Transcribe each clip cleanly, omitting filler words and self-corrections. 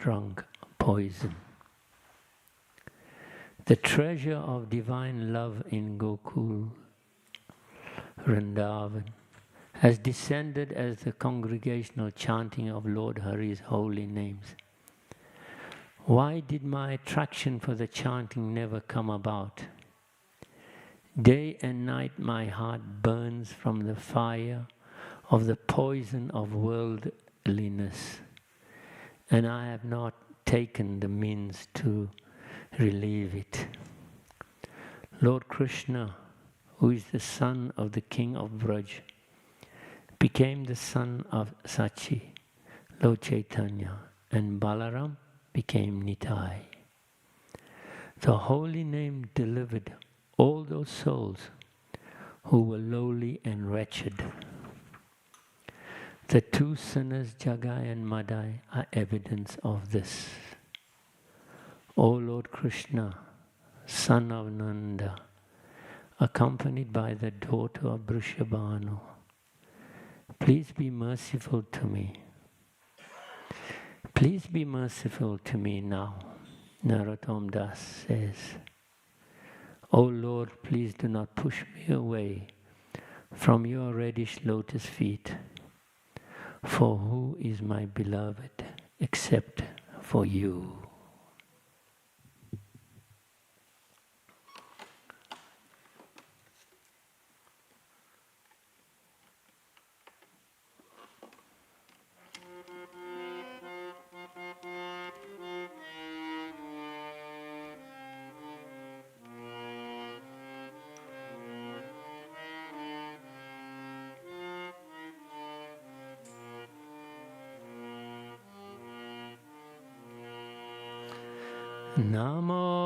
drunk poison. The treasure of divine love in Gokul, Vrindavan, has descended as the congregational chanting of Lord Hari's holy names. Why did my attraction for the chanting never come about? Day and night my heart burns from the fire of the poison of worldliness, and I have not taken the means to relieve it. Lord Krishna, who is the son of the king of Braj, became the son of Sachi, Lord Chaitanya, and Balaram became Nitai. The holy name delivered all those souls who were lowly and wretched. The two sinners, Jagai and Madai, are evidence of this. O Lord Krishna, son of Nanda, accompanied by the daughter of Vrishabhanu, please be merciful to me. Please be merciful to me now, Narottam Das says. O Lord, please do not push me away from your reddish lotus feet. For who is my beloved except for you? Namo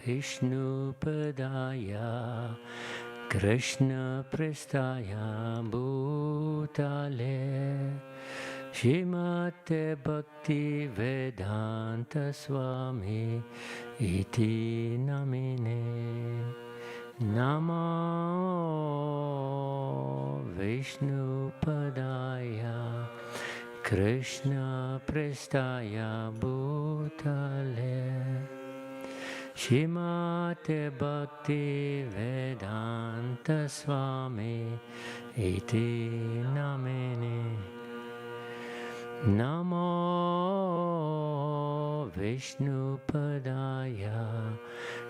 Vishnupadaya Krishna Prestaya Bhutale Shrimate Bhaktivedanta Swami Iti Namine. Namo Vishnupadaya Krishna Prestaya Bhutale Shrimate Bhaktivedanta Swami Iti Namine. Namo Vishnupadaya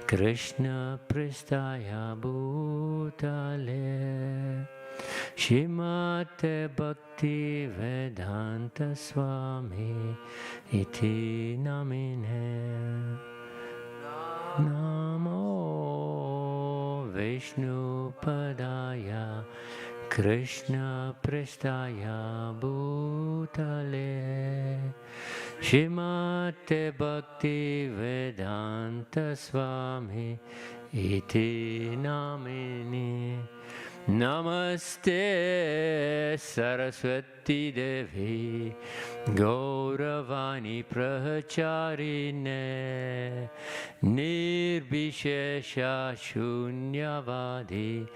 Krishna Prestaya Bhutale Shrimate Bhaktivedanta Swami Iti Namine. Namo Vishnupadaya Krishna Prestaya Bhutale Shrimate Bhaktivedanta Swami Iti Namine. Namaste Saraswati Devi Gauravani Pracharine Nirbhishesha Shunyavadi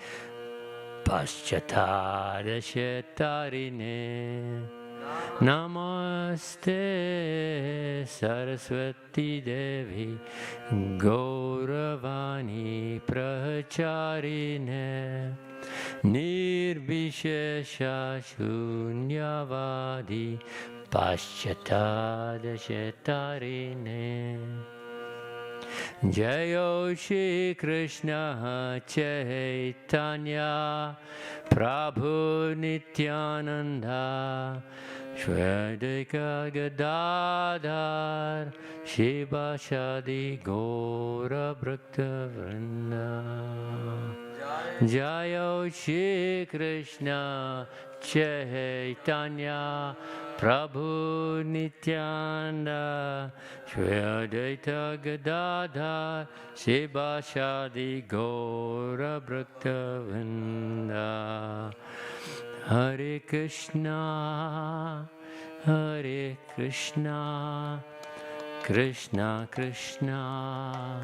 Paschatadashetarine. Namaste Saraswati Devi Gauravani Pracharine Nirbhishesha Shunyavadi Paschatadashetarine. Jayo Shri Krishna Chaitanya Prabhu Nityananda Shri Advaita Gadadhar Shivasadi Gaura Bhakta Vrinda. Jayo Shri Krishna Chaitanya Prabhu Nityananda Shri Advaita Gadadhar Shivasadi Gaura Bhakta Vrinda. Hare Krishna, Hare Krishna, Krishna Krishna,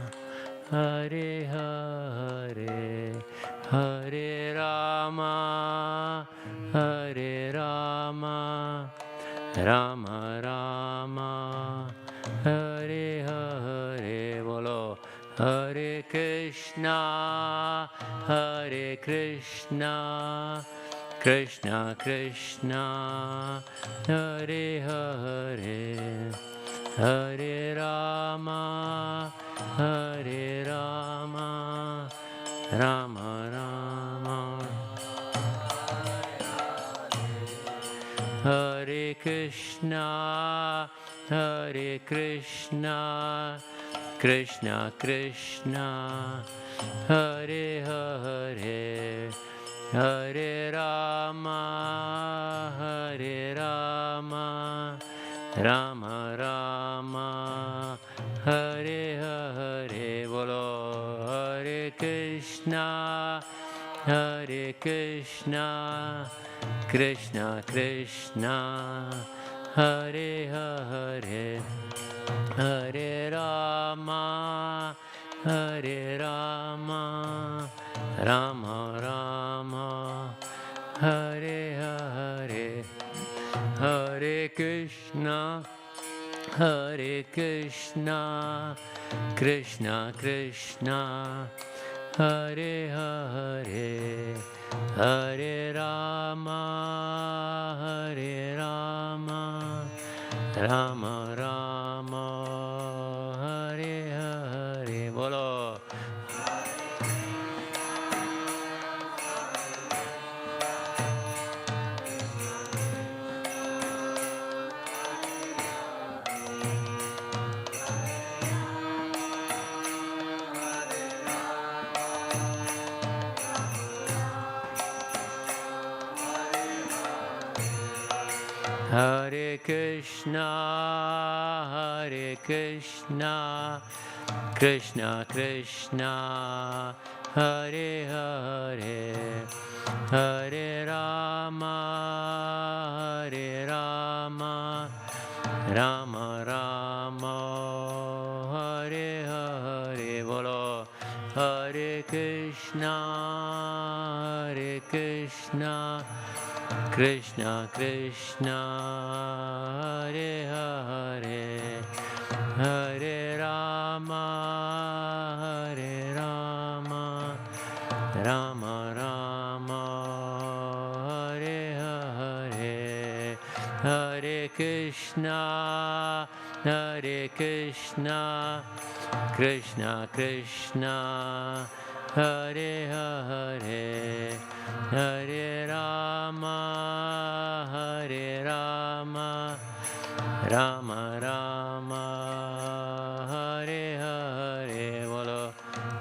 Hare Hare, Hare Rama, Hare Rama, Rama Rama Hare Hare Bolo Hare Krishna Krishna Krishna Hare Hare Hare Rama Rama Rama Hare Krishna Krishna Krishna Hare Hare Hare Rama Rama Rama Hare Hare Bolo Hare Krishna Krishna Krishna Hare Hare Hare Rama Rama Rama Hare Hare Hare Krishna Krishna Krishna Hare Hare Hare Rama Rama Rama Hare Hare Bolo Hare Krishna Krishna Krishna Hare Hare Hare Rama Rama Rama Hare Hare Bolo Hare Krishna Krishna Krishna Hare Hare Hare Rama Rama Rama Hare Hare Hare Krishna Krishna Krishna Hare Hare Hare Rama Rama Rama Hare Hare Bolo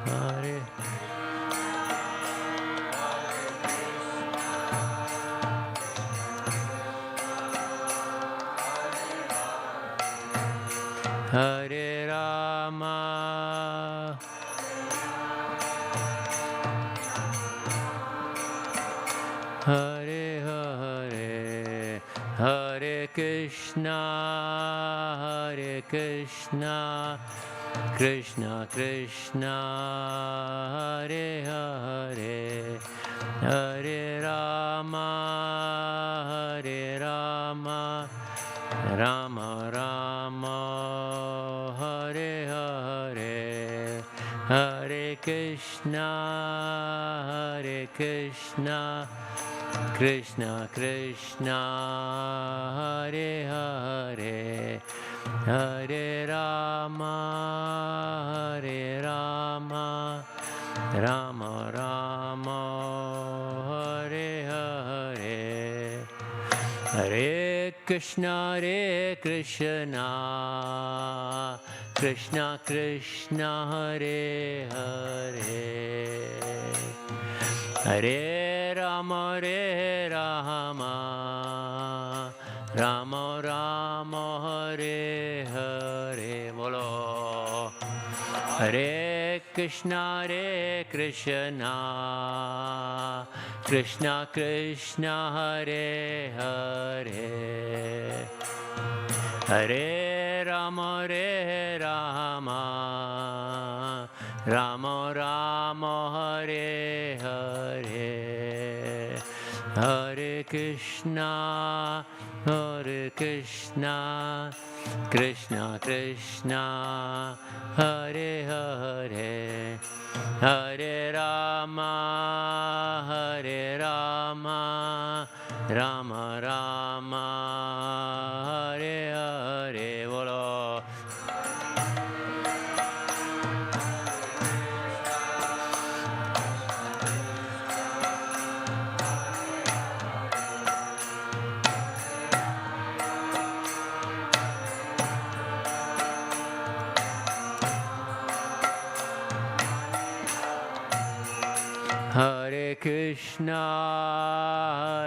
Hare Hare Rama Hare Hare Hare Krishna Krishna Krishna Hare Hare Hare Rama Rama Rama Hare Hare Hare Krishna Krishna Krishna Hare Hare Hare Rama Rama Rama Hare Hare Hare Krishna Krishna Krishna Hare Hare Hare Rama Rama Rama Hare Hare Bolo Hare Krishna Krishna Krishna Hare Hare Hare Rama Rama Rama Hare Hare Hare Krishna Hare Krishna, Krishna Krishna, Hare Hare, Hare Rama, Hare Rama, Rama Rama, Hare Hare. Bolo. Hare Krishna,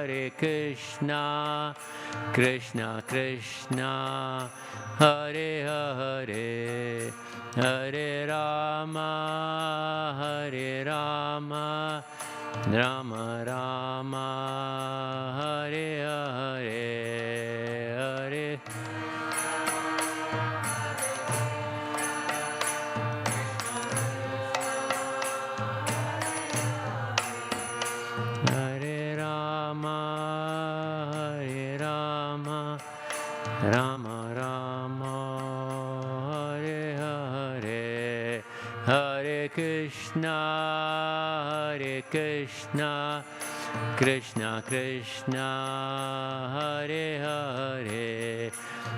Hare Krishna, Krishna Krishna, Hare Hare, Hare Rama, Hare Rama, Rama Rama, Hare Hare, Hare. Hare Rama, Hare Rama, Rama Rama, Hare Hare, Hare Krishna, Hare Krishna, Krishna Krishna, Hare Hare,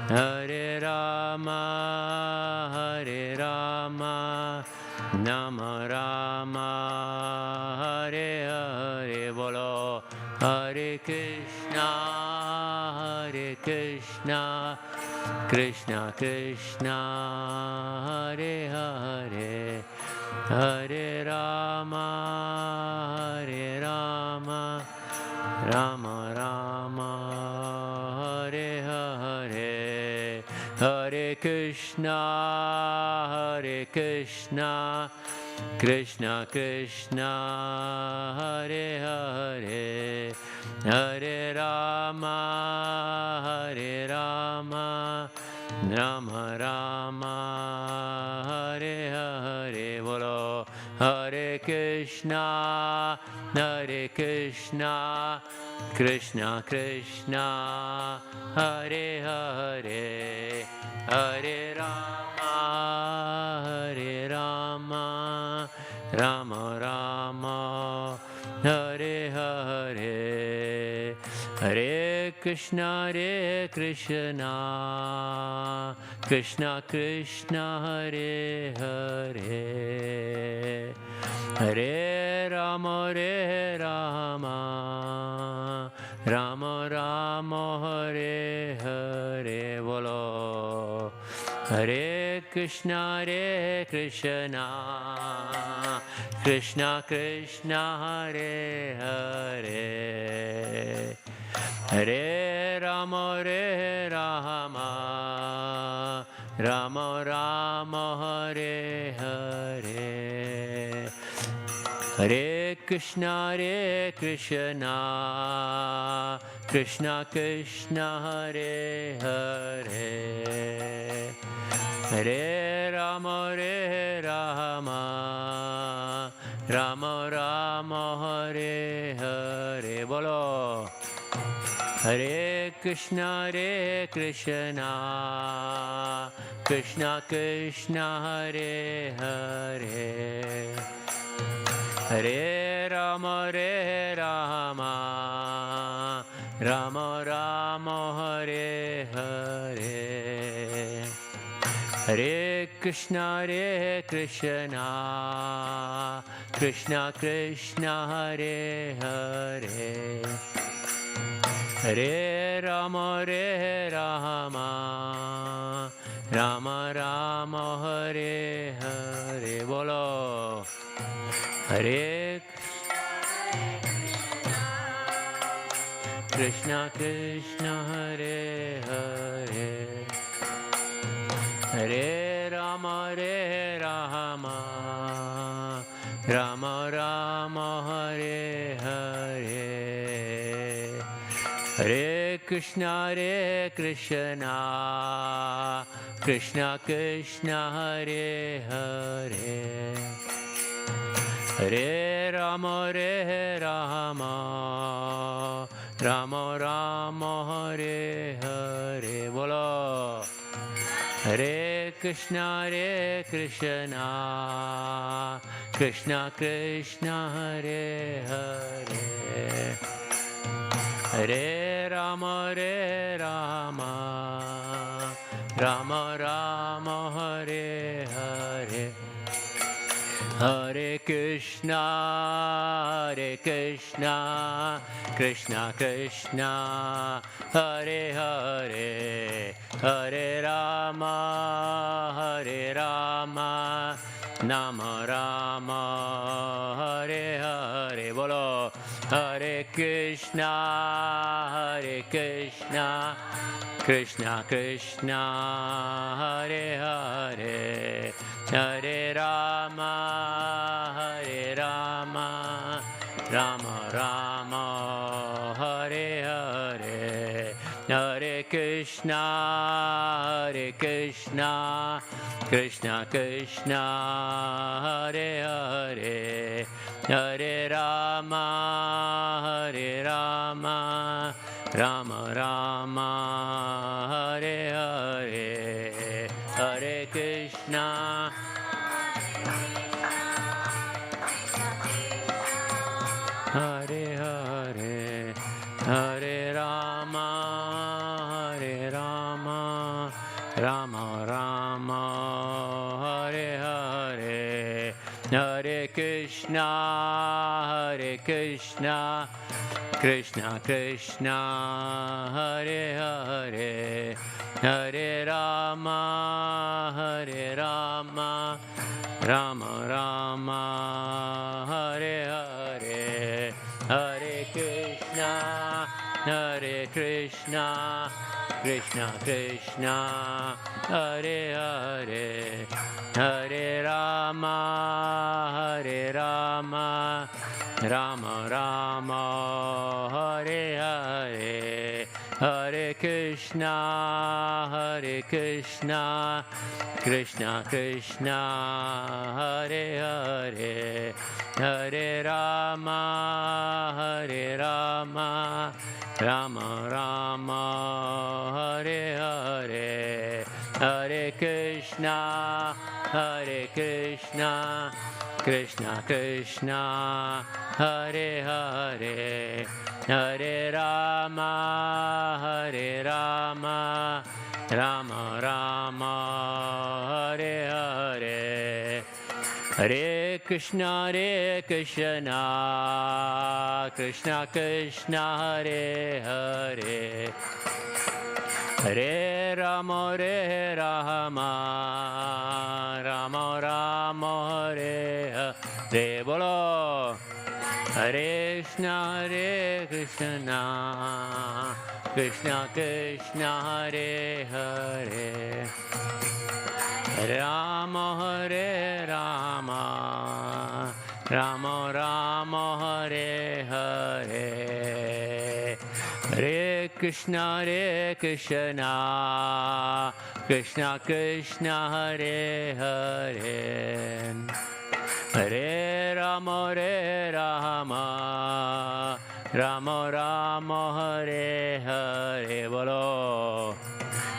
Hare Rama, Hare Rama, Rama Rama, Hare Hare. Bolo. Hare Krishna, Hare Krishna, Krishna Krishna, Hare Hare, Hare Rama, Hare Rama, Rama Rama, Hare Hare, Hare Krishna, Hare Krishna, Krishna Krishna, Hare Hare, Hare Rama, Hare Rama, Rama Rama, Hare Hare. Bolo. Hare Krishna, Hare Krishna, Krishna Krishna, Hare Hare, Hare Rama, Hare Rama, Rama Rama, Hare Hare, Hare Krishna, Hare Krishna, Krishna Krishna, Hare Hare, Hare Rama, Hare Rama, Rama Rama, Hare Hare. Bolo. Hare Krishna, Hare Krishna, Krishna Krishna, Hare Hare, Hare Rama, Hare Rama, Rama Rama, Hare Hare, Hare Krishna, Hare Krishna, Krishna Krishna, Hare Hare, Hare Rama, Hare Rama, Rama Rama, Hare Hare. Bolo. Hare Krishna, Hare Krishna, Krishna Krishna, Hare Hare, Hare Rama, Hare Rama, Rama Rama, Hare Hare, Hare Krishna, Hare Krishna, Krishna Krishna, Hare Hare, Hare Rama, Hare Rama, Rama Rama, Hare Hare. Bolo. Hare Krishna, Krishna, Hare Hare, Hare Rama, Hare Rama, Rama Rama, Hare Hare, Hare Krishna, Hare Krishna, Krishna Krishna, Hare Hare, Hare Rama, Hare Rama, Rama Rama Hare Hare. Bolo Hare Krishna Krishna Krishna Hare Hare. Hare Rama Rama Rama Hare Hare. Hare Krishna Krishna Krishna Hare Hare. Hare Rama Nama Rama Hare Hare. Bolo Hare Krishna Krishna Krishna Hare Hare. Hare Rama Rama Rama Hare Hare. Hare Krishna Krishna Krishna Hare Hare. Hare Rama Rama Rama Hare Hare. Hare Krishna Hare Hare. Hare Rama Rama Rama Hare Hare. Hare Krishna Krishna Krishna Hare Hare. Hare Rama Rama Rama Hare Hare. Hare Krishna Krishna Krishna Hare Hare. Hare Rama Rama Rama Hare Hare. Hare Krishna Krishna Krishna Hare Hare. Hare Rama Rama Rama Hare Hare. Hare Krishna Krishna Krishna Hare Hare. Hare Rama Rama Rama Hare Hare. Hare Krishna Krishna Krishna Hare Hare. Hare Rama Rama Rama Hare Hare. Bolo Hare Krishna Krishna Krishna Hare Hare. Rama Hare Rama Rama Hare Hare. Hare Krishna Krishna Krishna Hare Hare. Hare Rama Rama Rama Hare Hare. Bolo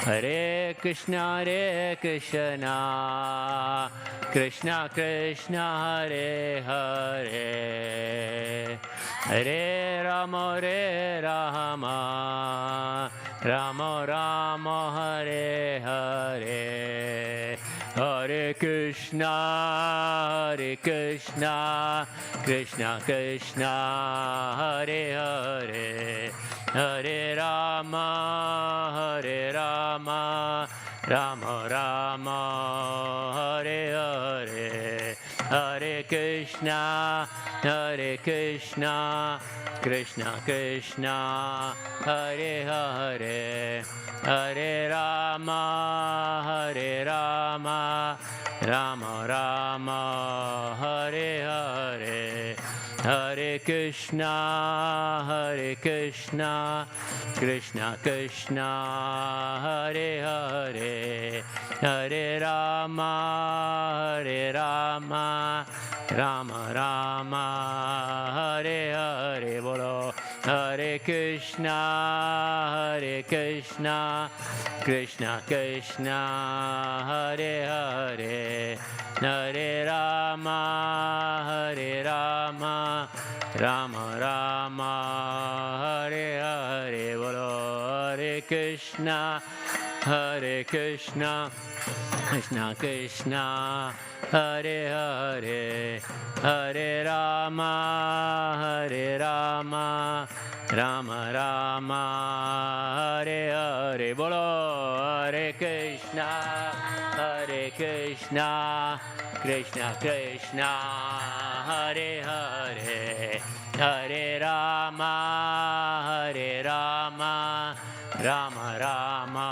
Hare Krishna Krishna Krishna Hare Hare. Hare Rama Rama Rama Hare Hare. Hare Krishna Krishna Krishna Hare Hare. Hare Rama Rama Rama Hare Hare. Hare Krishna Krishna Krishna Hare Hare. Hare Rama Rama Rama Hare Hare. Hare Krishna Krishna Krishna Hare Hare. Hare Rama Rama Rama Hare Hare. Bolo Hare Krishna, Hare Krishna, Krishna Krishna, Hare Hare, Hare Rama, Hare Rama, Rama Rama, Hare Hare. Bolo Hare Krishna, Hare Krishna, Krishna Krishna, Hare Hare, Hare Rama, Hare Rama, Rama Rama, Hare Hare. Bolo Hare Krishna, Hare Krishna, Krishna Krishna, Hare Hare, Hare Rama, Hare Rama, Rama Rama,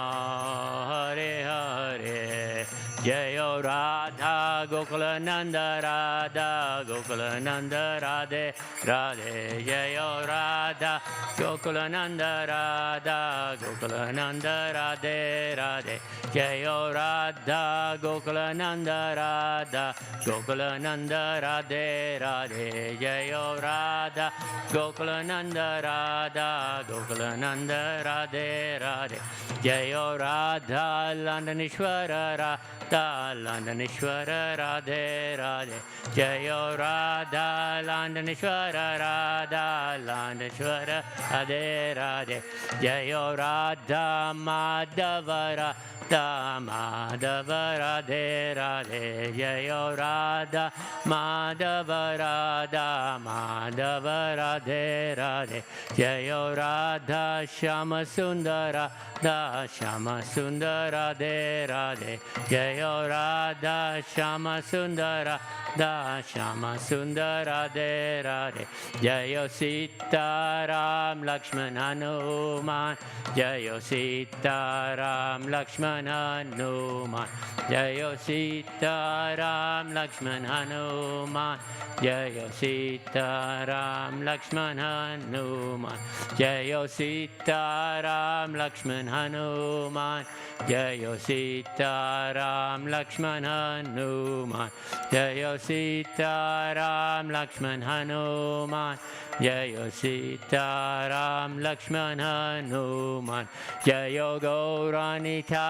Hare Hare. Jayo Radha Gokula Nanda Radha Gokula Nanda Radhe Radhe. Jayo Radha Gokula Nanda Radha Gokula Nanda Radhe Radhe. Jayo Radha Gokula Nanda Radha Gokula Nanda Radhe Radhe. Jayo Radha Gokula Nanda Radha Gokula Nanda Radhe Radhe. Jayo Radha Landanishwara Radha Landanishwara Radhe Radhe. Jayo Radha Landanishwara Radha Landanishwara Radhe Radhe. Jayo Radha Madhava Radha Madhava Radhe Radhe. Jayo Radha Madhava Radha Madhava Radhe Radhe. Jayo Radha Shama Sundara Radha Shama Sundara Radhe Radhe. Jayo Radha Shama Sundara Radha Shama Sundara Radhe Radhe. Jayo Sita Ram Lakshman Hanuman. Jayo Sita Ram Lakshman Hanuman. Jayo Sita Ram Lakshman Hanuman. Jayo Sita Ram Lakshman Hanuman. Jayo Sita Ram Lakshman Hanuman. Jayo Sita Ram Lakshman Hanuman. Jayo Sita Ram Lakshman Hanuman. Jayo Sita Ram Lakshman Hanuman. Jayo Gauranitai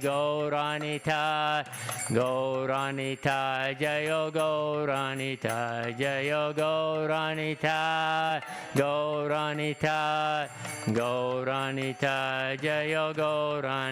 Gauranitai Gauranitai. Jayo Gauranitai Jayo Gauranitai Gauranitai Gauranitai. Jayo Gauranitai.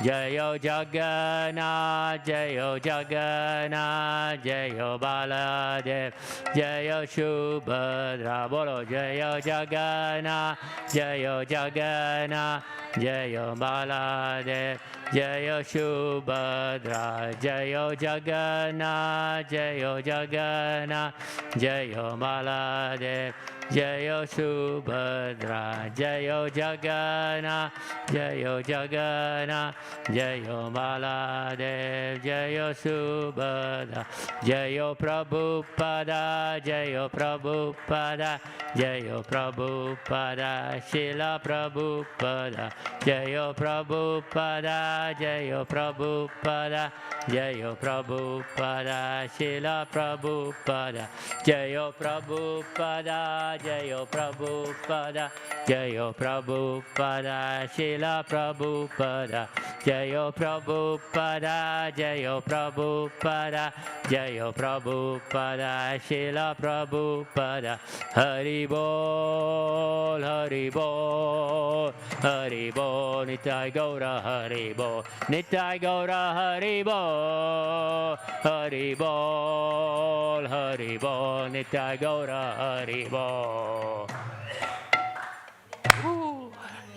Jayo Jagannath Jayo Jagannath. Jayo Baladev Jayo Subhadra. Bolo Jayo Jagannath Jayo Jagannath. Jayo Baladev Jayo Subhadra. Jayo Jagannath Jayo Jagannath. Jayo Baladev Jayo Subhadra. Jayo Jagannath Jayo Jagannath. Jayo Baladev Jayo Subhadra. Jayo Prabhupada Jayo Prabhupada. Jayo Prabhupada Srila Prabhupada. Jayo Prabhupada Jayo Prabhupada. Jayo Prabhupada Srila Prabhupada. Jayo Prabhupada Jayo Prabhupada. Jayo Prabhupada Srila Prabhupada. Jayo Prabhupada Jayo Prabhupada. Jayo Prabhupada Srila Prabhupada. Hari Bol Hari Bol Hari Bol. Nitai Gaura Hari Bol Nitai Gaura Hari Bol Hari Bol Hari Bol. Nitai Gaura Hari Bol.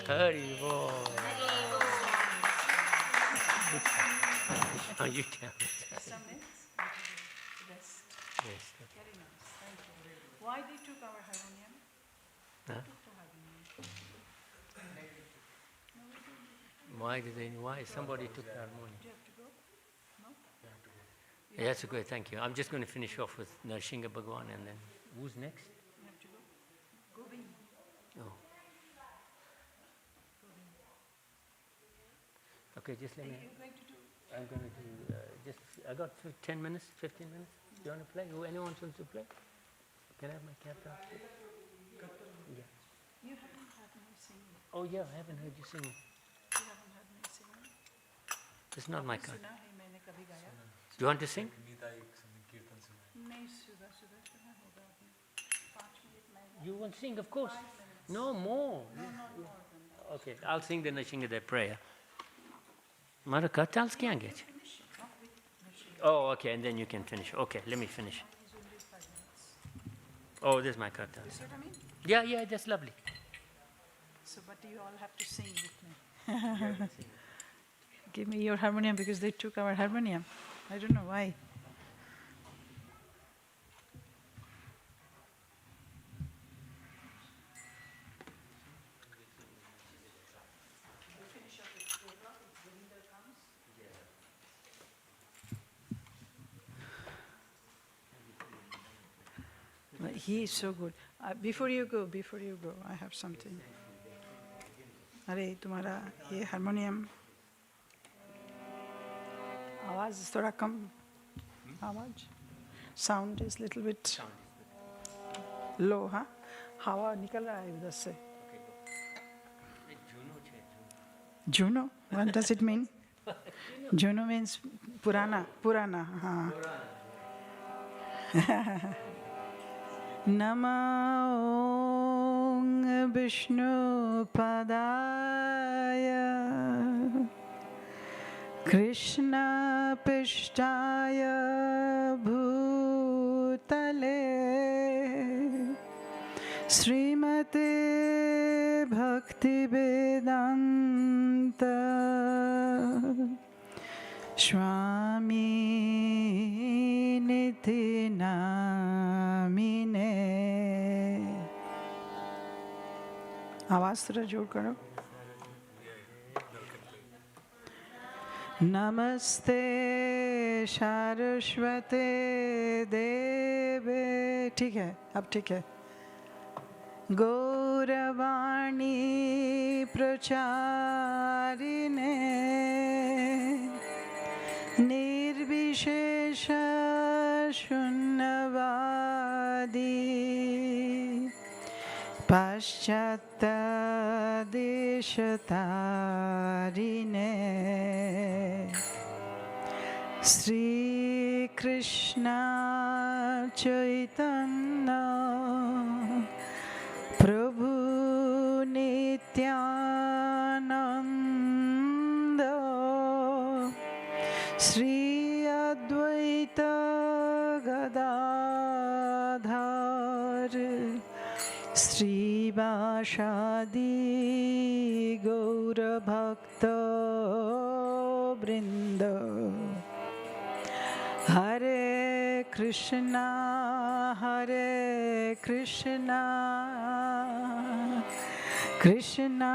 Hari Bol. Oh, you tell me. Some minutes? Best. Yes. Very nice. Thank you. Why they took our harmonium? Huh? Took the harmonium. Why somebody took the harmonium? Do you have to go? No? Yeah, that's good, thank you. I'm just going to finish off with Narsingha Bhagwan and then who's next? You have to go? Govind. Oh. Okay, just let me. You're going to do? I'm going to do I got 10 minutes, 15 minutes. Do you want to play? Anyone wants to play? Can I have my cap out? Yeah. Oh yeah, I haven't heard you sing. You haven't heard me singing? It's not my cut. सुना ही मैंने कभी गाया? You want to sing? नहीं सुना सुना होगा आपने. 5 minute मैं. You want to sing, of course. 5 minutes. No more. No, not more than that. Okay, I'll sing the Nashinga prayer. Mara Katal's kya geç? Finish it, not with machine. Oh, okay, and then you can finish. Okay, let me finish. It's only 5 minutes. Oh, this is my Katal. You see what I mean? Yeah, that's lovely. So, but you all have to sing with me. Give me your harmonium because they took our harmonium. I don't know why. But he is so good. Before you go, I have something. अरे तुम्हारा ये harmonium आवाज़ थोड़ा कम आवाज़ sound is little bit लो हाँ हवा निकल रहा है उधर से Juno what does it mean Juno means पुराना हाँ नमो विष्णुपदाय कृष्णपृष्ठाय भूतले श्रीमते भक्तिवेदान्त स्वामी निधि नामिने आवाज थोड़ा जोर करो नमस्ते सारस्वते देवे ठीक है अब ठीक है गौरवाणी प्रचारिणे निर्विशेष शून्यवादी पाश्चात्यदेशतारिणे श्री कृष्ण चैतन्य प्रभु नित्यानंद श्री अद्वैत गदाधर श्रीवासादि गौरभक्त वृंद हरे Krishna Krishna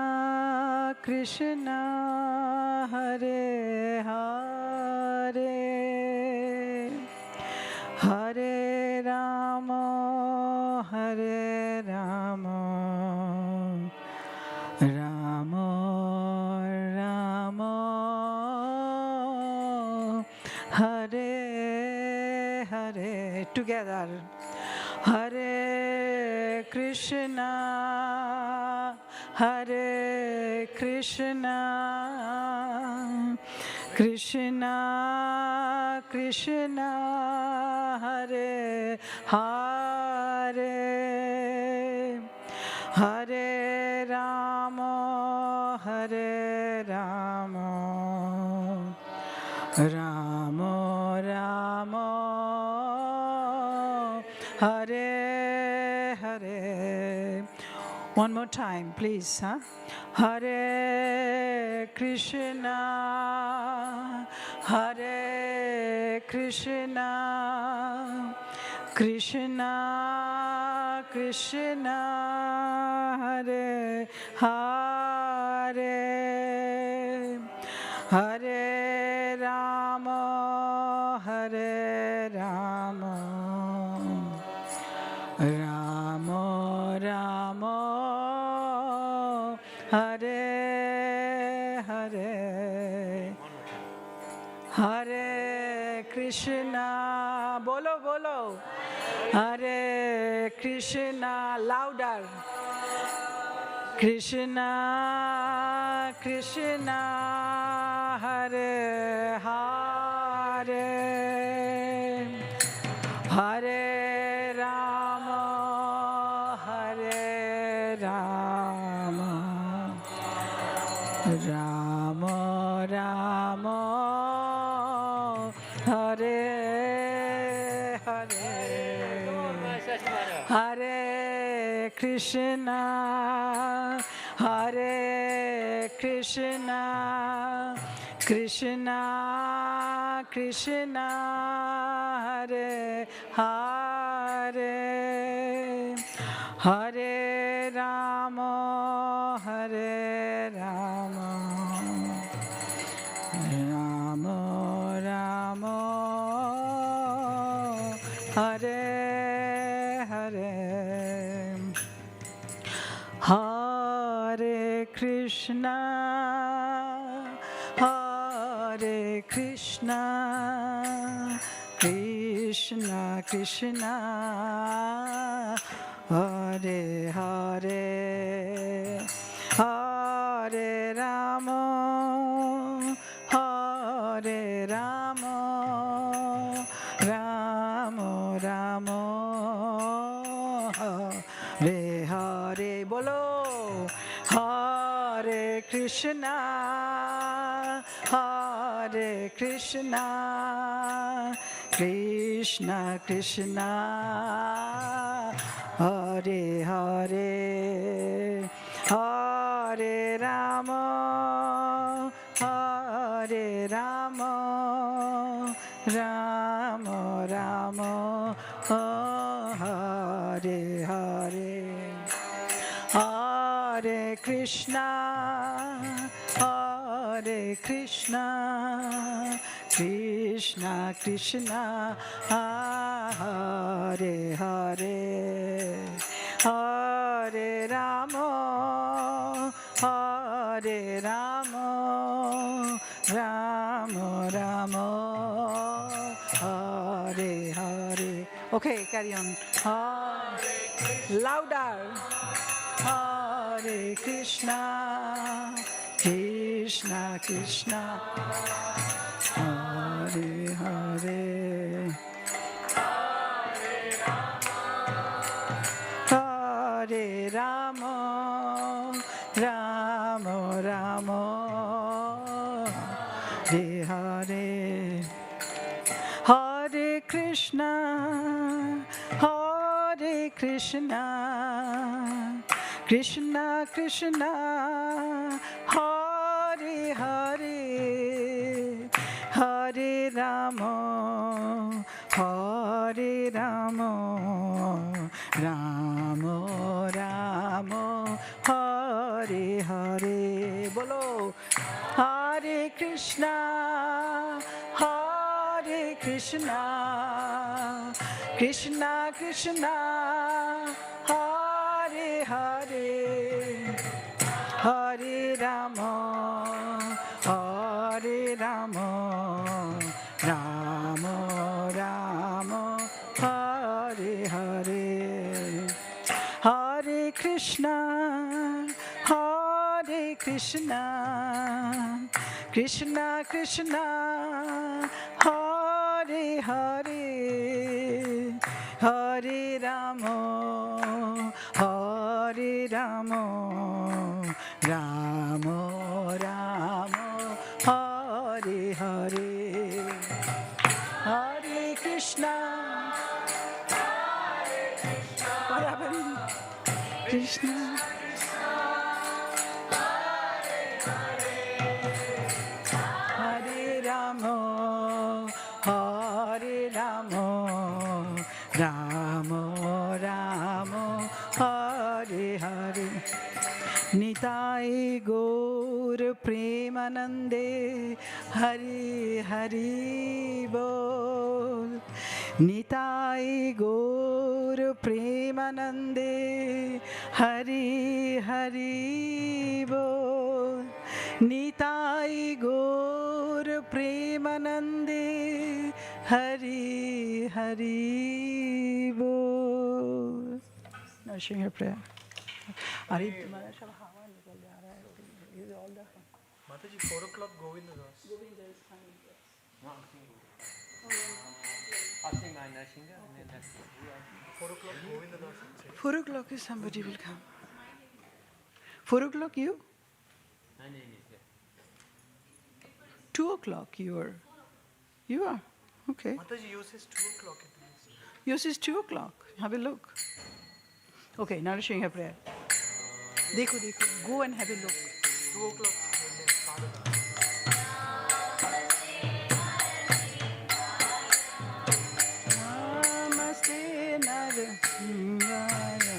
Krishna Hare Hare Hare Ram Ram Ram Ram Hare Hare together Hare Krishna Krishna Krishna Hare Hare Hare Ram Ram Ram Ram Hare Hare one more time please huh? Hare Krishna Krishna Krishna Hare Hare Hare Rama Rama Rama Hare Hare Hare Krishna bolo bolo Hare Krishna louder Krishna Krishna Hare Hare Hare Rama Hare Rama Rama Rama Hare Hare Hare Krishna Hare Krishna Krishna Krishna Hare Hare Hare Rama Hare Rama Rama Rama Hare Hare Hare Krishna Hare Krishna Krishna Krishna Hare Hare Hare Rama Hare Rama Rama Rama Hare Hare Bolo Hare Krishna Hare Krishna Krishna Krishna Hare Hare Hare Rama Hare Rama Rama Rama Hare Hare Hare Krishna Hare Krishna Krishna Krishna Hare Hare Hare Rama Hare Rama Rama Rama Hare Hare. Okay, carry on. Louder. Hare Krishna Krishna Krishna Hare Hare Hare Rama Rama Rama Hare Hare Hare Krishna Hare Krishna Krishna Krishna Hare Hare Hare Rama Hare Rama Rama Rama Hare Hare Bolo Hare Krishna Hare Krishna Krishna Krishna Hare Hare Hare Rama Hare Rama Rama Rama Hare Hare Hare Krishna Hare Krishna Krishna Krishna Hare Hare Hare Rama Hare Rama Rama Rama Hare Hare Hare Krishna What happened? Krishna Hare Rama Hare Rama Rama Rama Hare Hare Nitai Gaur Premanande Hari Hari Bol Nitai Gaur Premanande Hari Hari Bol Nitai Gaur Premanande Hari Hari Bol. Nourishing her prayer. Are you Mataji, 4 o'clock Govinda Das. Govinda is coming, yes. No, I'm singing. I'll sing my Nashinga and then that's 4 o'clock Govinda Das. 4 o'clock is somebody will come. 4 o'clock you? my name is here. 2 o'clock you are. You are? Okay. Mataji, yours is 2 o'clock at least. Yours is 2 o'clock. Have a look. Okay, Narashinga prayer. Dekho, dekho. Go and have a look. 2 o'clock. Namaste Narasingaya.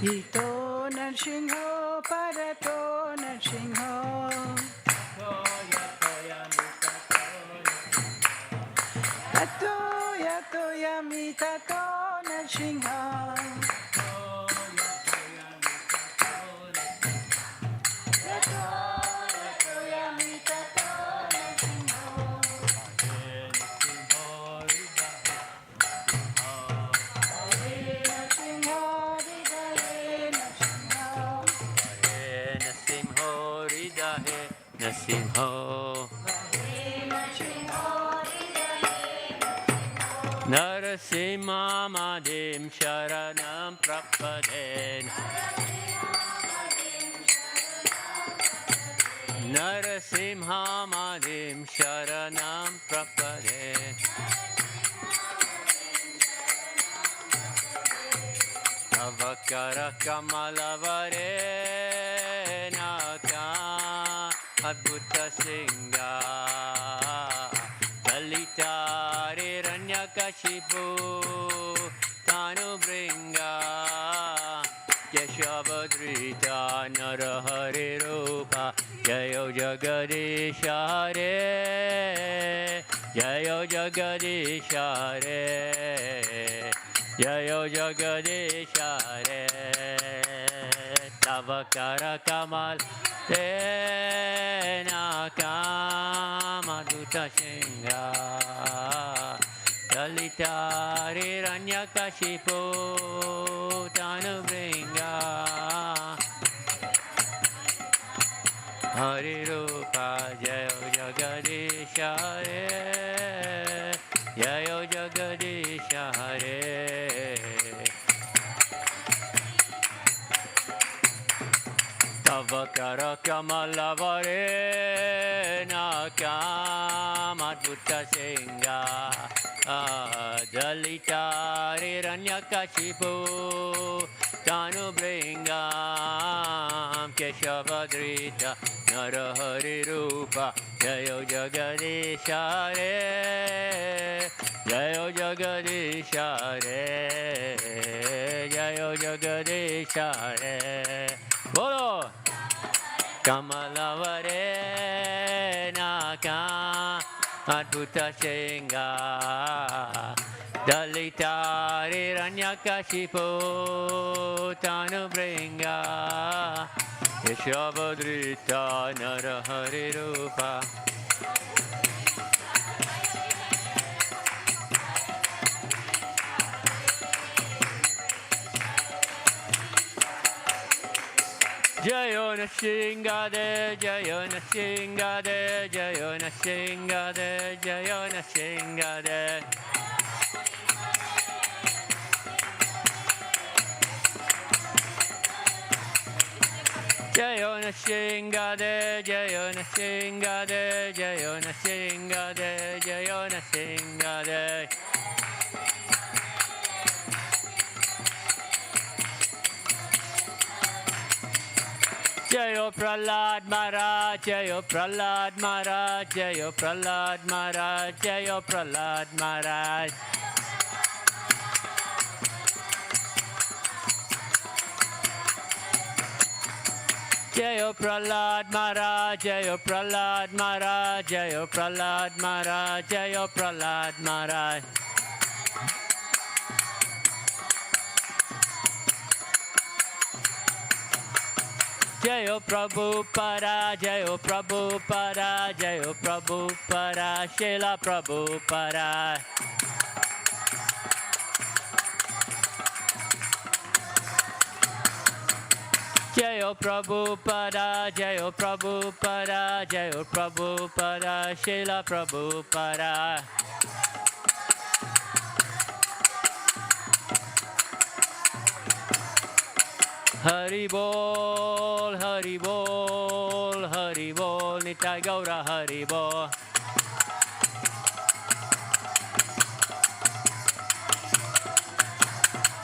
Ito Narsingho Parato Narsingho Tato Yato Yamitato Narsingho Tato Yato Yamitato Nasimho Narasimhamadim Sharanam Prapaden Narasimhamadim Sharanam Prapaden Avakara Kamalavare Naka Adbhuta Singha Dalitari Ranyakashipu Tanu Bringa Yashavadrita Narahari Rupa Jayo Jagadishare Jayo Jagadishare Jayo Jagadishare Tavakara Kamal Naka Madhuta Singha Dalitari Ranyakashipu Tanu Bringa Hari Rupa Jayo Jagadishare Jayo Jagadishare Tavakara Kamalavare Naka Madhuta Singha Dalitari Ranyakashipu Tanu Bringa Keshavadrita Narahari Rupa Jayo Jagadishare Jayo Jagadishare Jayo Jagadishare Bolo Kamalavare Naka Adbhuta Singha Dalitari Ranyakashipu Tanu Bringa Yashavadrita Narahari Rupa Jayo Singade, Jayona Singade, Jayona Singade, Jayona Singade. Jayona Singade, Jayona Singade, Jayona Singade, Jayona Singade. Jayo Prahlad Maharaj, Jayo Prahlad Maharaj, Jayo Prahlad Maharaj, Jayo Prahlad Maharaj. Jayo Prahlad Maharaj, Jayo Prahlad Maharaj, Jayo Prahlad Maharaj, Jayo Prahlad Maharaj. Jayo Prabhupada, Jayo Prabhupada, Jayo Prabhupada, Srila Prabhupada. Jayo Prabhupada, Jayo Prabhupada, Jayo Prabhupada, Srila Prabhupada. Hari Bol, Hari Bol, Hari Bol, Nitai Gaura Hari Bol.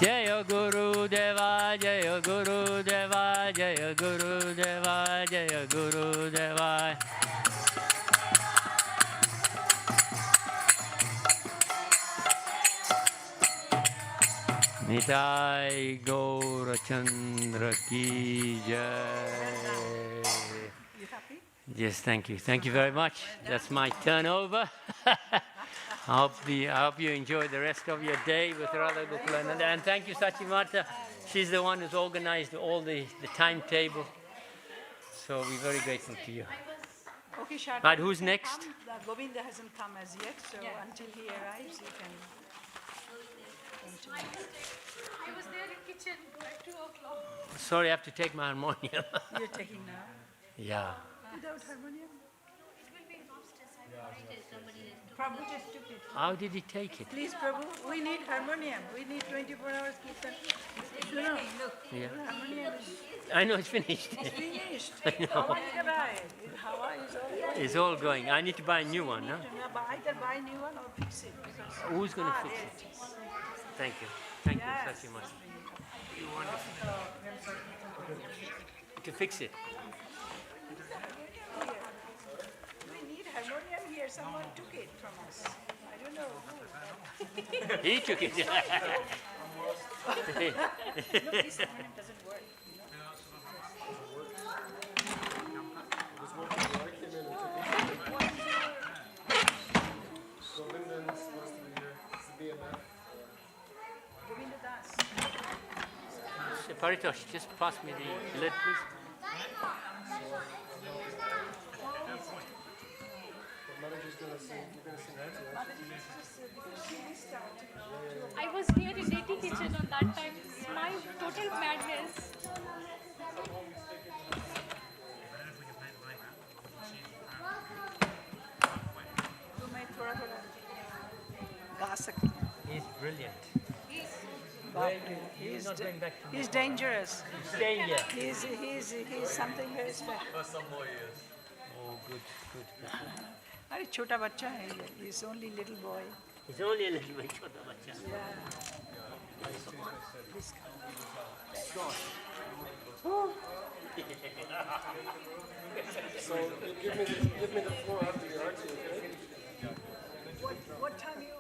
Jaya Guru Deva, Jaya Guru Deva, Jaya Guru Deva, Jaya Guru Deva. Nitai Gaura Chandra Ki Jai. You happy? Yes, thank you. Thank you very much. That's my turnover. I hope you enjoy the rest of your day with Radha Gokulananda. And thank you, Sachimata. She's the one who's organized all the timetable. So we're very grateful to you. Okay, Shad. Right, who's next? Govinda hasn't come as yet, so until he arrives, you can. I was there in kitchen at 2 o'clock. Sorry, I have to take my harmonium. You're taking now. Yeah. Without harmonium? It will be upstairs. Somebody Prabhu just took it. How did he take it? Please, Prabhu, we need harmonium. We need 24 hours kirtan. You know, Yeah. harmonium is I know it's finished. finished. I know. Hawa Hawa is all going. It's all going. I need to buy a new one, no? Either buy a new one or fix it. Because Who's going to fix it? Thank you. Thank you, Sachimata. To fix it. we need harmonium here. Someone took it from us. I don't know who. He took it. No, this harmonium doesn't work. Govinda Das. Paritosh, just pass me the lid, please. I was here in Neti kitchen on that time. My total madness. तो मैं थोड़ा थोड़ा गा सकती हूँ. He's brilliant. He's not going back to he's dangerous. Staying here. He's something very special. For some more years. Oh, good, good. अरे छोटा बच्चा है ये. He's only little boy. He's only a little bit छोटा बच्चा. Please So give me the floor after the arti, okay? What time you?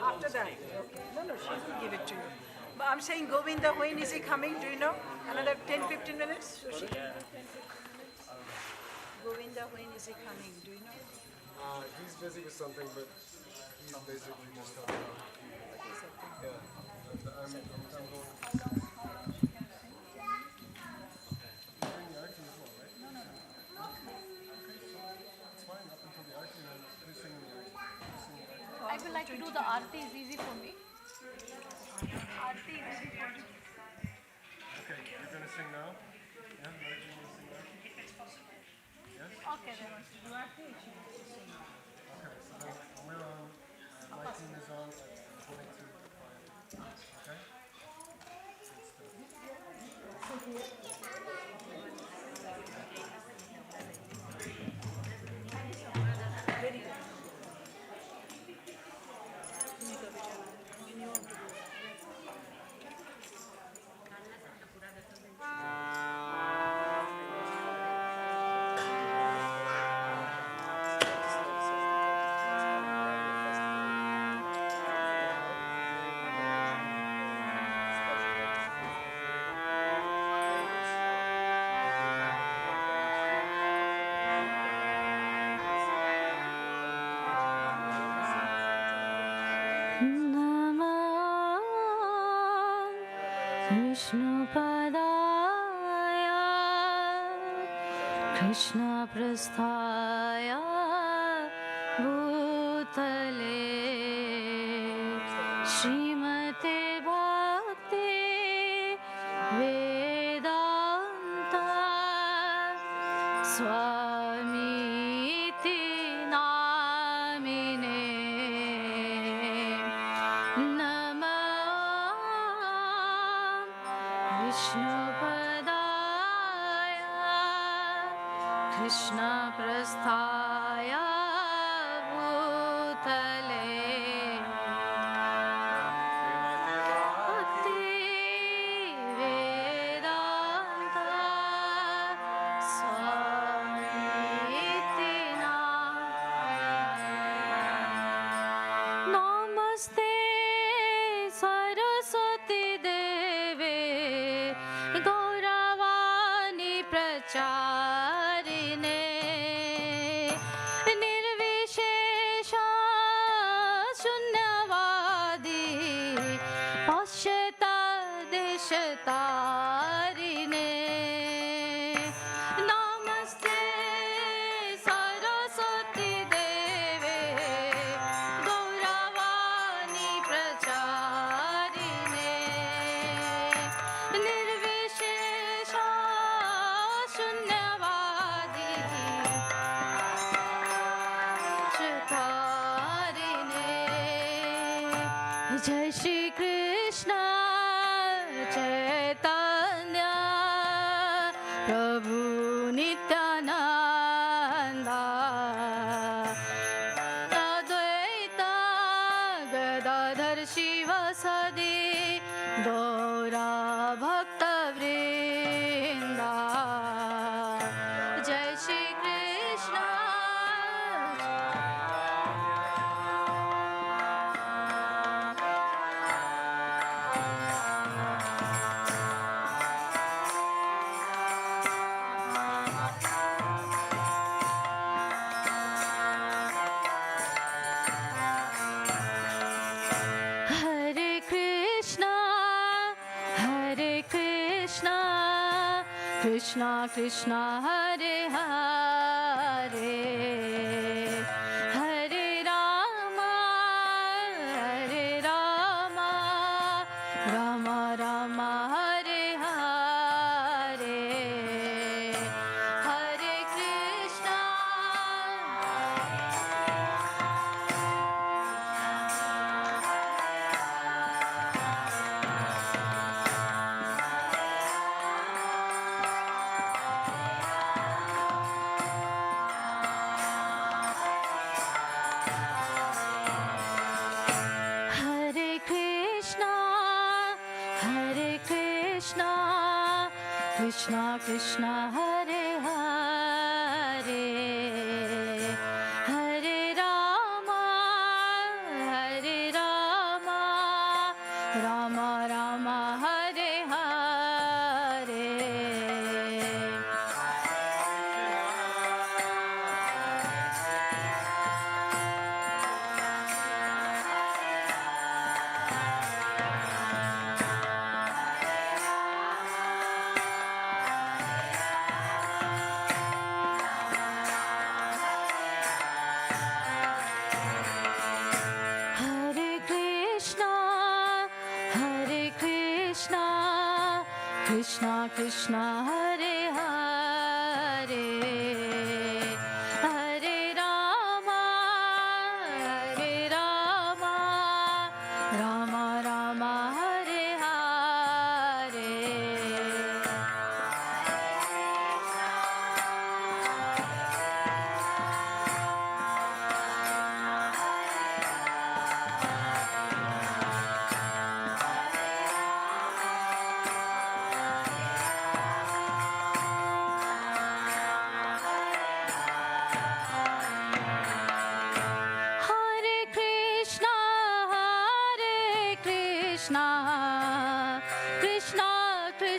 After that. Okay. No, she will give it to you. But I'm saying Govinda, when is he coming? Do you know? Another 10-15 minutes? So she can do 10-15 minutes. Govinda, when is he coming? Do you know? He's busy with something, but he's basically just helping out. Yeah. I'm going. During the arti as well, right? No. It's fine up until the arti, and then who's singing the arti? I would like to do the aarti. It's easy for me. Aarti is easy for me. Okay, you're gonna sing now? Yeah? Yes? Okay then. Okay, so then we're on, my team is on at 22 to 5. Okay? Good stuff. Very good. You want to do. Krishna prasthaya bhutale Srimate Bhakti Vedanta Swamiti Namine Namah Vishnupadaya Krishna prasthaya bhutale Bhakti Vedanta Swamiti Namaste Saraswati Deve Gauravani Pracharine Nirvishesha Shunyavadi Pashyata Deshatarine Namaste Saraswati Deve Gauravani Pracharine Nirvishesha Shunyavadi Chatarine Jai Shri Krishna Chaitanya Prabhu Nityananda Advaita Gadadhar Shivasadi Gaura Bhakta Vrinda Jai Shri Krishna Hare Krishna, Krishna Krishna, Hare Hare, Hare Rama, Rama Rama, Hare Hare, Hare Krishna. Hare Krishna, Krishna Krishna, Hare Hare, Hare Rama, Rama Rama, Hare Hare. Hare Krishna, Krishna Krishna, Hare Hare,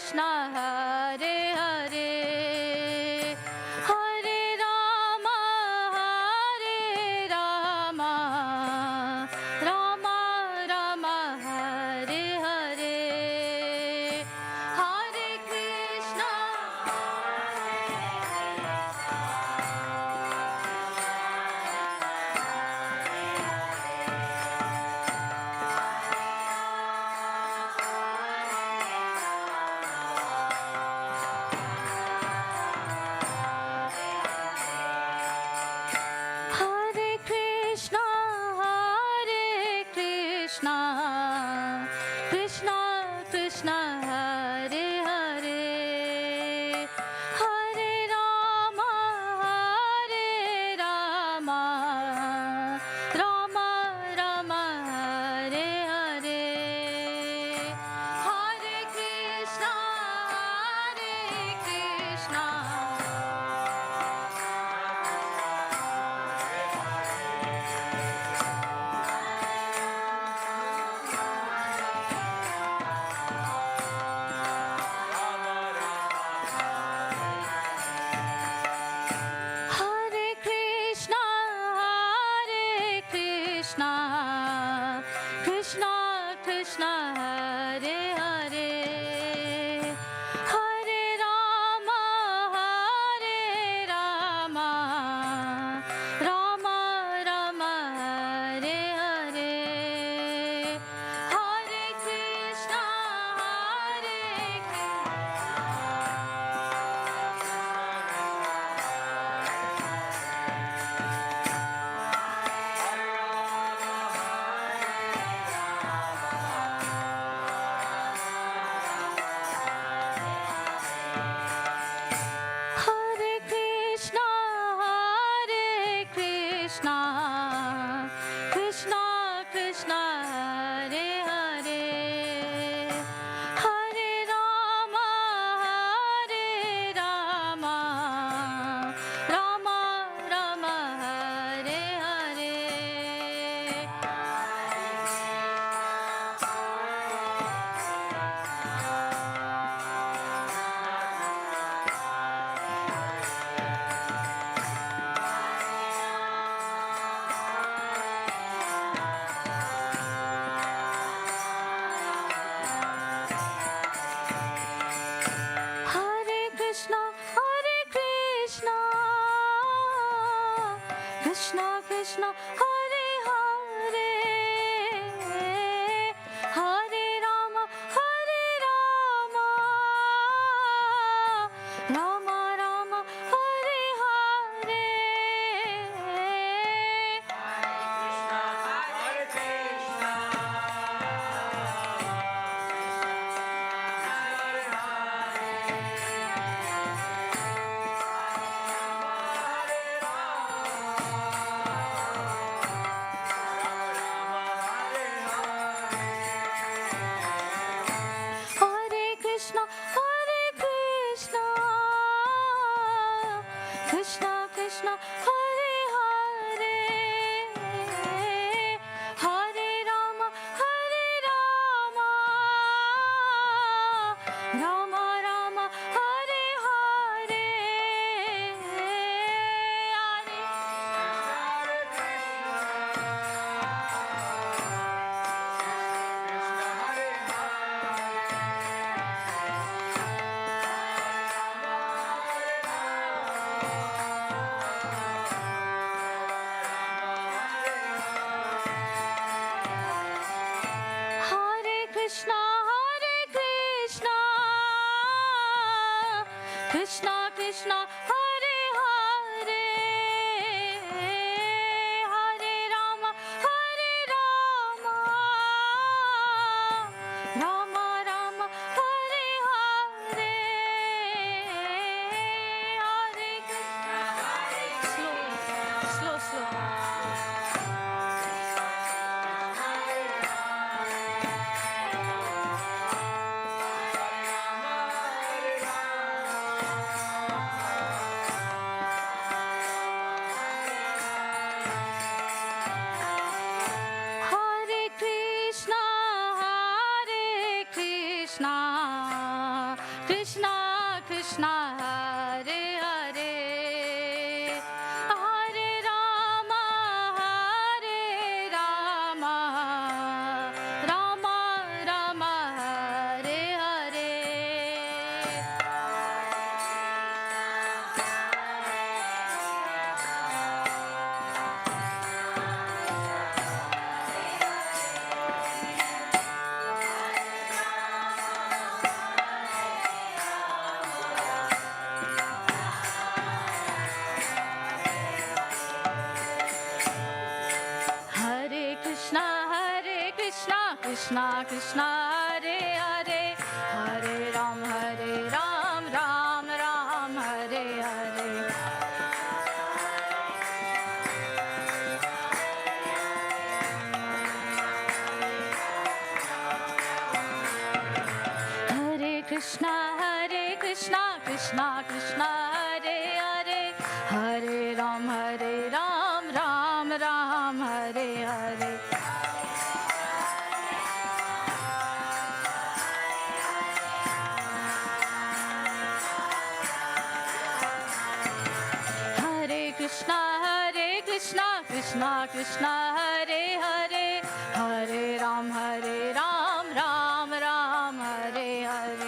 Krishna, Hare Hare, Hare Rama, Rama Rama, Hare Hare, Hare Krishna, Hare Krishna, Krishna Krishna, Hare Hare, Hare Rama, Rama Rama, Hare Hare, Hare Krishna, Krishna. Hare Krishna, Krishna Krishna, Hare Hare, Hare Rama, Rama Rama, Hare Hare, Hare Krishna, Hare Krishna, Krishna Krishna, Hare Hare, Hare Rama, Rama Rama, Hare Hare. Hare Krishna, Krishna Krishna, Hare Hare, Hare Rama, Rama Rama, Hare Hare. Hare Krishna, Krishna Krishna, Hare Hare, Hare Rama, Rama Rama, Hare Hare, Hare Krishna, Krishna Krishna, Hare Hare, Hare Rama, Rama Rama, Hare Hare, Hare Krishna. Slow. Krishna Krishna Hare Hare Hare Rama Rama Rama Hare Hare Hare Krishna Krishna Krishna Hare Hare Hare Ram Ram Ram Hare Hare Hare Krishna Krishna Krishna Hare Hare Hare Ram Ram Ram Hare Hare Hare Krishna Krishna Hare Hare Hare Ram Ram Hare Hare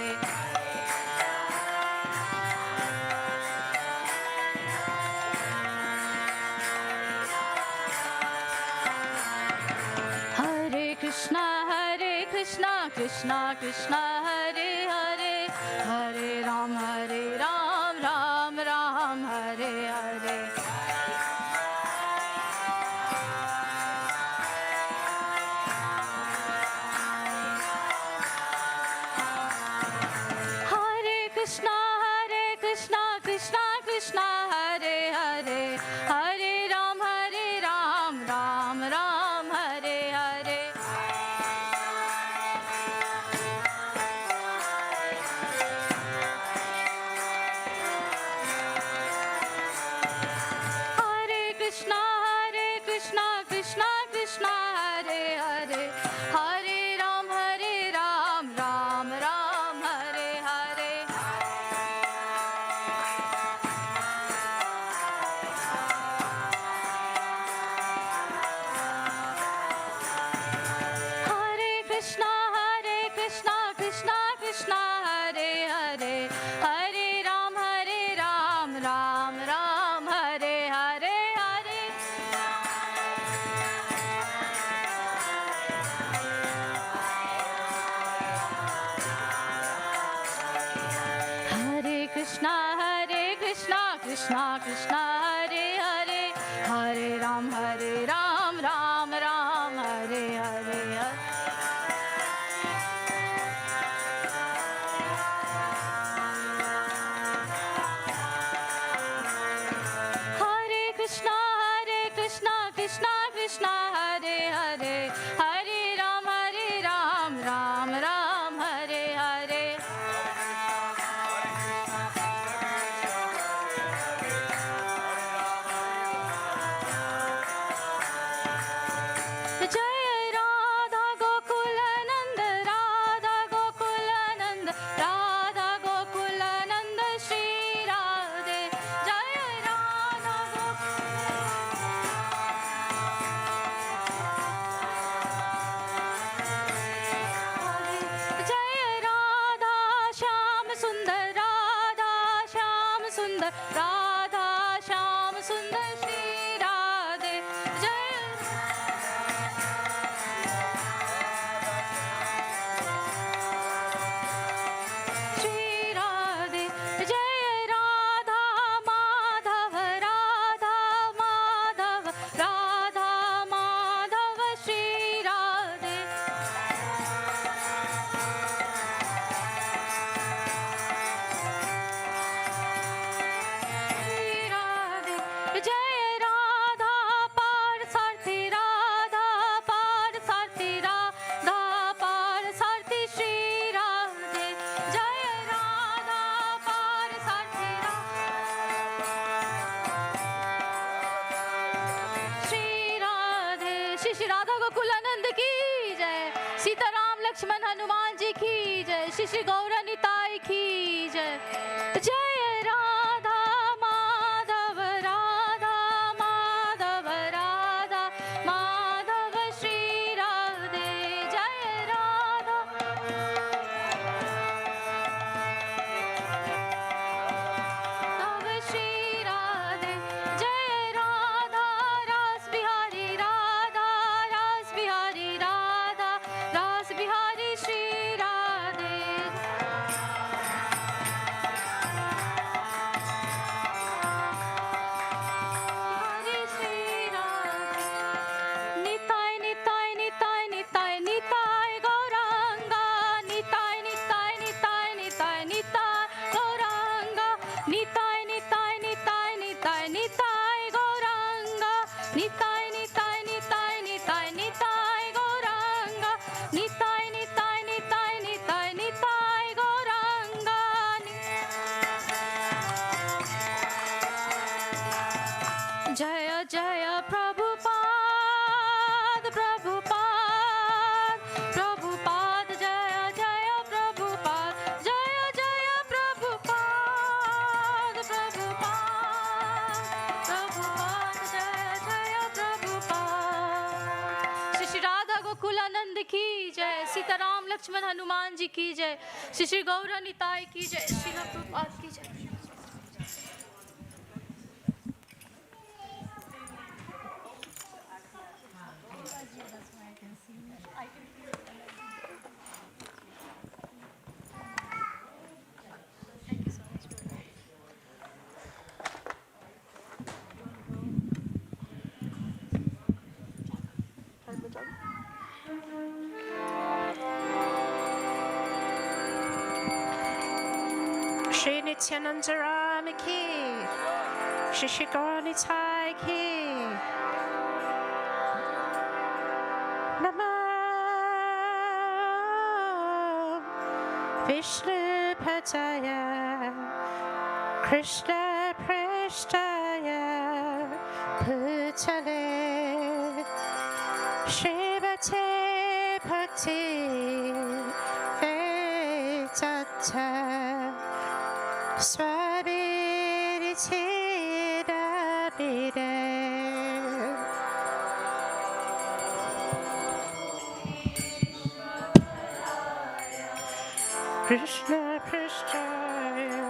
Hare Krishna Krishna Hare Hare Hare Ram Ram Hare Hare Hare Krishna Krishna Hare Hare Hare Ram Ram Hare Hare Hare Krishna Krishna Hare Hare Hare Ram Ram Hare Hare Hare Krishna Krishna Hare Hare Hare Ram Ram Hare Hare Hare Hare Krishna Krishna Hare Hare Hare Ram Ram Hare Hare Hare Krishna Hare Hare Hare Ram Ram Hare Hare Jai Radha Gokulanand Radha Gokulanand Radha Gokulanand Shri Radhe Jai Radha Jai Radha Shyam Sundar Radha Shyam Sundar Radha Shyam Sundar Shri Radhe Jai Shri Radhe Jai Radha Madhav Radha Madhav Radha Madhav Shri Radhe Shri Radhe Jai Radha Parsarthi Radha Parsarthi Radha Parsarthi Shri Radhe Jai Radha Parsarthi Shri Radhe Shri Shri Radha Gokulanand ki jai Sita Ram Lakshman Hanuman ji ki jai Shri Shri Gaura Nitai ki की जय जय राधा माधव राधा माधव राधा माधव श्री राधे जय राधा माधव श्री राधे जय राधा रास बिहारी राधा रास बिहारी राधा रास बिहारी श्री राधे हरे श्री राधे निताय निताय निताय निताय निताय गौरांगा निताय निताय निताय निताय निताय गौरांगा निताय निताय निताय निताय निताय गौरांगा निताय निताय निताय निताय निताय गौरांगा निताय निताय निताय निताय निताय गौरांगा जय जय प्रभुपाद प्रभुपाद प्रभुपाद जय जय प्रभुपाद जय जय प्रभुपाद प्रभुपाद प्रभुपाद जय जय प्रभुपाद श्री श्री राधा गोकुलानंद की जय सीताराम लक्ष्मण हनुमान जी की जय श्री श्री गौर निताय की जय श्री प्रभुपाद की जय Shri Nityananda Rama ki, Shri Shri Gaur Nitai ki. Namo Vishnu Padaya, Krishna Prishtaya, Bhutale, Srimate Bhakti Vedanta. Swabhirithirabhire Krishna Prishtaya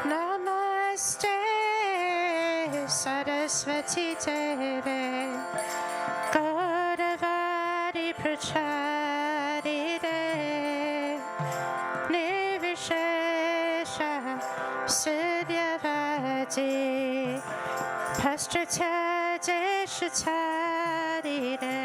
Namaste Saraswati Deve Gauravadi Pracharire Nirvishesha Sudyavadi Pastratya Deshatarire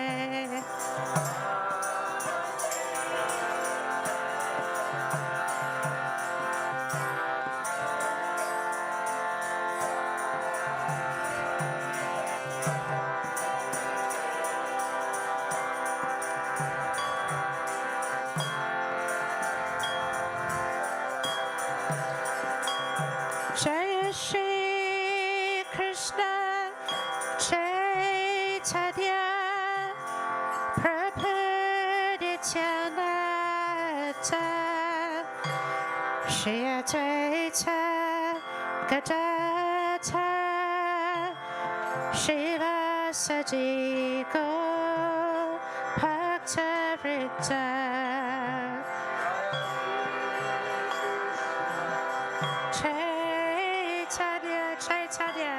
Jaya Shri Krishna Chaitanya Prabhu Nityananda Shri Advaita Gadadhar Shivasadi Gaur Bhaktivedanta Chaitanya, Chaitanya,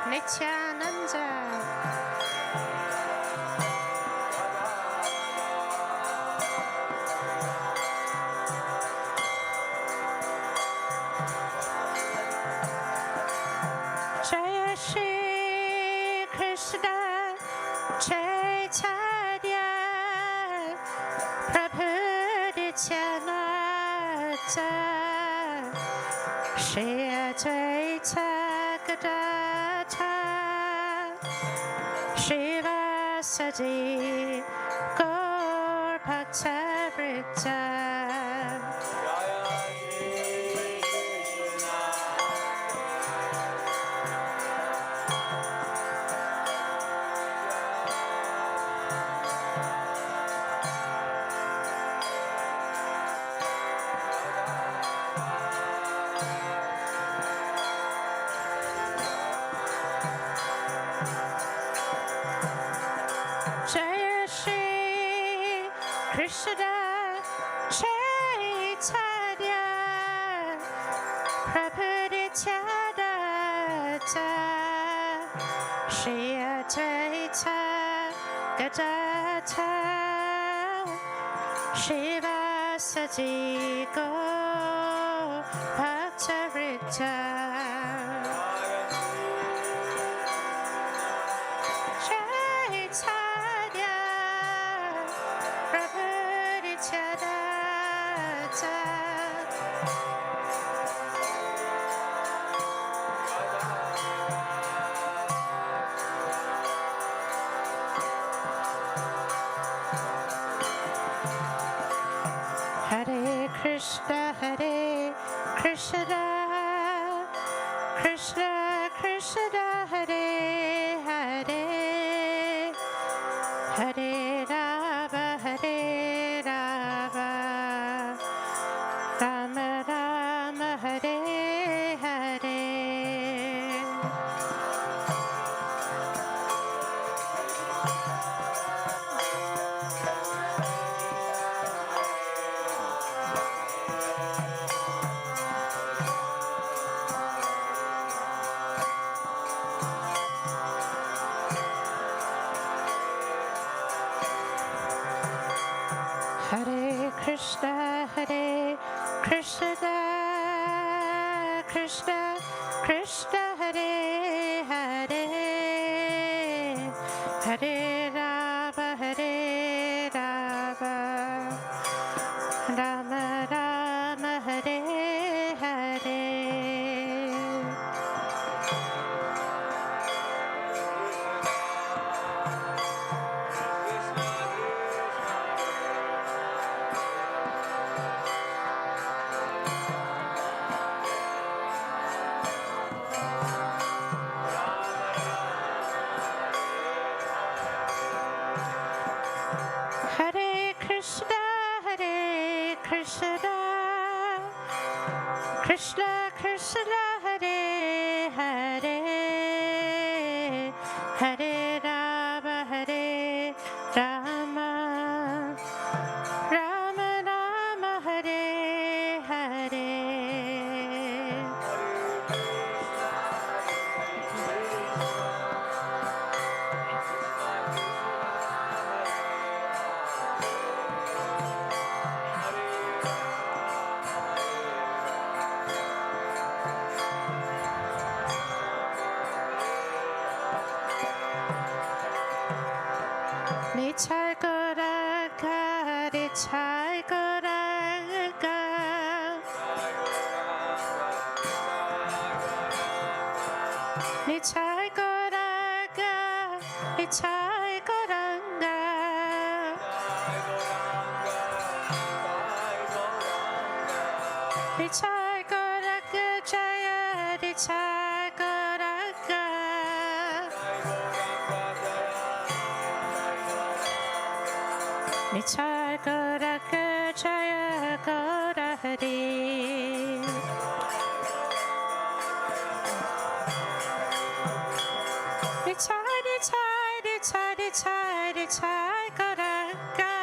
Nityananda, Jaya Shri Krishna Chaitanya Prabhu Nityananda Shri Advaita Gadadhar Shivasadi Gaur Bhaktivedanta Jaya Shri Krishna Chaitanya Prabhu Nityananda Shri Advaita Gadadhar Shivasati Gaur Bhaktivedanta Chaitanya Prabhu Nityananda Hare Krishna, Krishna Krishna, Hare Hare, Hare Rama, Rama Rama, Hare Hare. Hare Krishna, Krishna Krishna, Hare Hare, Hare Rama, Rama Rama, Hare Hare. Hare Krishna, Krishna Krishna, Hare Hare, Hare Rama, Rama Rama, Hare Hare. Nitai Gauranga, Nitai Gauranga, Nitai Gauranga, Nitai Gauranga, Nitai Gauranga, Jaya Nitai Gauranga. Nitai Gauranga, Jaya Gaurahari. Nitai, Nitai, Nitai, Nitai, Nitai Gauranga.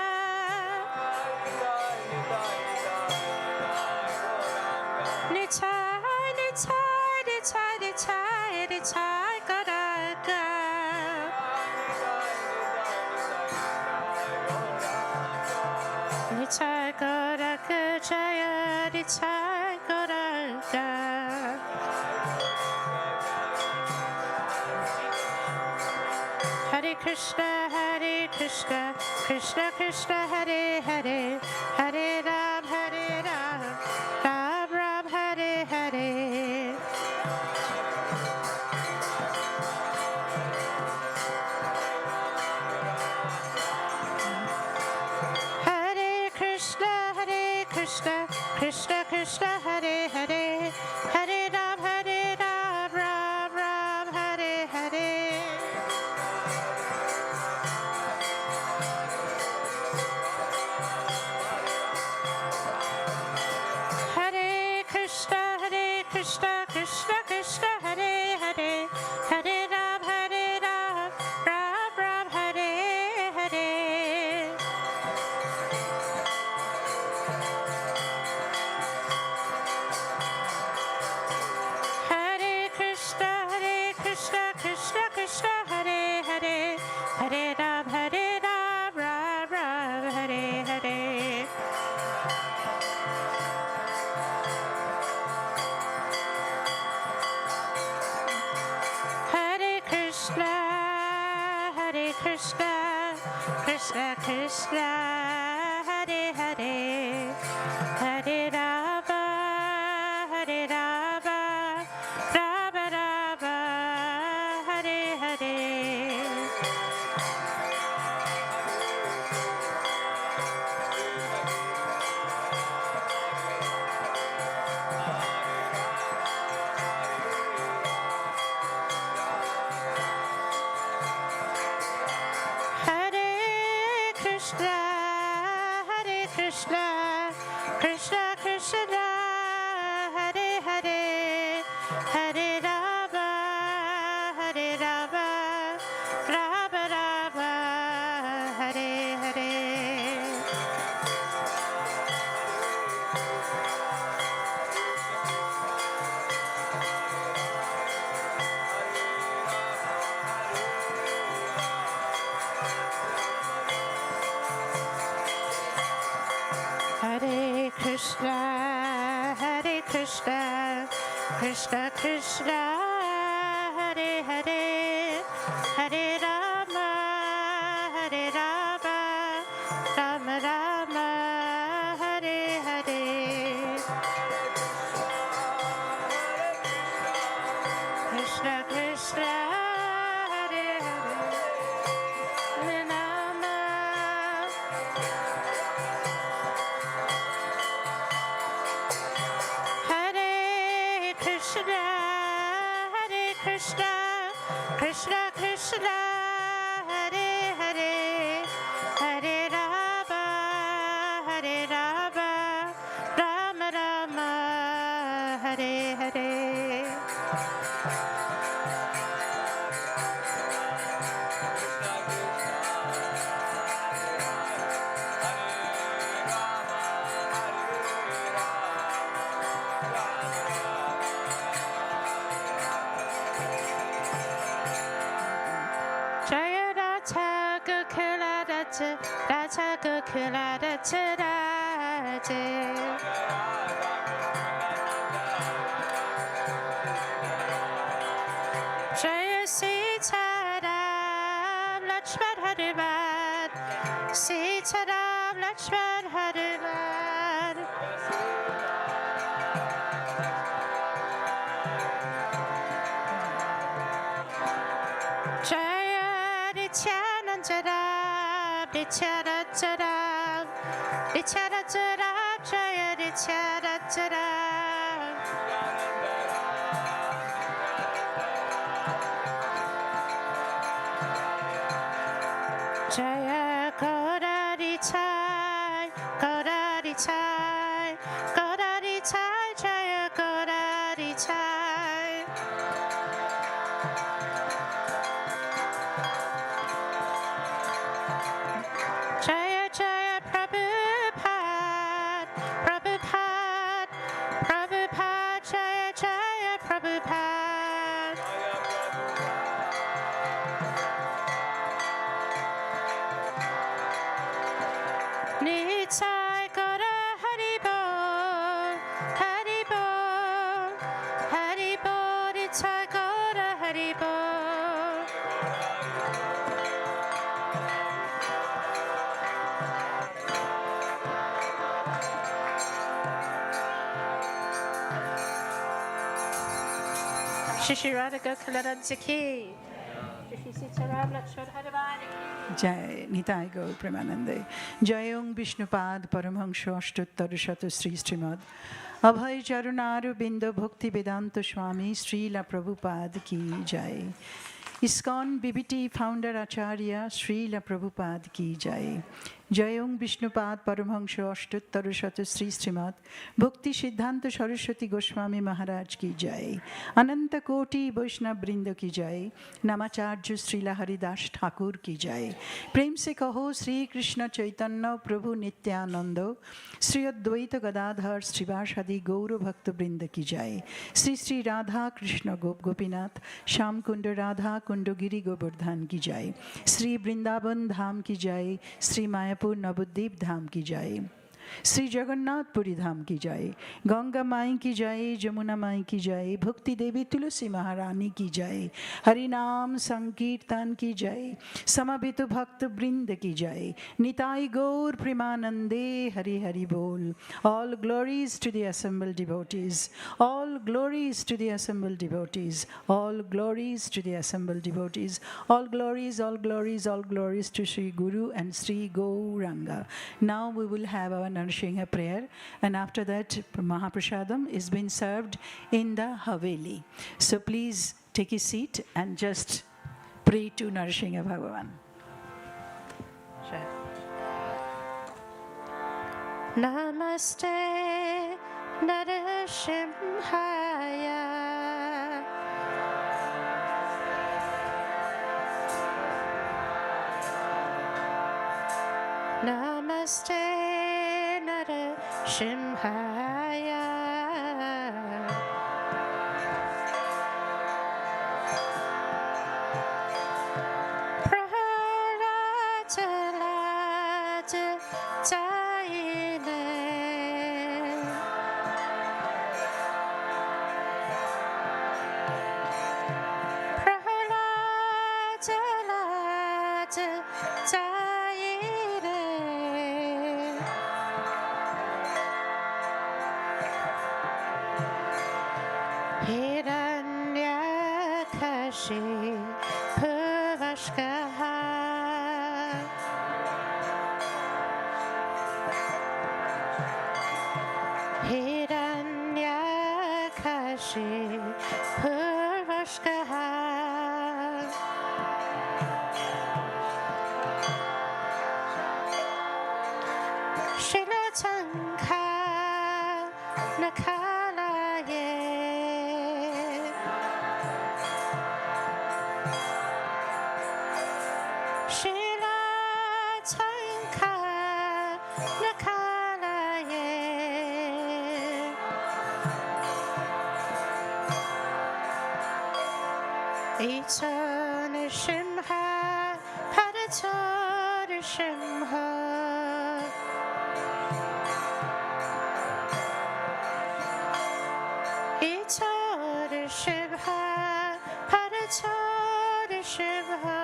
Nitai, Nitai, Nitai, Nitai, Nitai Gauranga. Nitai Gauranga, Jaya Nitai Gauranga. Hare Krishna, Krishna Krishna, Hare Hare, Hare Ram, Ram Ram, Hare Hare. Hare Krishna, Krishna Krishna Hare Hare, Hare Ram, Ram Ram, Hare Hare. Hare Krishna, Krishna Krishna, Hare Hare, Hare Ram, Ram Ram, Hare Hare. Hare Krishna, Krishna Krishna, Hare Hare, Hare Ram, Ram Ram, Hare Hare. Hare Krishna, Krishna Krishna, Hare Hare, Hare Rama, Rama Rama, Hare Hare. Hare Krishna, Krishna Krishna, Hare Hare, Hare Rama, Rama Rama, Hare Hare. Hare Krishna, Krishna Krishna, Hare Hare, Hare Rama, Rama Rama, Hare Hare. Krishna Krishna, Hare Hare, Hare Rama. Hare Krishna, Krishna Krishna, Hare Hare, Hare Rama, Rama Rama, Hare Hare. Jaya Radha Gokula Radha Gokula Radha. Jaya Sitaram Lakshman Hanuman, Sitaram Lakshman Hanuman. Jaya Nityanandaram, Nityanandaram, Nityanandaram, Jaya Nityanandaram. Jaya Gauranitai, Gauranitai, Gauranitai, Jaya Gauranitai. Jaya Jaya Prabhupada, Prabhupada, Prabhupada, Jaya Jaya Prabhupada. Nitai Gora Haribo, Haribo, Haribo, Nitai Gora Haribo. Shri Radha Gokulananda Ki, Shri Sitaram Lakshman Hanuman ki Jai Nitai Gaur Premanande. Jayong Vishnupad Paramhansha Ashtuttar Shata Sri Srimad Abhay Charunaru Bindu Bhaktivedanta Swami Srila Prabhupada ki Jai. ISKCON BBT Founder Acharya Srila Prabhupada ki Jai. Jayong Vishnupad Paramhansha Ashtuttar Shata Sri Srimad Bhakti Siddhanta Saraswati Goswami Maharaj ki Jai. Ananta Koti Vaishnav Brinda ki Jai. Namacharya Srila Haridas Thakur ki Jai. Prem se kaho Sri Krishna Chaitanya Prabhu Nityananda Sri Advaita Gadadhar Srivasadi Gaura Bhakta Brinda ki Jai. Sri Sri Radha Krishna Gopinath Sham Kunda Radha Kunda Giri Govardhan ki Jai. Sri Vrindavan Dham ki Jai. Sri Mayapur Navadvip Dham ki Jai. Sri Jagannath Puri Dham ki Jai. Ganga Mai ki Jai. Jamuna Mai ki Jai. Bhakti Devi Tulasi Maharani ki Jai. Harinam Sankirtan ki Jai. Samabitu Bhakta Brinda ki Jai. Nitai Gaur Premanande Hari Hari Bol. All glories to the assembled devotees. All glories to the assembled devotees. All glories to the assembled devotees. All glories, all glories, all glories to Sri Guru and Sri Gauranga. Now we will have our Narasingha prayer, and after that Mahaprasadam is being served in the Haveli. So please take a seat and just pray to Narasingha Bhagavan. Namaste Narasimhaya. Namaste Narasimhaya. Prahalata Taine. Prahalata Taine. Hiranyakashi Puvashkaha. Hiranyakashi Puvashkaha. Shilatanka Nakalaye. Shilatanka Nakalaye. Itana Shimha Padatana Shimha. Itana Shimha Padatana Shimha.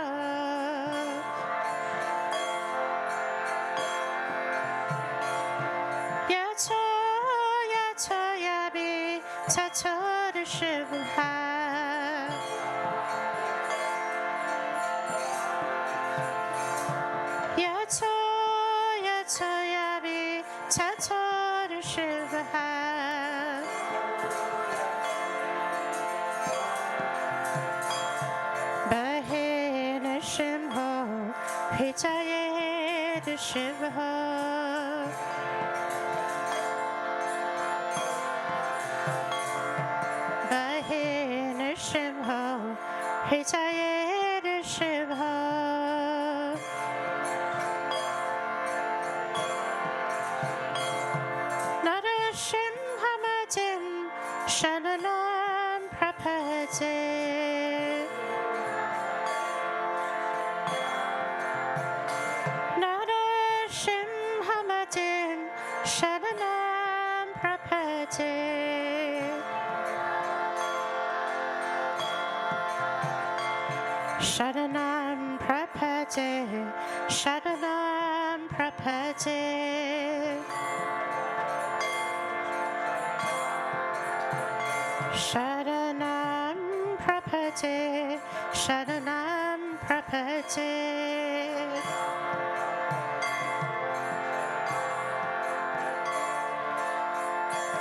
Yato Yato Yabi Tatana Shimha. Yato Yato Yabi Tatana Shimha. Bahena Shimho Hitayeda Shimho. Bahena Shimho Hitayeda Shimho. Narasimhamatin Shananam Prapate. Narasimhamatin Shananam Prapate. Sharanam Prapate. Sharanam Prapate. Sharanam Prapate, Sharanam Prabhate.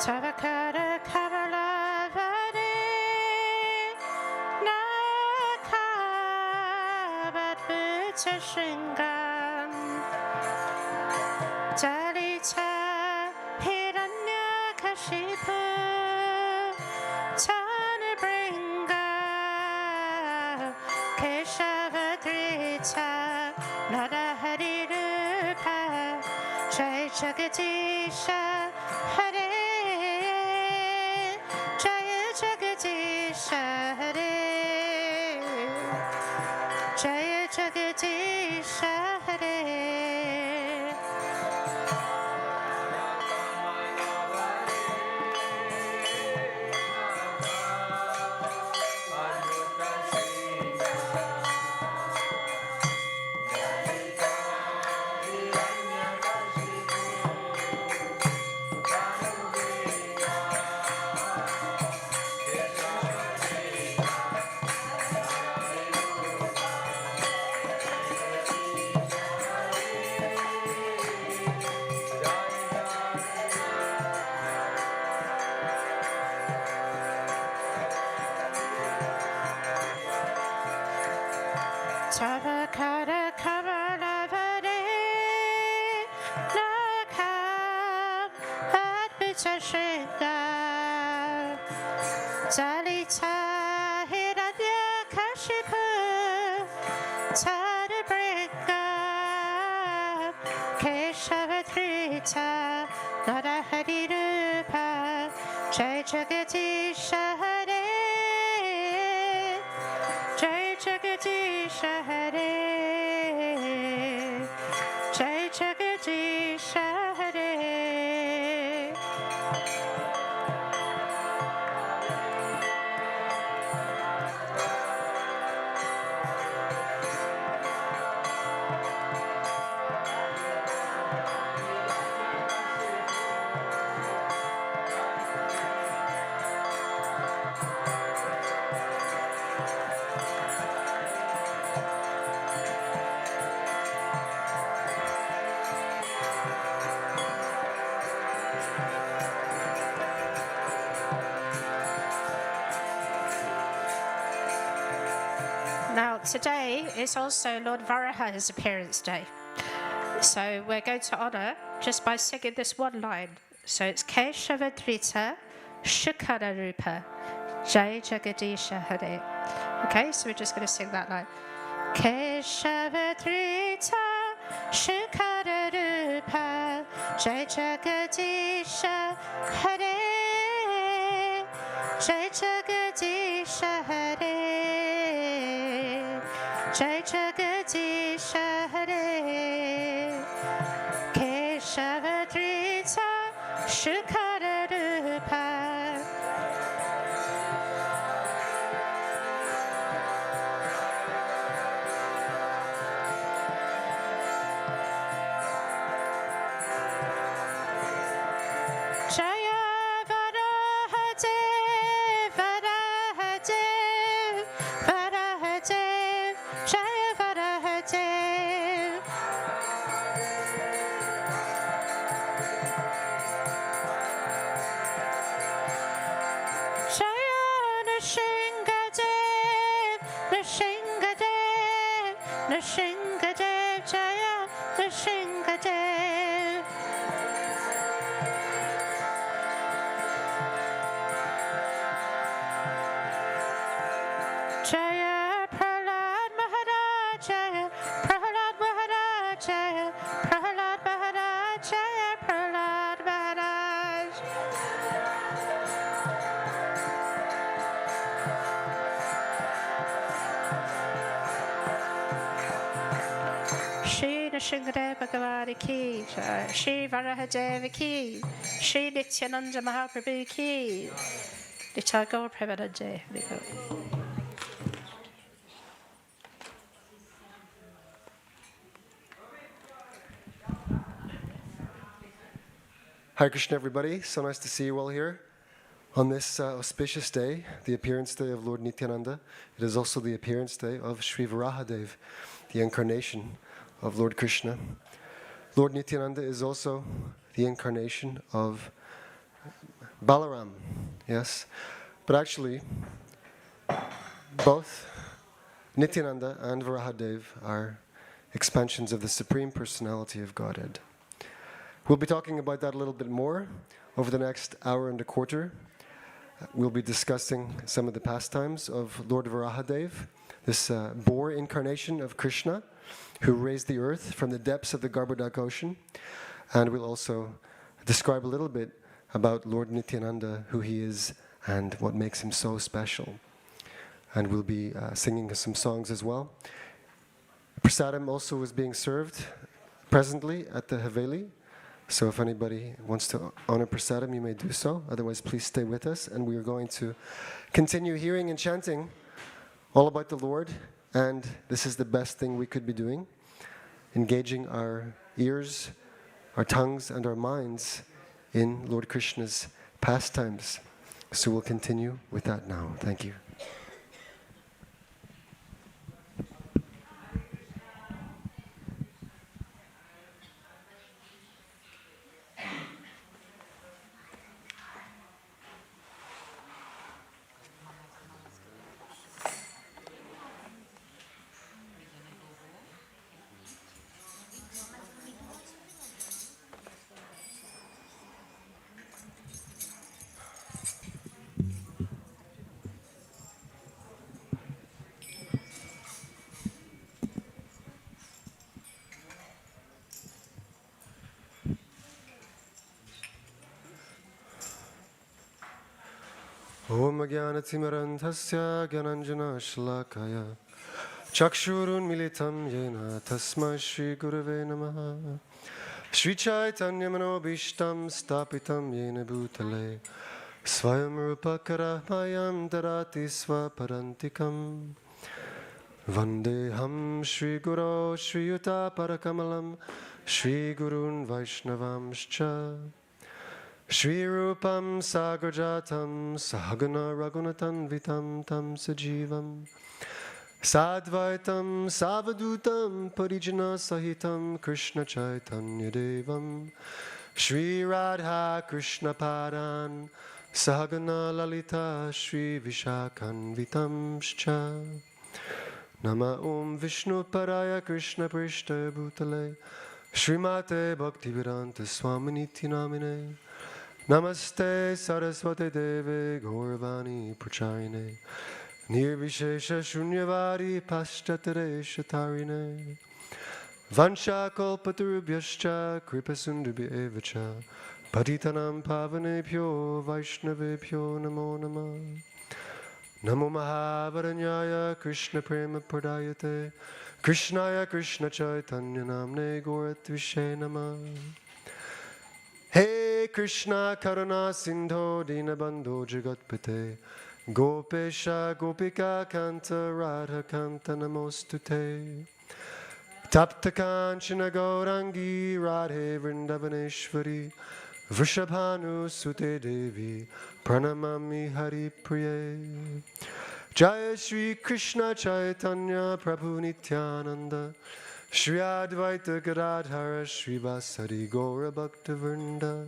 Tavakara Kavalavade Nakavat Shringam Dalita Hiranyakashipu Tanabringa Keshavadrita Nadaharirupa Jai Jagatisha Hare Jaya Jagatisha Hare Jaya Jagatisha Hare Tavakara Kavalavade Nakam Advita Shringa Dalita Hiranyakashipu Tanabringa Keshavadrita Nadaharirupa Jai Jagatisha Hare Jai Jagatisha Hare Jai Jagatisha Hare Now, today is also Lord Varaha's appearance day. So we're going to honour just by singing this one line. So it's Keshavadrita Shukararupa Jai Jagadisha Hare. Okay, so we're just going to sing that line. Keshavadrita Shukararupa Jai Jagadisha Hare Jai Jagadisha Hare Jai Jagadisha Hare Keshavadrita Shukararupa Jaya Varahadev Varahadev Varahadev Jaya Varahadev Jaya Nishingadev Nishingadev Nishingadev Jaya Nishingadev Jaya Prahlad Maharaj Jaya Prahlad Maharaj Jaya Prahlad Maharaj Jaya Prahlad Maharaj Shri Nishingadev Bhagavan Ki Jai Shri Varahadev Ki Shri Nityananda Mahaprabhu Ki Nitai Gaur Premanande. Hare Krishna, everybody. So nice to see you all here. On this auspicious day, the appearance day of Lord Nityananda, it is also the appearance day of Sri Varahadev, the incarnation of Lord Krishna. Lord Nityananda is also the incarnation of Balaram, yes? But actually, both Nityananda and Varahadev are expansions of the Supreme Personality of Godhead. We'll be talking about that a little bit more over the next hour and a quarter. We'll be discussing some of the pastimes of Lord Varahadev, this boar incarnation of Krishna, who raised the earth from the depths of the Garbhodak ocean. And we'll also describe a little bit about Lord Nityananda, who he is and what makes him so special. And we'll be singing some songs as well. Prasadam also is being served presently at the Haveli. So if anybody wants to honor Prasadam, you may do so. Otherwise, please stay with us. And we are going to continue hearing and chanting all about the Lord. And this is the best thing we could be doing, engaging our ears, our tongues, and our minds in Lord Krishna's pastimes. So we'll continue with that now. Thank you. Om Jnanatimirandhasya Gyananjana Shlakaya Chakshurun Militam Yena Tasmai Shri Gurave Namaha Shri Chaitanya Manobishtam Stapitam Yena Bhutale Swayam Rupa Karahmayam Darati Swaparantikam Vandeham Shri Guru Shri Yuta Parakamalam Shri Gurun Vaishnavamscha Shri Rupam Sagrajatam Sahagana Raghunatan Vitam Tam Sajivam Sadvaitam Savadutam Parijana Sahitam Krishna Chaitanya Devam Shri Radha Krishna Padan Sahagana Lalita Shri Vishakhan Vitamscha Nama Om Vishnu Paraya Krishna Prishta Bhutale Srimate Bhaktivedanta Swaminiti Namine Namaste Saraswate Deve Gauravani Pracharine Nirvishesha Shunyavadi Pashtatare Shatarine Vansha Kalpatarubhyascha Kripasundubhi Evacha Patitanam Pavanebhyo Vaishnavebhyo Namo Namah Namo Mahavaranyaya Krishna Prema Pradayate Krishnaya Krishna Chaitanya Namne Goratvishé Namah Hey Krishna Karuna Sindho Dinabandho Jagatpate Gopesha Gopika Kanta Radha Kanta Namostute Tapta Kanchana Gaurangi Radhe Vrindavaneshwari Vrishabhanu Sute Devi Pranamami Hari Priye Jaya Shri Krishna Chaitanya Prabhu Nityananda Shri Advaita Gadadhara Shri Vasari Gaura Bhakta Vrinda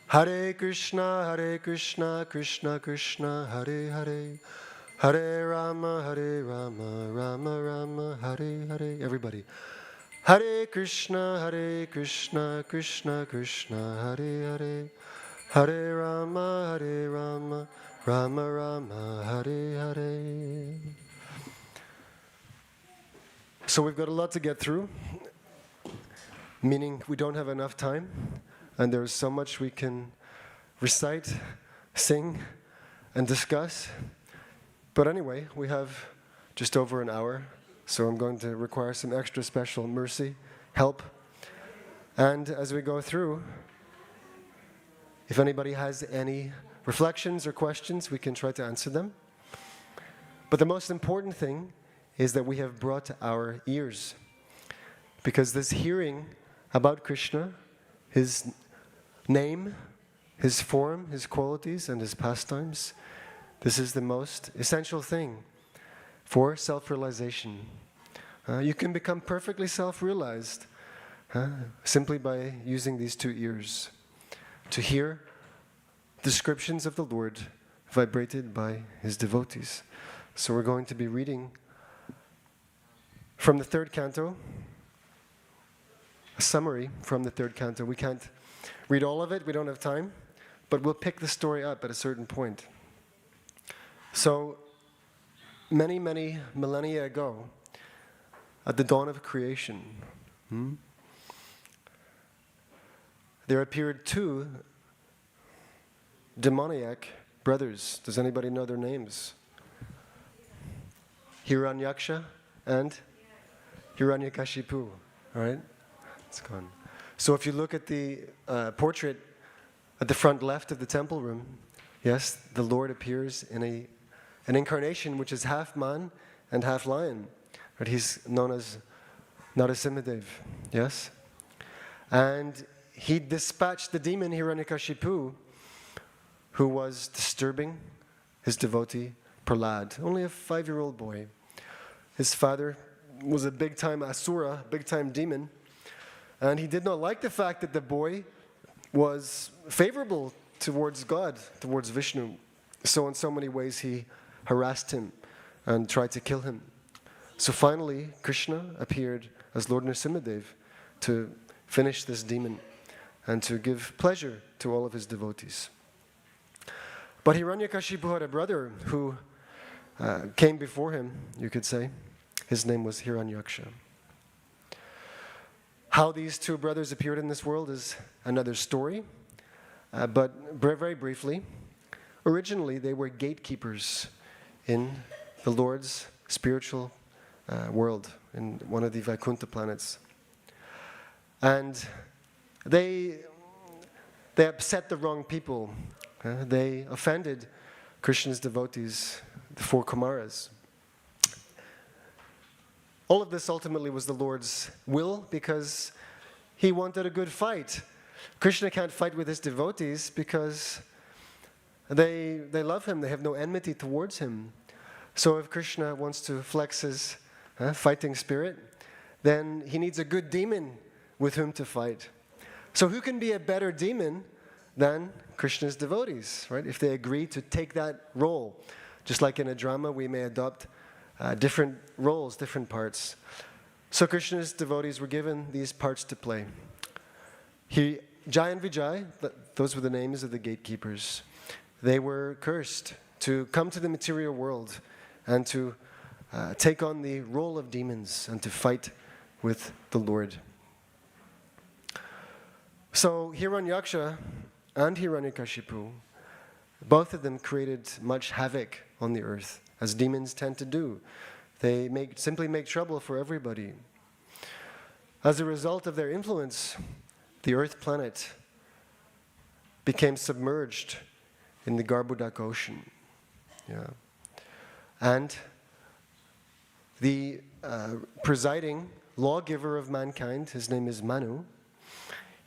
Hare Krishna Krishna Krishna Hare Hare Hare Rama Rama Rama Hare Hare. Everybody. Hare Krishna Krishna Krishna Hare Hare Hare Rama Rama Rama Hare Hare. So we've got a lot to get through, meaning we don't have enough time, and there's so much we can recite, sing, and discuss. But anyway, we have just over an hour, so I'm going to require some extra special mercy, help. And as we go through, if anybody has any reflections or questions, we can try to answer them. But the most important thing is that we have brought our ears, because this hearing about Krishna, his name, His form, His qualities, and His pastimes. This is the most essential thing for self-realization. You can become perfectly self-realized simply by using these two ears to hear descriptions of the Lord vibrated by His devotees. So we're going to be reading from the third canto, a summary from the third canto. We can't read all of it, we don't have time, but we'll pick the story up at a certain point. So, many, many millennia ago, at the dawn of creation, there appeared two demoniac brothers. Does anybody know their names? Hiranyaksha and Hiranyakashipu. All right? It's gone. So if you look at the portrait at the front left of the temple room, yes, the Lord appears in an incarnation which is half man and half lion. Right? He's known as Narasimhadev, yes? And he dispatched the demon Hiranyakashipu, who was disturbing his devotee Prahlad, only a 5-year-old boy. His father was a big-time asura, big-time demon, and he did not like the fact that the boy was favorable towards God, towards Vishnu. So in so many ways he harassed him and tried to kill him. So finally, Krishna appeared as Lord Nrsimhadev to finish this demon and to give pleasure to all of his devotees. But Hiranyakashipu had a brother who came before him, you could say. His name was Hiranyaksha. How these two brothers appeared in this world is another story, but very briefly, originally they were gatekeepers in the Lord's spiritual world, in one of the Vaikuntha planets. And they upset the wrong people. They offended Krishna's devotees, the 4 Kumaras. All of this ultimately was the Lord's will because He wanted a good fight. Krishna can't fight with His devotees because they love Him. They have no enmity towards Him. So if Krishna wants to flex His fighting spirit, then He needs a good demon with whom to fight. So who can be a better demon than Krishna's devotees, right? If they agree to take that role. Just like in a drama, we may adopt different roles, different parts. So Krishna's devotees were given these parts to play. Jai and Vijay, those were the names of the gatekeepers. They were cursed to come to the material world and to take on the role of demons and to fight with the Lord. So Hiranyaksha and Hiranyakashipu, both of them created much havoc on the earth, as demons tend to do. They simply make trouble for everybody. As a result of their influence, the earth planet became submerged in the Garbodak Ocean. Yeah. And the presiding lawgiver of mankind, his name is Manu,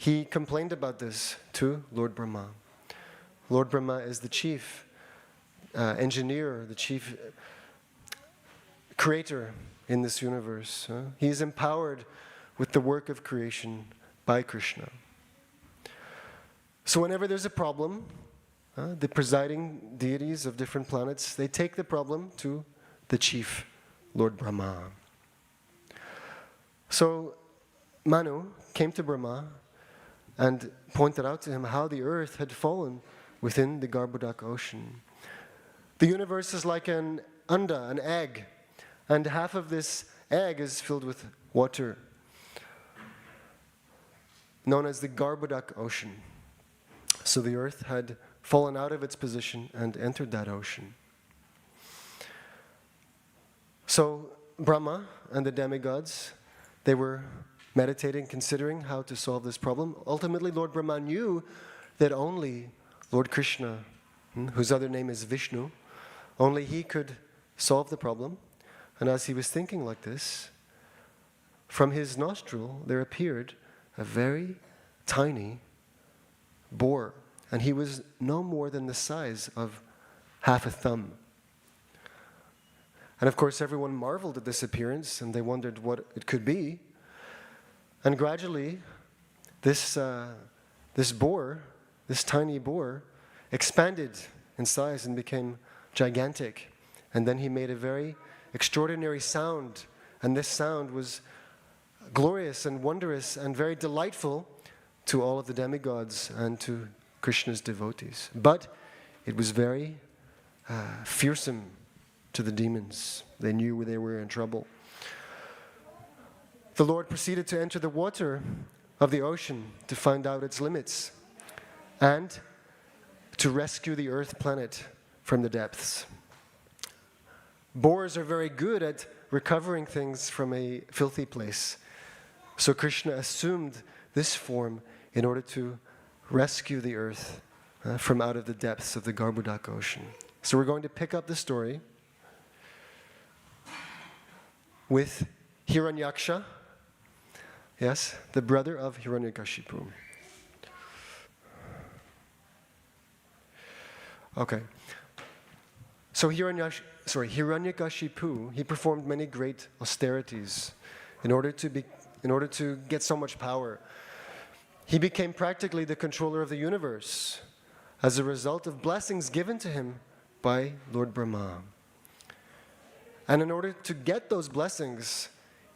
he complained about this to Lord Brahma. Lord Brahma is the chief engineer, the chief creator in this universe. He is empowered with the work of creation by Krishna. So whenever there's a problem, the presiding deities of different planets, they take the problem to the chief, Lord Brahma. So Manu came to Brahma and pointed out to him how the earth had fallen within the Garbodak Ocean. The universe is like an anda, an egg, and half of this egg is filled with water, known as the Garbodak Ocean. So the earth had fallen out of its position and entered that ocean. So Brahma and the demigods, they were meditating, considering how to solve this problem. Ultimately, Lord Brahma knew that only Lord Krishna, whose other name is Vishnu, only he could solve the problem. And as he was thinking like this, from his nostril there appeared a very tiny boar, and he was no more than the size of half a thumb. And of course, everyone marveled at this appearance, and they wondered what it could be. And gradually, this tiny boar, expanded in size and became gigantic. And then he made a very extraordinary sound, and this sound was glorious and wondrous and very delightful to all of the demigods and to Krishna's devotees. But it was very fearsome to the demons. They knew they were in trouble. The Lord proceeded to enter the water of the ocean to find out its limits and to rescue the earth planet from the depths. Boars are very good at recovering things from a filthy place. So Krishna assumed this form in order to rescue the earth from out of the depths of the Garbhodak ocean. So we're going to pick up the story with Hiranyaksha, yes, the brother of Hiranyakashipu. Okay. So Hiranyakashipu, he performed many great austerities in order to get so much power. He became practically the controller of the universe as a result of blessings given to him by Lord Brahma. And in order to get those blessings,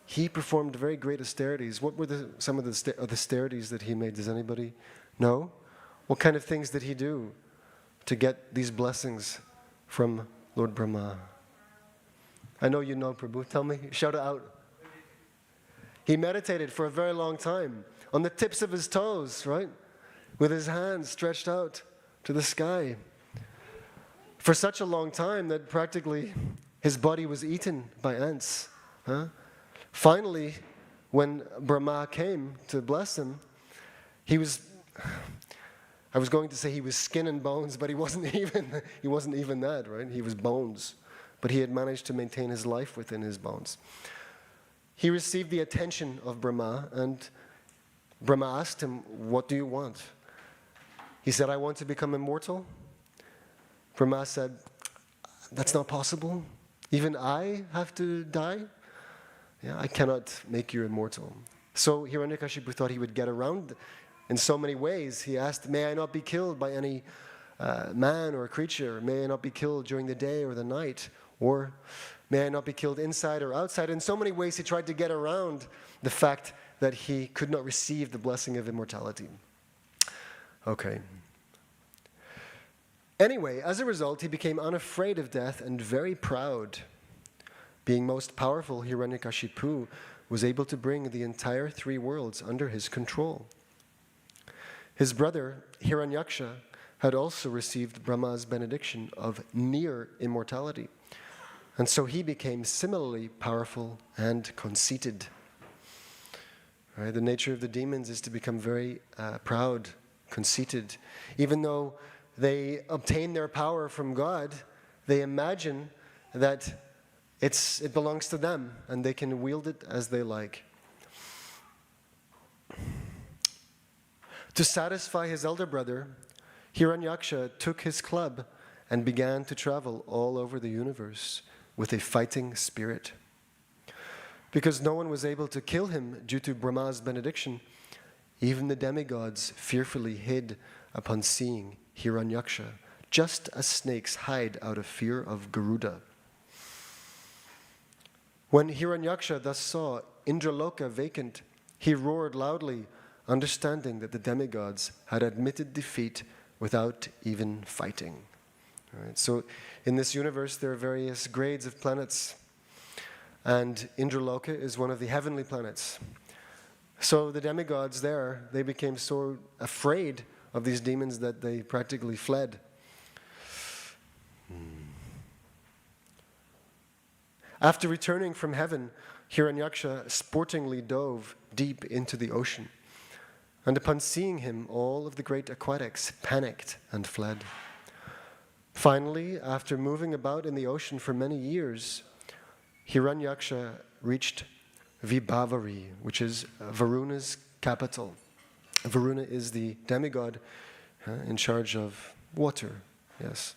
he performed very great austerities. What were some of the austerities that he made? Does anybody know? What kind of things did he do to get these blessings from Lord Brahma? I know you know, Prabhu. Tell me. Shout it out. He meditated for a very long time on the tips of his toes, right? With his hands stretched out to the sky. For such a long time that practically his body was eaten by ants. Finally, when Brahma came to bless him, I was going to say he was skin and bones, but he wasn't even that, right? He was bones. But he had managed to maintain his life within his bones. He received the attention of Brahma, and Brahma asked him, "What do you want?" He said, "I want to become immortal." Brahma said, "That's not possible. Even I have to die? Yeah, I cannot make you immortal." So Hiranyakashipu thought he would get around in so many ways. He asked, "May I not be killed by any man or creature? May I not be killed during the day or the night? Or may I not be killed inside or outside?" In so many ways he tried to get around the fact that he could not receive the blessing of immortality. Okay. Anyway, as a result, he became unafraid of death and very proud. Being most powerful, Hiranyakashipu was able to bring the entire three worlds under his control. His brother, Hiranyaksha, had also received Brahma's benediction of near immortality. And so he became similarly powerful and conceited. Right? The nature of the demons is to become very proud, conceited. Even though they obtain their power from God, they imagine that it belongs to them and they can wield it as they like. To satisfy his elder brother, Hiranyaksha took his club and began to travel all over the universe with a fighting spirit. Because no one was able to kill him due to Brahma's benediction, even the demigods fearfully hid upon seeing Hiranyaksha, just as snakes hide out of fear of Garuda. When Hiranyaksha thus saw Indraloka vacant, he roared loudly, understanding that the demigods had admitted defeat without even fighting. All right, so in this universe there are various grades of planets, and Indraloka is one of the heavenly planets. So the demigods there, they became so afraid of these demons that they practically fled. After returning from heaven, Hiranyaksha sportingly dove deep into the ocean. And upon seeing him, all of the great aquatics panicked and fled. Finally, after moving about in the ocean for many years, Hiranyaksha reached Vibhavari, which is Varuna's capital. Varuna is the demigod in charge of water, yes.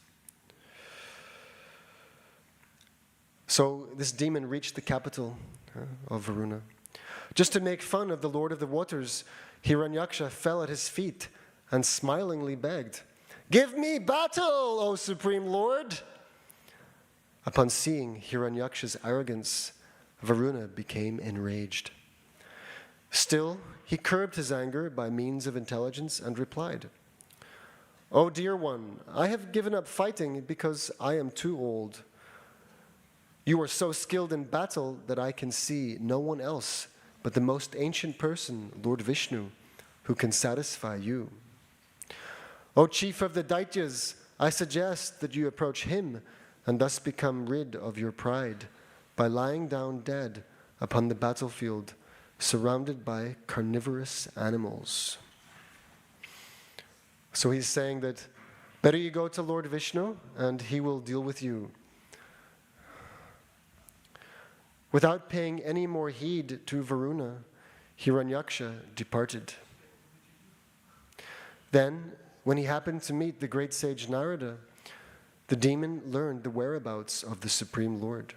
So this demon reached the capital of Varuna. Just to make fun of the Lord of the Waters, Hiranyaksha fell at his feet and smilingly begged, "Give me battle, O Supreme Lord!" Upon seeing Hiranyaksha's arrogance, Varuna became enraged. Still, he curbed his anger by means of intelligence and replied, "O dear one, I have given up fighting because I am too old. You are so skilled in battle that I can see no one else but the most ancient person, Lord Vishnu, who can satisfy you. O chief of the Daityas, I suggest that you approach him and thus become rid of your pride by lying down dead upon the battlefield, surrounded by carnivorous animals." So he's saying that better you go to Lord Vishnu and he will deal with you. Without paying any more heed to Varuna, Hiranyaksha departed. Then, when he happened to meet the great sage Narada, the demon learned the whereabouts of the Supreme Lord.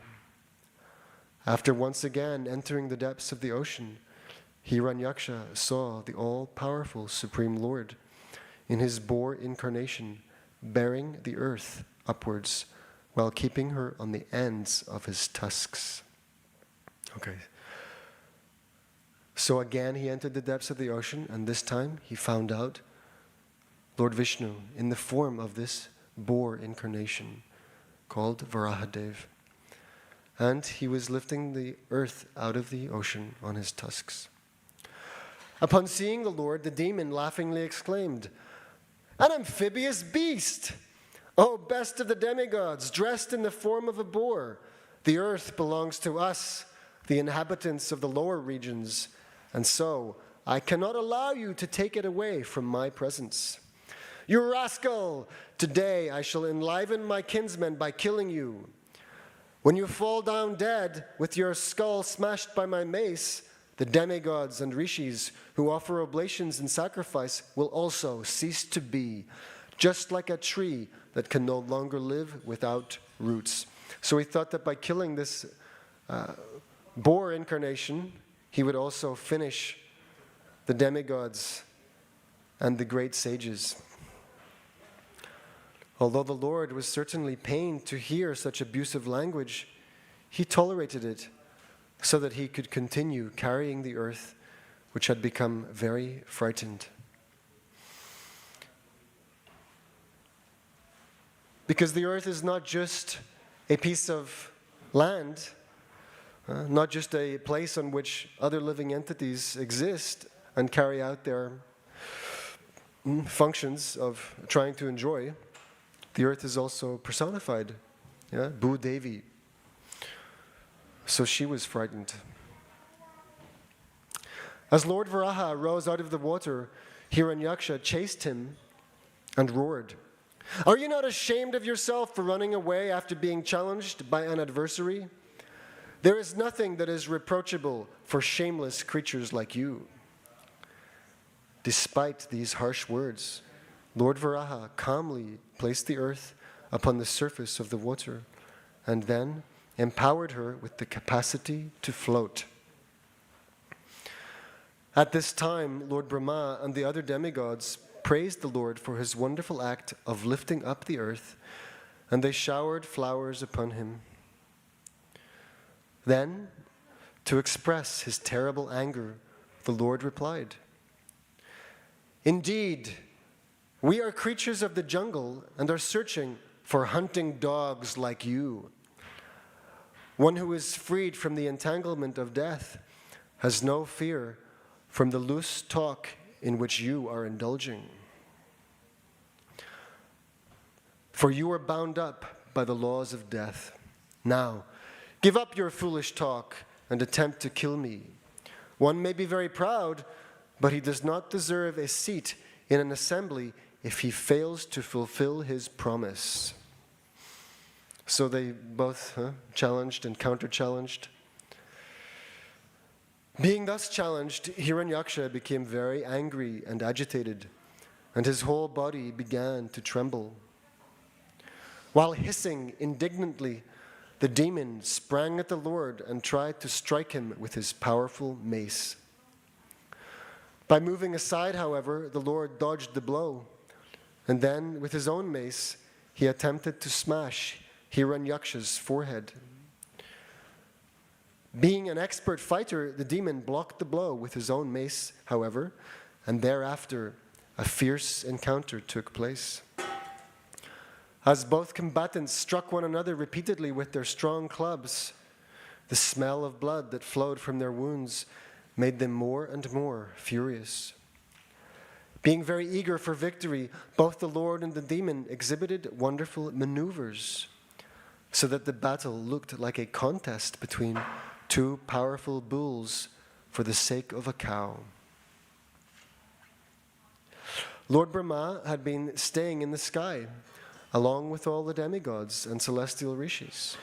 After once again entering the depths of the ocean, Hiranyaksha saw the all-powerful Supreme Lord in his boar incarnation, bearing the earth upwards while keeping her on the ends of his tusks. Okay. So again he entered the depths of the ocean, and this time he found out Lord Vishnu in the form of this boar incarnation called Varahadev. And he was lifting the earth out of the ocean on his tusks. Upon seeing the Lord, the demon laughingly exclaimed, "An amphibious beast! O best of the demigods, dressed in the form of a boar, the earth belongs to us, the inhabitants of the lower regions, and so I cannot allow you to take it away from my presence. You rascal! Today I shall enliven my kinsmen by killing you. When you fall down dead, with your skull smashed by my mace, the demigods and rishis who offer oblations and sacrifice will also cease to be, just like a tree that can no longer live without roots." So he thought that by killing this boar incarnation, he would also finish the demigods and the great sages. Although the Lord was certainly pained to hear such abusive language, he tolerated it so that he could continue carrying the earth, which had become very frightened. Because the earth is not just a piece of land, not just a place on which other living entities exist and carry out their functions of trying to enjoy. The earth is also personified, Bhu Devi. So she was frightened. As Lord Varaha rose out of the water, Hiranyaksha chased him and roared, "Are you not ashamed of yourself for running away after being challenged by an adversary? There is nothing that is reproachable for shameless creatures like you." Despite these harsh words, Lord Varaha calmly placed the earth upon the surface of the water and then empowered her with the capacity to float. At this time, Lord Brahma and the other demigods praised the Lord for his wonderful act of lifting up the earth, and they showered flowers upon him. Then, to express his terrible anger, the Lord replied, "Indeed, we are creatures of the jungle and are searching for hunting dogs like you. One who is freed from the entanglement of death has no fear from the loose talk in which you are indulging. For you are bound up by the laws of death. Now, give up your foolish talk and attempt to kill me. One may be very proud, but he does not deserve a seat in an assembly if he fails to fulfill his promise." So they both challenged and counter-challenged. Being thus challenged, Hiranyaksha became very angry and agitated, and his whole body began to tremble. While hissing indignantly, the demon sprang at the Lord and tried to strike him with his powerful mace. By moving aside, however, the Lord dodged the blow, and then, with his own mace, he attempted to smash Hiranyaksha's forehead. Being an expert fighter, the demon blocked the blow with his own mace, however, and thereafter a fierce encounter took place. As both combatants struck one another repeatedly with their strong clubs, the smell of blood that flowed from their wounds made them more and more furious. Being very eager for victory, both the Lord and the demon exhibited wonderful maneuvers, so that the battle looked like a contest between two powerful bulls for the sake of a cow. Lord Brahma had been staying in the sky, along with all the demigods and celestial rishis,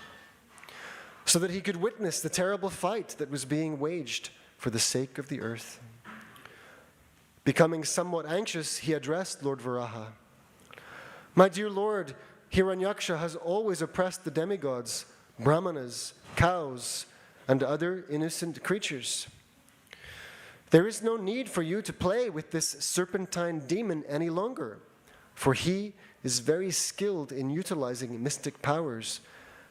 so that he could witness the terrible fight that was being waged for the sake of the earth. Becoming somewhat anxious, he addressed Lord Varaha. "My dear Lord, Hiranyaksha has always oppressed the demigods, brahmanas, cows, and other innocent creatures. There is no need for you to play with this serpentine demon any longer, for he is very skilled in utilizing mystic powers,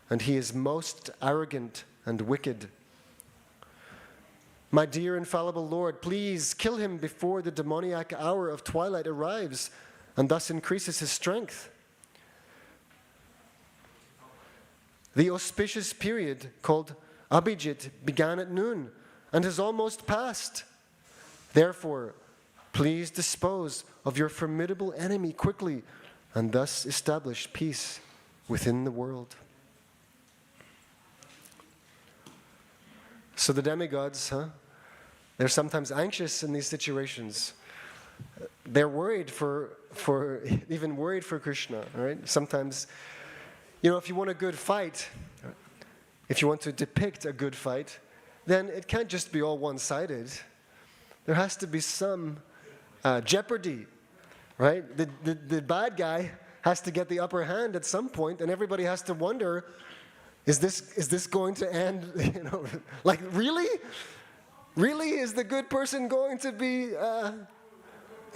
and he is most arrogant and wicked. My dear infallible Lord, please kill him before the demoniac hour of twilight arrives and thus increases his strength. The auspicious period called Abhijit began at noon and has almost passed. Therefore, please dispose of your formidable enemy quickly and thus establish peace within the world." So the demigods, they're sometimes anxious in these situations. They're worried even worried for Krishna, right? Sometimes, if you want a good fight, if you want to depict a good fight, then it can't just be all one-sided. There has to be some jeopardy, right? The bad guy has to get the upper hand at some point, and everybody has to wonder, is this going to end, like really? Really, is the good person going to be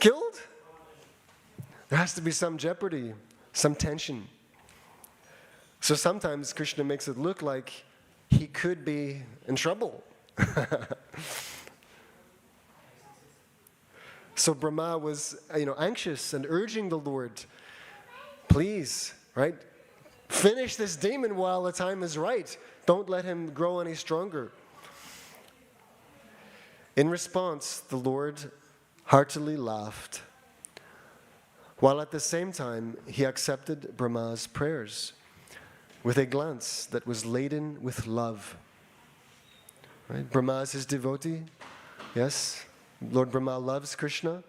killed? There has to be some jeopardy, some tension. So sometimes Krishna makes it look like he could be in trouble. So Brahma was, anxious and urging the Lord, please, right? Finish this demon while the time is right. Don't let him grow any stronger. In response, the Lord heartily laughed, while at the same time he accepted Brahma's prayers with a glance that was laden with love. Right? Brahma is his devotee. Yes, Lord Brahma loves Krishna,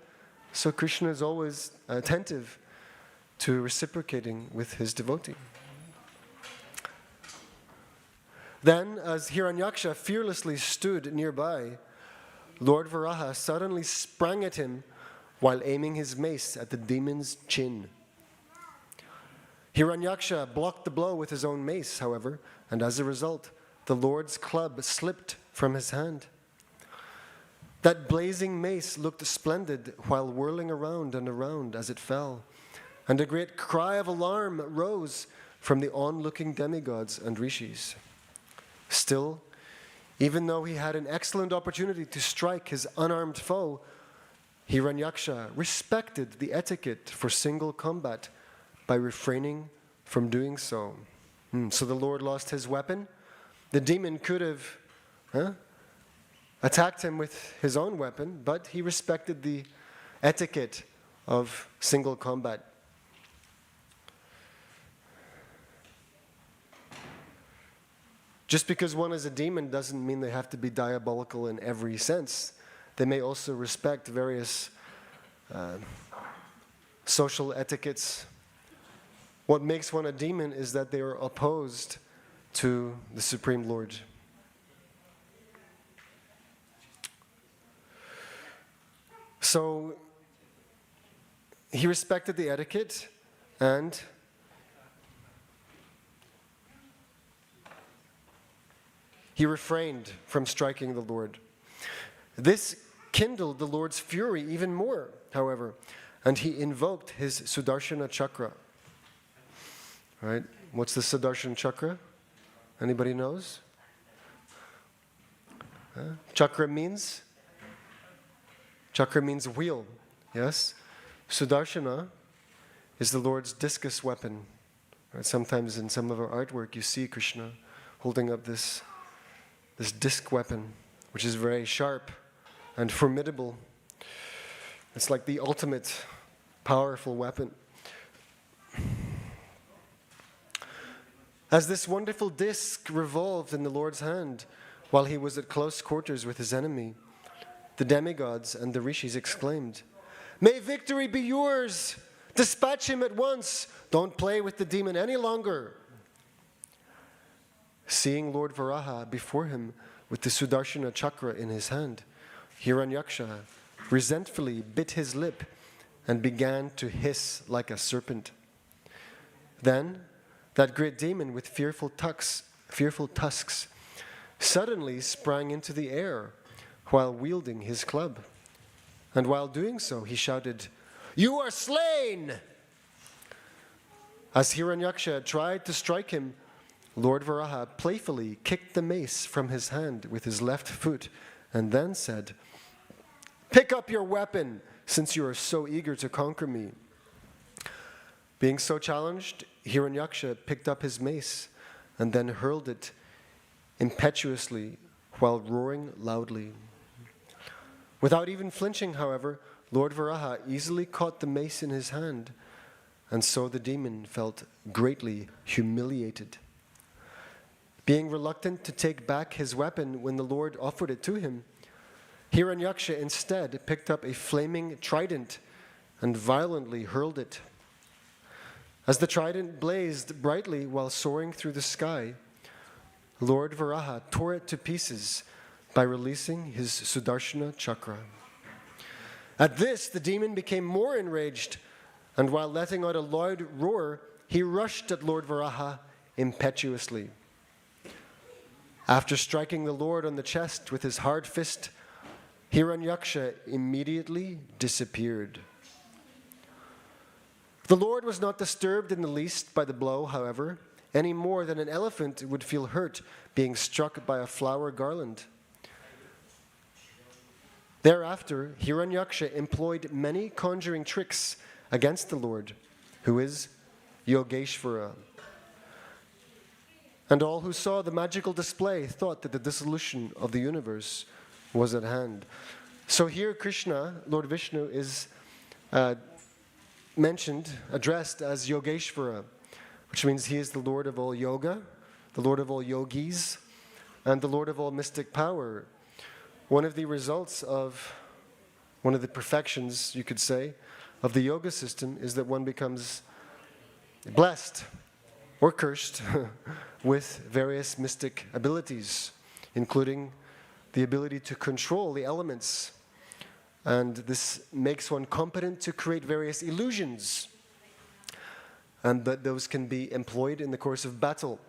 so Krishna is always attentive to reciprocating with his devotee. Then, as Hiranyaksha fearlessly stood nearby, Lord Varaha suddenly sprang at him while aiming his mace at the demon's chin. Hiranyaksha blocked the blow with his own mace, however, and as a result, the Lord's club slipped from his hand. That blazing mace looked splendid while whirling around and around as it fell, and a great cry of alarm rose from the onlooking demigods and rishis. Still, even though he had an excellent opportunity to strike his unarmed foe, Hiranyaksha respected the etiquette for single combat by refraining from doing so. So the Lord lost his weapon. The demon could have attacked him with his own weapon, but he respected the etiquette of single combat. Just because one is a demon doesn't mean they have to be diabolical in every sense. They may also respect various social etiquettes. What makes one a demon is that they are opposed to the Supreme Lord. So, he respected the etiquette and he refrained from striking the Lord. This kindled the Lord's fury even more, however, and he invoked his Sudarshana chakra. Right? What's the Sudarshana chakra? Anybody knows? Chakra means wheel. Yes? Sudarshana is the Lord's discus weapon. Right? Sometimes in some of our artwork you see Krishna holding up this disc weapon, which is very sharp and formidable. It's like the ultimate powerful weapon. As this wonderful disc revolved in the Lord's hand while he was at close quarters with his enemy, the demigods and the rishis exclaimed, "May victory be yours! Dispatch him at once! Don't play with the demon any longer!" Seeing Lord Varaha before him with the Sudarshana chakra in his hand, Hiranyaksha resentfully bit his lip and began to hiss like a serpent. Then, that great demon with fearful tusks suddenly sprang into the air while wielding his club. And while doing so, he shouted, "You are slain!" As Hiranyaksha tried to strike him, Lord Varaha playfully kicked the mace from his hand with his left foot and then said, "Pick up your weapon, since you are so eager to conquer me." Being so challenged, Hiranyaksha picked up his mace and then hurled it impetuously while roaring loudly. Without even flinching, however, Lord Varaha easily caught the mace in his hand, and so the demon felt greatly humiliated. Being reluctant to take back his weapon when the Lord offered it to him, Hiranyaksha instead picked up a flaming trident and violently hurled it. As the trident blazed brightly while soaring through the sky, Lord Varaha tore it to pieces by releasing his Sudarshana chakra. At this, the demon became more enraged, and while letting out a loud roar, he rushed at Lord Varaha impetuously. After striking the Lord on the chest with his hard fist, Hiranyaksha immediately disappeared. The Lord was not disturbed in the least by the blow, however, any more than an elephant would feel hurt being struck by a flower garland. Thereafter, Hiranyaksha employed many conjuring tricks against the Lord, who is Yogeshvara. And all who saw the magical display thought that the dissolution of the universe was at hand. So here Krishna, Lord Vishnu, is addressed as Yogeshvara, which means he is the Lord of all yoga, the Lord of all yogis, and the Lord of all mystic power. One of the results of, one of the perfections, you could say, of the yoga system is that one becomes blessed or cursed with various mystic abilities, including the ability to control the elements. And this makes one competent to create various illusions, and that those can be employed in the course of battle.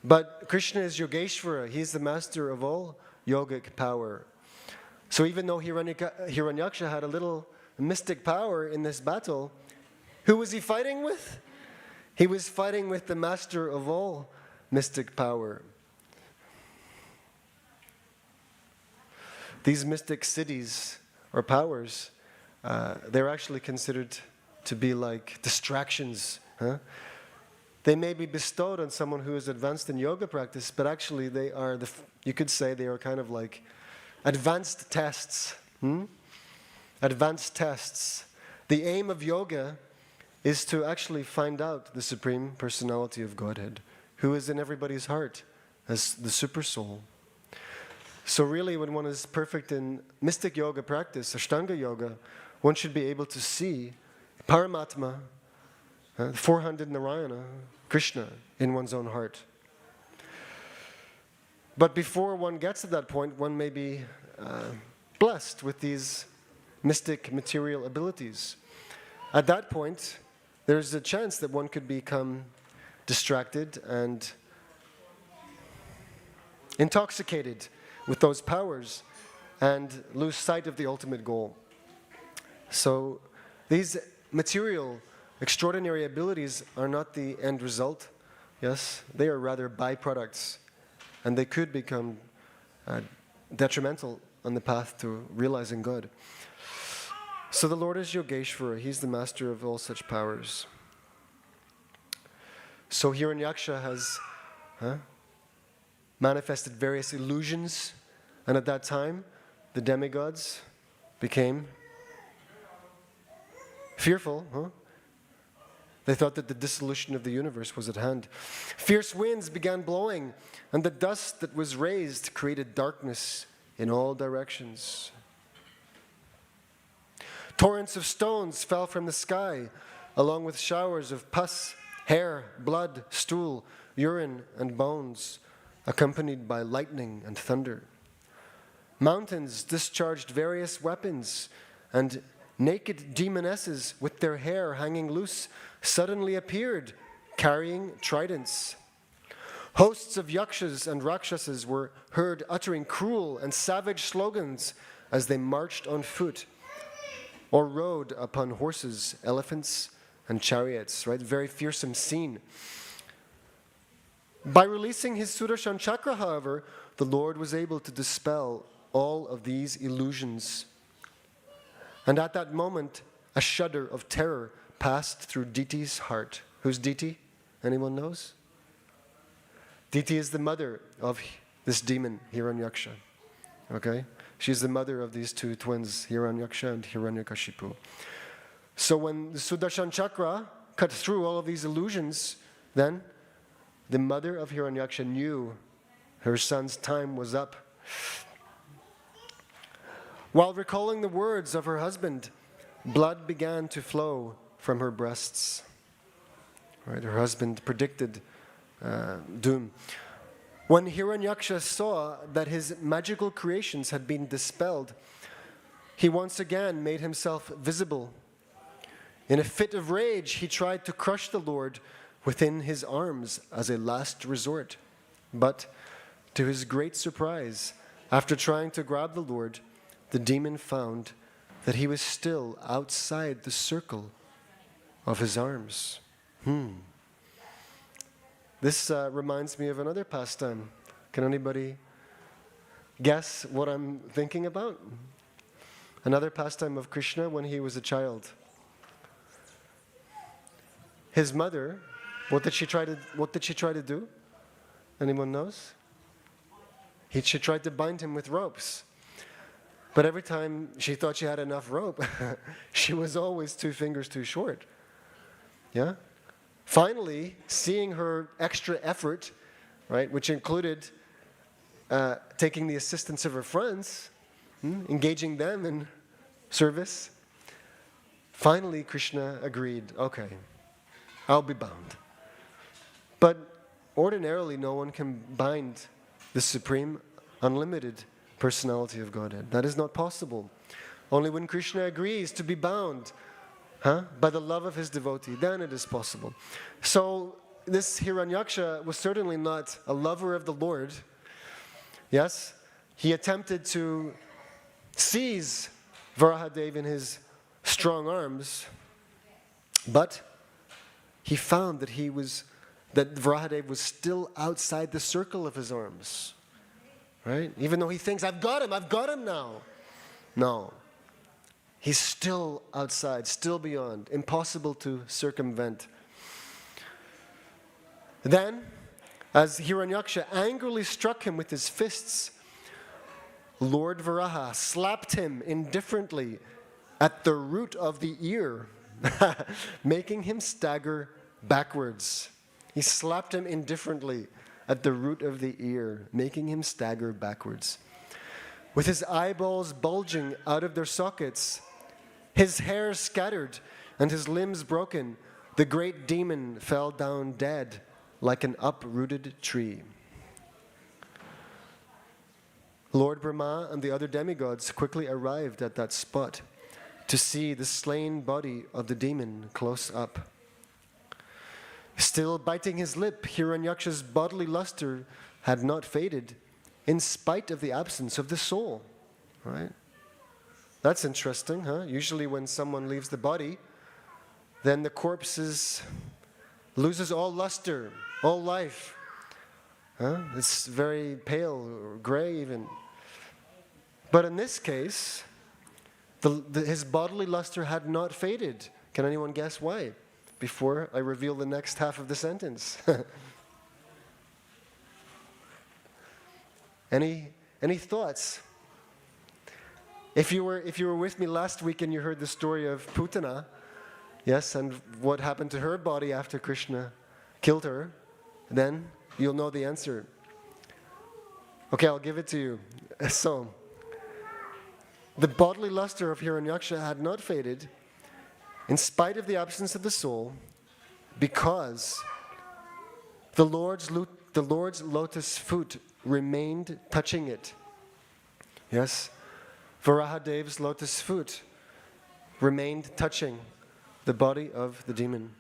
But Krishna is Yogeshvara. He is the master of all yogic power. So even though Hiranyaksha had a little mystic power in this battle, who was he fighting with? He was fighting with the master of all mystic power. These mystic cities or powers, they're actually considered to be like distractions. They may be bestowed on someone who is advanced in yoga practice, but actually they are, you could say they are kind of like advanced tests. Advanced tests. The aim of yoga is to actually find out the Supreme Personality of Godhead, who is in everybody's heart as the Super Soul. So really, when one is perfect in mystic yoga practice, Ashtanga yoga, one should be able to see Paramatma, the four-handed Narayana, Krishna, in one's own heart. But before one gets to that point, one may be blessed with these mystic material abilities. At that point, there's a chance that one could become distracted and intoxicated with those powers and lose sight of the ultimate goal. So these material, extraordinary abilities are not the end result. Yes, they are rather byproducts, and they could become detrimental on the path to realizing God. So the Lord is Yogeshvara. He's the master of all such powers. So Hiranyaksha has manifested various illusions, and at that time, the demigods became fearful. They thought that the dissolution of the universe was at hand. Fierce winds began blowing, and the dust that was raised created darkness in all directions. Torrents of stones fell from the sky, along with showers of pus, hair, blood, stool, urine, and bones, accompanied by lightning and thunder. Mountains discharged various weapons, and naked demonesses with their hair hanging loose suddenly appeared, carrying tridents. Hosts of yakshas and rakshasas were heard uttering cruel and savage slogans as they marched on foot or rode upon horses, elephants, and chariots. Right? Very fearsome scene. By releasing his Sudarshan chakra, however, the Lord was able to dispel all of these illusions. And at that moment, a shudder of terror passed through Diti's heart. Who's Diti? Anyone knows? Diti is the mother of this demon, Hiranyaksha. Okay? She's the mother of these two twins, Hiranyaksha and Hiranyakashipu. So when the Sudarshan chakra cut through all of these illusions, then the mother of Hiranyaksha knew her son's time was up. While recalling the words of her husband, blood began to flow from her breasts. Right? Her husband predicted doom. When Hiranyaksha saw that his magical creations had been dispelled, he once again made himself visible. In a fit of rage, he tried to crush the Lord within his arms as a last resort. But to his great surprise, after trying to grab the Lord, the demon found that he was still outside the circle of his arms. This reminds me of another pastime. Can anybody guess what I'm thinking about? Another pastime of Krishna when he was a child. His mother, what did she try to do? Anyone knows? She tried to bind him with ropes. But every time she thought she had enough rope, she was always 2 fingers too short. Yeah? Finally, seeing her extra effort, right, which included taking the assistance of her friends, engaging them in service, finally Krishna agreed, okay, I'll be bound. But ordinarily, no one can bind the supreme, unlimited personality of Godhead. That is not possible. Only when Krishna agrees to be bound by the love of his devotee, then it is possible. So this Hiranyaksha was certainly not a lover of the Lord. Yes, he attempted to seize Varahadev in his strong arms, but he found that Varahadev was still outside the circle of his arms. Right? Even though he thinks, I've got him now. No. He's still outside, still beyond, impossible to circumvent. Then, as Hiranyaksha angrily struck him with his fists, Lord Varaha slapped him indifferently at the root of the ear, making him stagger backwards. He slapped him indifferently at the root of the ear, making him stagger backwards. With his eyeballs bulging out of their sockets, his hair scattered, and his limbs broken, the great demon fell down dead like an uprooted tree. Lord Brahma and the other demigods quickly arrived at that spot. to see the slain body of the demon close up. Still biting his lip, Hiranyaksha's bodily luster had not faded, in spite of the absence of the soul. Right? That's interesting, huh? Usually when someone leaves the body, then the corpse loses all luster, all life. Huh? It's very pale, or gray even. But in this case, his bodily luster had not faded. Can anyone guess why? Before I reveal the next half of the sentence. Any thoughts? If you were with me last week and you heard the story of Putana, yes, and what happened to her body after Krishna killed her, then you'll know the answer. Okay, I'll give it to you. So, the bodily luster of Hiranyaksha had not faded, in spite of the absence of the soul, because the Lord's lotus foot remained touching it. Yes, Varahadev's lotus foot remained touching the body of the demon.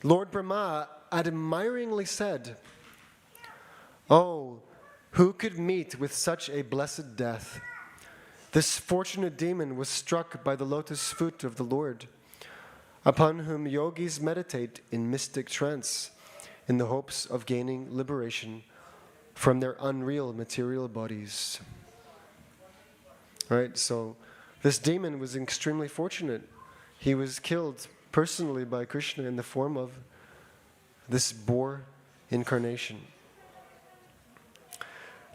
Lord Brahma admiringly said, "Oh, who could meet with such a blessed death? This fortunate demon was struck by the lotus foot of the Lord, upon whom yogis meditate in mystic trance, in the hopes of gaining liberation from their unreal material bodies." Right, so this demon was extremely fortunate. He was killed personally by Krishna in the form of this boar incarnation.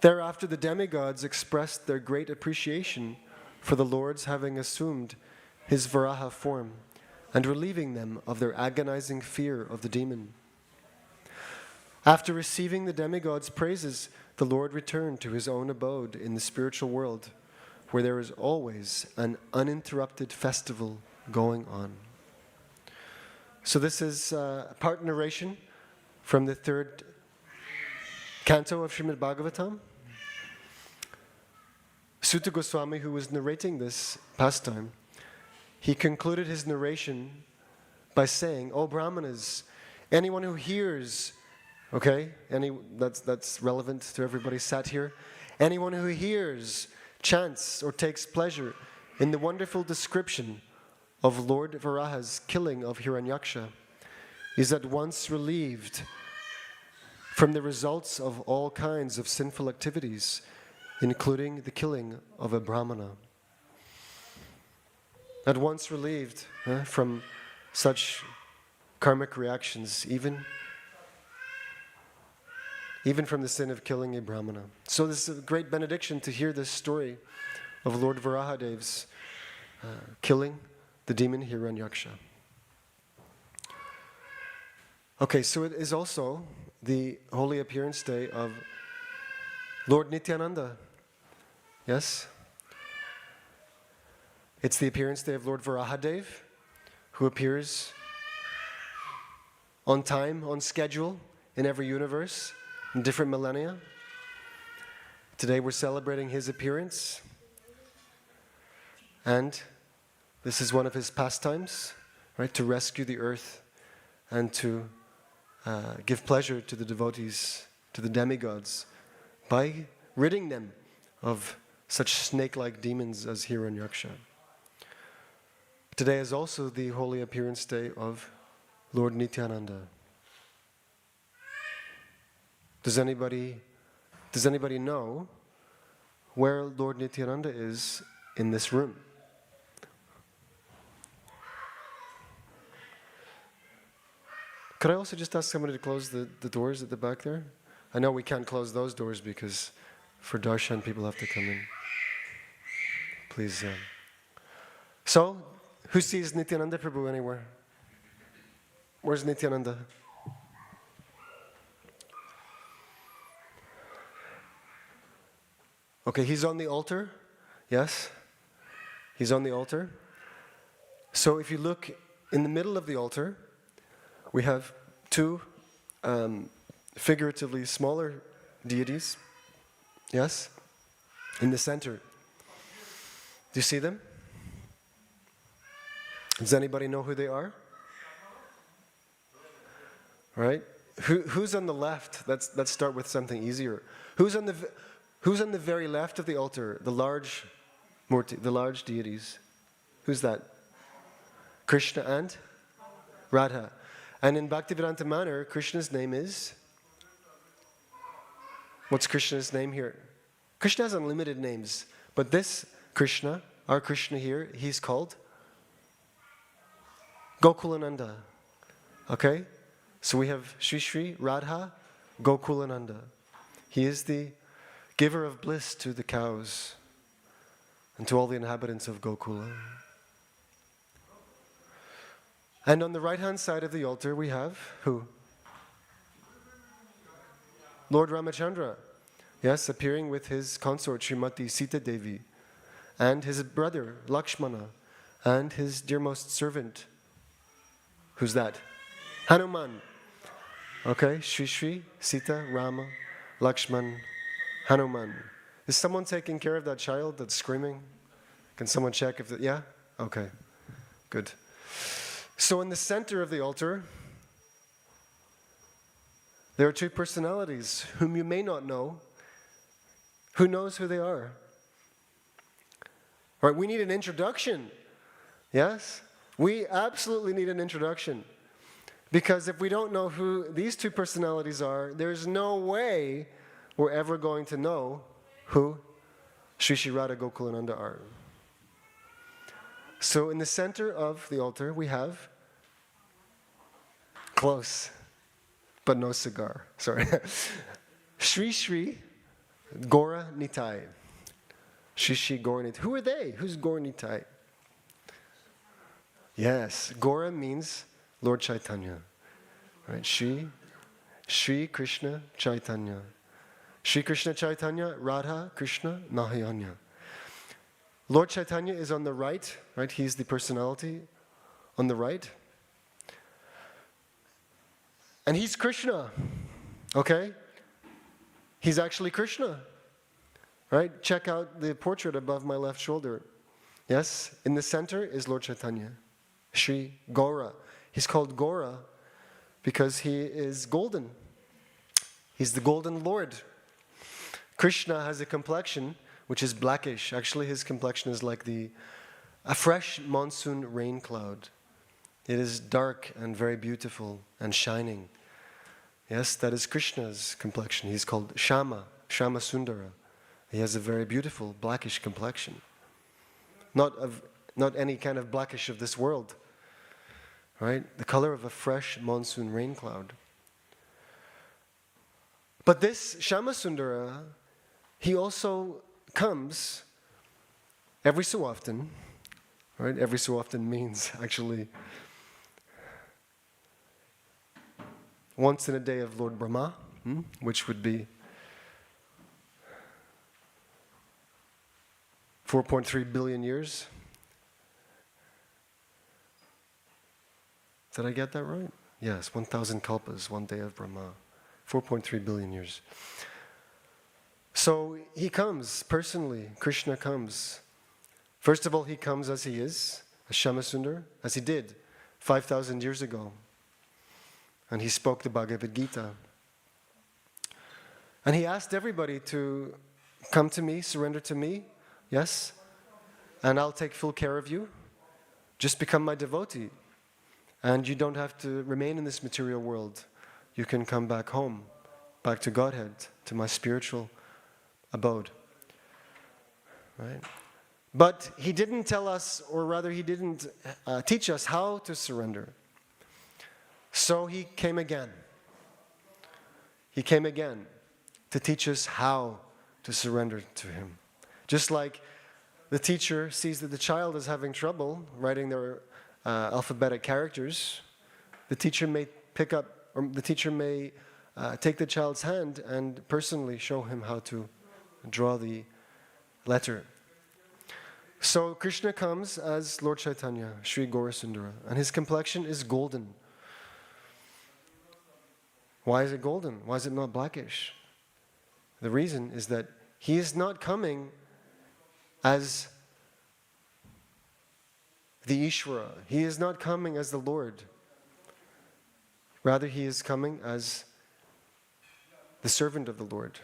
Thereafter, the demigods expressed their great appreciation for the Lord's having assumed his Varaha form and relieving them of their agonizing fear of the demon. After receiving the demigods' praises, the Lord returned to his own abode in the spiritual world, where there is always an uninterrupted festival going on. So this is part narration from the 3rd canto of Srimad Bhagavatam. Sutta Goswami, who was narrating this pastime, he concluded his narration by saying, "O Brahmanas, anyone who hears," okay, that's relevant to everybody sat here, "anyone who hears, chants, or takes pleasure in the wonderful description of Lord Varaha's killing of Hiranyaksha is at once relieved from the results of all kinds of sinful activities, including the killing of a Brahmana." At once relieved from such karmic reactions, even from the sin of killing a Brahmana. So this is a great benediction to hear this story of Lord Varahadev's killing the demon Hiranyaksha. Okay, so it is also the holy appearance day of Lord Nityananda. Yes? It's the appearance day of Lord Varahadev, who appears on time, on schedule, in every universe, in different millennia. Today we're celebrating his appearance, and this is one of his pastimes, right? To rescue the earth and to give pleasure to the devotees, to the demigods, by ridding them of such snake-like demons as Hiranyaksha. Today is also the holy appearance day of Lord Nityananda. Does anybody know where Lord Nityananda is in this room? Could I also just ask somebody to close the doors at the back there? I know we can't close those doors because for Darshan people have to come in. Please. So, who sees Nityananda Prabhu anywhere? Where's Nityananda? Okay, he's on the altar. Yes? He's on the altar. So if you look in the middle of the altar, we have two figuratively smaller deities. Yes? In the center Do you see them? Does anybody know who they are? Right? Who's on the left? Let's start with something easier. Who's on the very left of the altar? The large deities. Who's that? Krishna and Radha. And in Bhaktivedanta Manor, Krishna's name is? What's Krishna's name here? Krishna has unlimited names, but this Krishna, our Krishna here, he's called Gokulananda. Okay? So we have Shri Shri Radha Gokulananda. He is the giver of bliss to the cows and to all the inhabitants of Gokula. And on the right-hand side of the altar we have who? Lord Ramachandra. Yes, appearing with his consort Srimati Sita Devi and his brother Lakshmana and his dearmost servant. Who's that? Hanuman. Okay, Shri Shri, Sita, Rama, Lakshman, Hanuman. Is someone taking care of that child that's screaming? Can someone check if yeah? Okay, good. So in the center of the altar, there are two personalities whom you may not know. Who knows who they are? All right, we need an introduction. Yes? We absolutely need an introduction. Because if we don't know who these two personalities are, there's no way we're ever going to know who Shri Shri Radha Gokulananda are. So in the center of the altar we have, close, but no cigar, sorry. Shri Shri Gora Nitai. Shri Shri Gora Nitai. Who are they? Who's Gora Nitai? Yes, Gora means Lord Chaitanya. Right? Shri Krishna Chaitanya. Shri Krishna Chaitanya, Radha Krishna Nahayanya. Lord Chaitanya is on the right, right? He's the personality on the right. And he's Krishna. Okay? He's actually Krishna. Right? Check out the portrait above my left shoulder. Yes? In the center is Lord Chaitanya. Shri Gora. He's called Gora because he is golden. He's the golden Lord. Krishna has a complexion which is blackish. Actually, his complexion is like a fresh monsoon rain cloud. It is dark and very beautiful and shining. Yes, that is Krishna's complexion. He's called Shama, Shama Sundara. He has a very beautiful blackish complexion. Not any kind of blackish of this world. Right? The color of a fresh monsoon rain cloud. But this Shama Sundara, he also comes every so often. Right? Every so often means actually once in a day of Lord Brahma, which would be 4.3 billion years. Did I get that right? Yes, 1,000 kalpas, one day of Brahma. 4.3 billion years. So he comes personally, Krishna comes. First of all, he comes as he is, as Shamasundar, as he did 5,000 years ago. And he spoke the Bhagavad Gita. And he asked everybody to come to me, surrender to me, yes? And I'll take full care of you. Just become my devotee. And you don't have to remain in this material world. You can come back home, back to Godhead, to my spiritual abode. Right? But he didn't tell us, or rather he didn't teach us how to surrender. So he came again. He came again to teach us how to surrender to him. Just like the teacher sees that the child is having trouble writing their alphabetic characters, the teacher may pick up, or the teacher may take the child's hand and personally show him how to draw the letter. So Krishna comes as Lord Chaitanya, Sri Gaurasundara, and his complexion is golden. Why is it golden? Why is it not blackish? The reason is that he is not coming as the Ishvara. He is not coming as the Lord. Rather, he is coming as the servant of the Lord.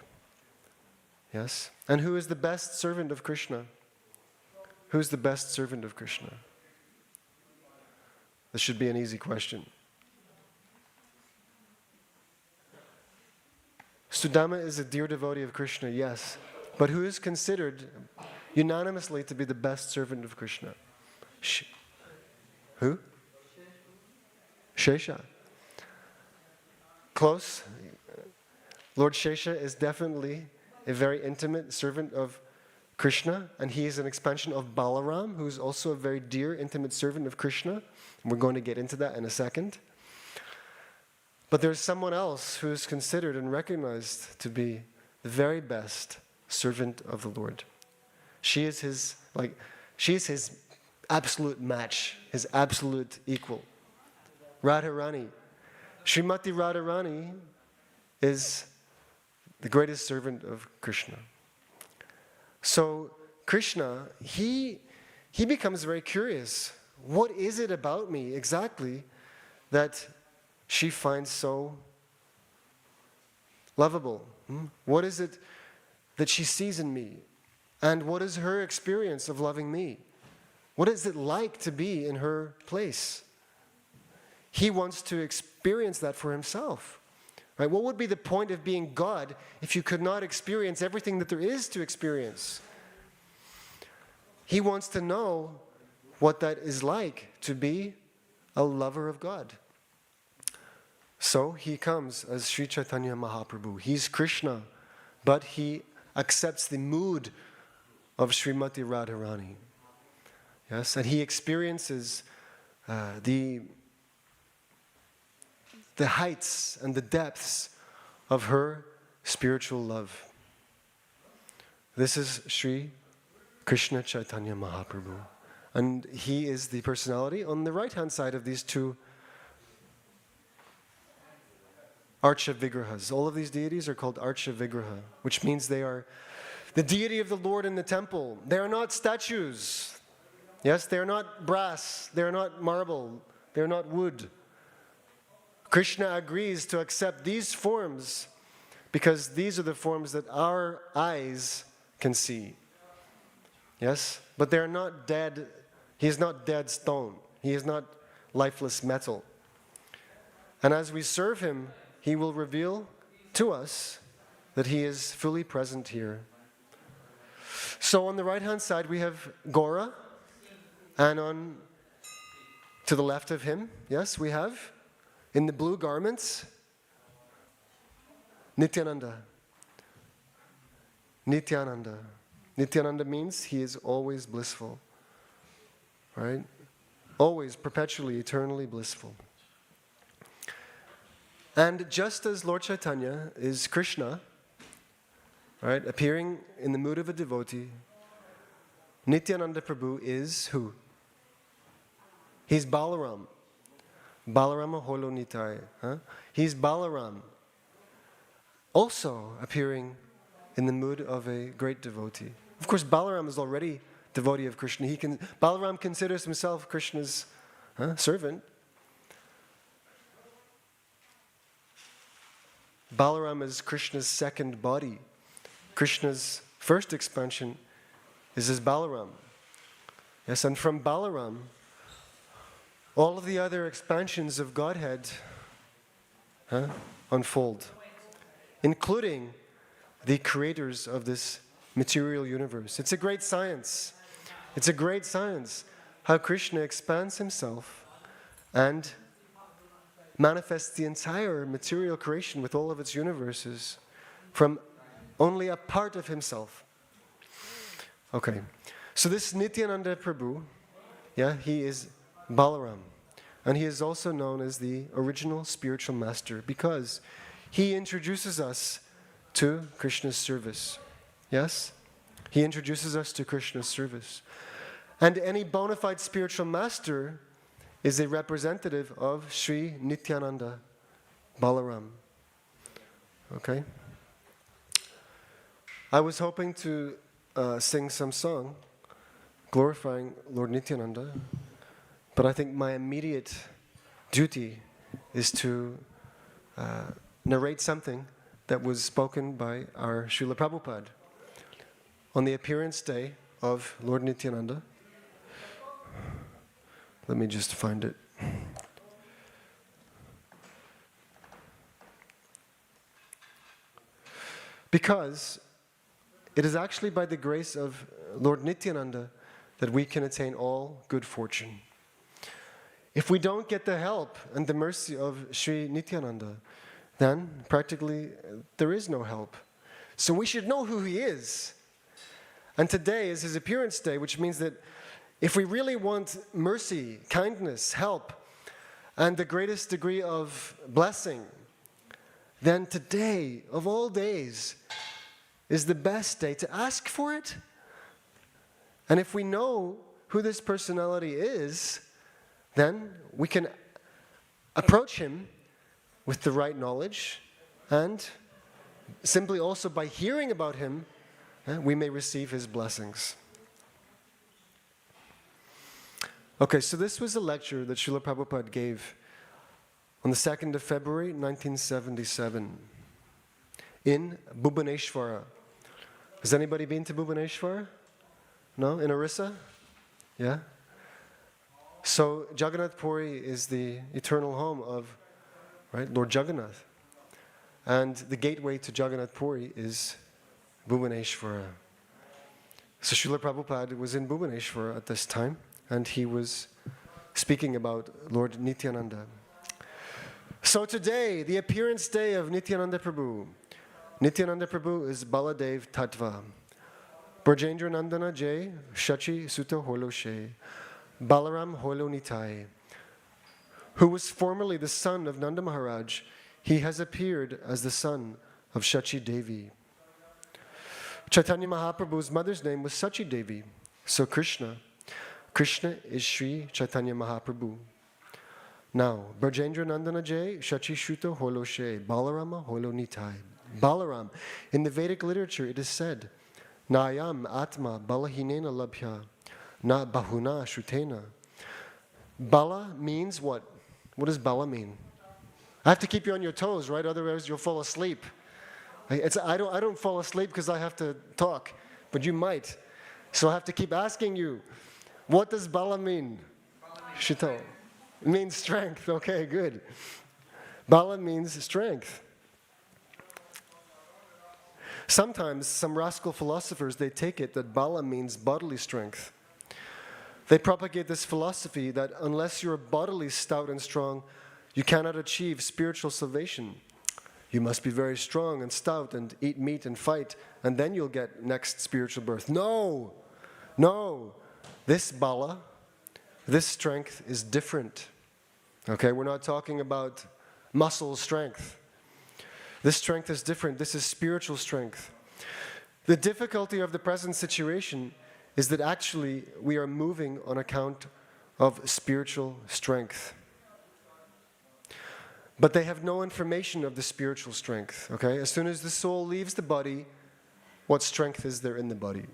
Yes? And who is the best servant of Krishna? Who is the best servant of Krishna? This should be an easy question. Sudama is a dear devotee of Krishna, yes. But who is considered unanimously to be the best servant of Krishna? Who? Shesha. Close. Lord Shesha is definitely a very intimate servant of Krishna, and he is an expansion of Balaram, who is also a very dear, intimate servant of Krishna. And we're going to get into that in a second. But there's someone else who is considered and recognized to be the very best servant of the Lord. She is his absolute match, his absolute equal. Radharani. Srimati Radharani is the greatest servant of Krishna. So Krishna, he becomes very curious. What is it about me exactly that she finds so lovable? What is it that she sees in me? And what is her experience of loving me? What is it like to be in her place? He wants to experience that for himself. Right? What would be the point of being God if you could not experience everything that there is to experience? He wants to know what that is like to be a lover of God. So he comes as Sri Chaitanya Mahaprabhu. He's Krishna, but he accepts the mood of Srimati Radharani. Yes, and he experiences the heights and the depths of her spiritual love. This is Sri Krishna Chaitanya Mahaprabhu. And he is the personality on the right-hand side of these two Archa Vigrahas. All of these deities are called Archa Vigraha, which means they are the deity of the Lord in the temple. They are not statues. Yes, they are not brass. They are not marble. They are not wood. Krishna agrees to accept these forms because these are the forms that our eyes can see. Yes? But they are not dead. He is not dead stone. He is not lifeless metal. And as we serve him, he will reveal to us that he is fully present here. So on the right-hand side we have Gaura, and to the left of him, yes, we have, in the blue garments, Nityananda. Nityananda. Nityananda means he is always blissful. Right? Always, perpetually, eternally blissful. And just as Lord Chaitanya is Krishna, right, appearing in the mood of a devotee, Nityananda Prabhu is who? He's Balaram. Balarama Holo Nitai. Huh? He's Balaram. Also appearing in the mood of a great devotee. Of course, Balaram is already devotee of Krishna. Balaram considers himself Krishna's servant. Balaram is Krishna's second body. Krishna's first expansion is as Balaram. Yes, and from Balaram, all of the other expansions of Godhead unfold, including the creators of this material universe. It's a great science. It's a great science how Krishna expands himself and manifests the entire material creation with all of its universes from only a part of himself. Okay, so this Nityananda Prabhu, he is Balaram. And he is also known as the original spiritual master because he introduces us to Krishna's service. Yes? He introduces us to Krishna's service. And any bona fide spiritual master is a representative of Sri Nityananda Balaram. Okay? I was hoping to sing some song glorifying Lord Nityananda, But I think my immediate duty is to narrate something that was spoken by our Srila Prabhupada on the appearance day of Lord Nityananda. Let me just find it. Because it is actually by the grace of Lord Nityananda that we can attain all good fortune. If we don't get the help and the mercy of Sri Nityananda, then practically there is no help. So we should know who he is. And today is his appearance day, which means that if we really want mercy, kindness, help, and the greatest degree of blessing, then today, of all days, is the best day to ask for it. And if we know who this personality is, then we can approach him with the right knowledge, and simply also by hearing about him, we may receive his blessings. Okay, so this was a lecture that Srila Prabhupada gave on the 2nd of February 1977 in Bhubaneswara. Has anybody been to Bhubaneswara? No? In Orissa? Yeah? So Jagannath Puri is the eternal home of, right, Lord Jagannath. And the gateway to Jagannath Puri is Bhubaneswara. So Srila Prabhupada was in Bhubaneswara at this time, and he was speaking about Lord Nityananda. So today, the appearance day of Nityananda Prabhu. Nityananda Prabhu is Baladev Tattva. Brajendra Nandana Jay, Shachi Sutta Holo She, Balaram Holo Nitai, who was formerly the son of Nanda Maharaj. He has appeared as the son of Shachi Devi. Chaitanya Mahaprabhu's mother's name was Sachi Devi. So Krishna is Sri Chaitanya Mahaprabhu. Now, Brajendra Nandana Jay, Shachi Shuta Holo She, Balarama Holo Nitai. Balaram, in the Vedic literature it is said, Nayam Atma Balahinena Labhya, Na Bahuna Shrutena. Bala means what? What does Bala mean? I have to keep you on your toes, right? Otherwise you'll fall asleep. I don't fall asleep because I have to talk, but you might. So I have to keep asking you, what does Bala mean? Shito. It means strength. Okay, good. Bala means strength. Sometimes some rascal philosophers, they take it that Bala means bodily strength. They propagate this philosophy that unless you're bodily stout and strong, you cannot achieve spiritual salvation. You must be very strong and stout and eat meat and fight, and then you'll get next spiritual birth. No! No! This Bala, this strength is different. Okay, we're not talking about muscle strength. This strength is different. This is spiritual strength. The difficulty of the present situation is that actually we are moving on account of spiritual strength. But they have no information of the spiritual strength, okay? As soon as the soul leaves the body, what strength is there in the body?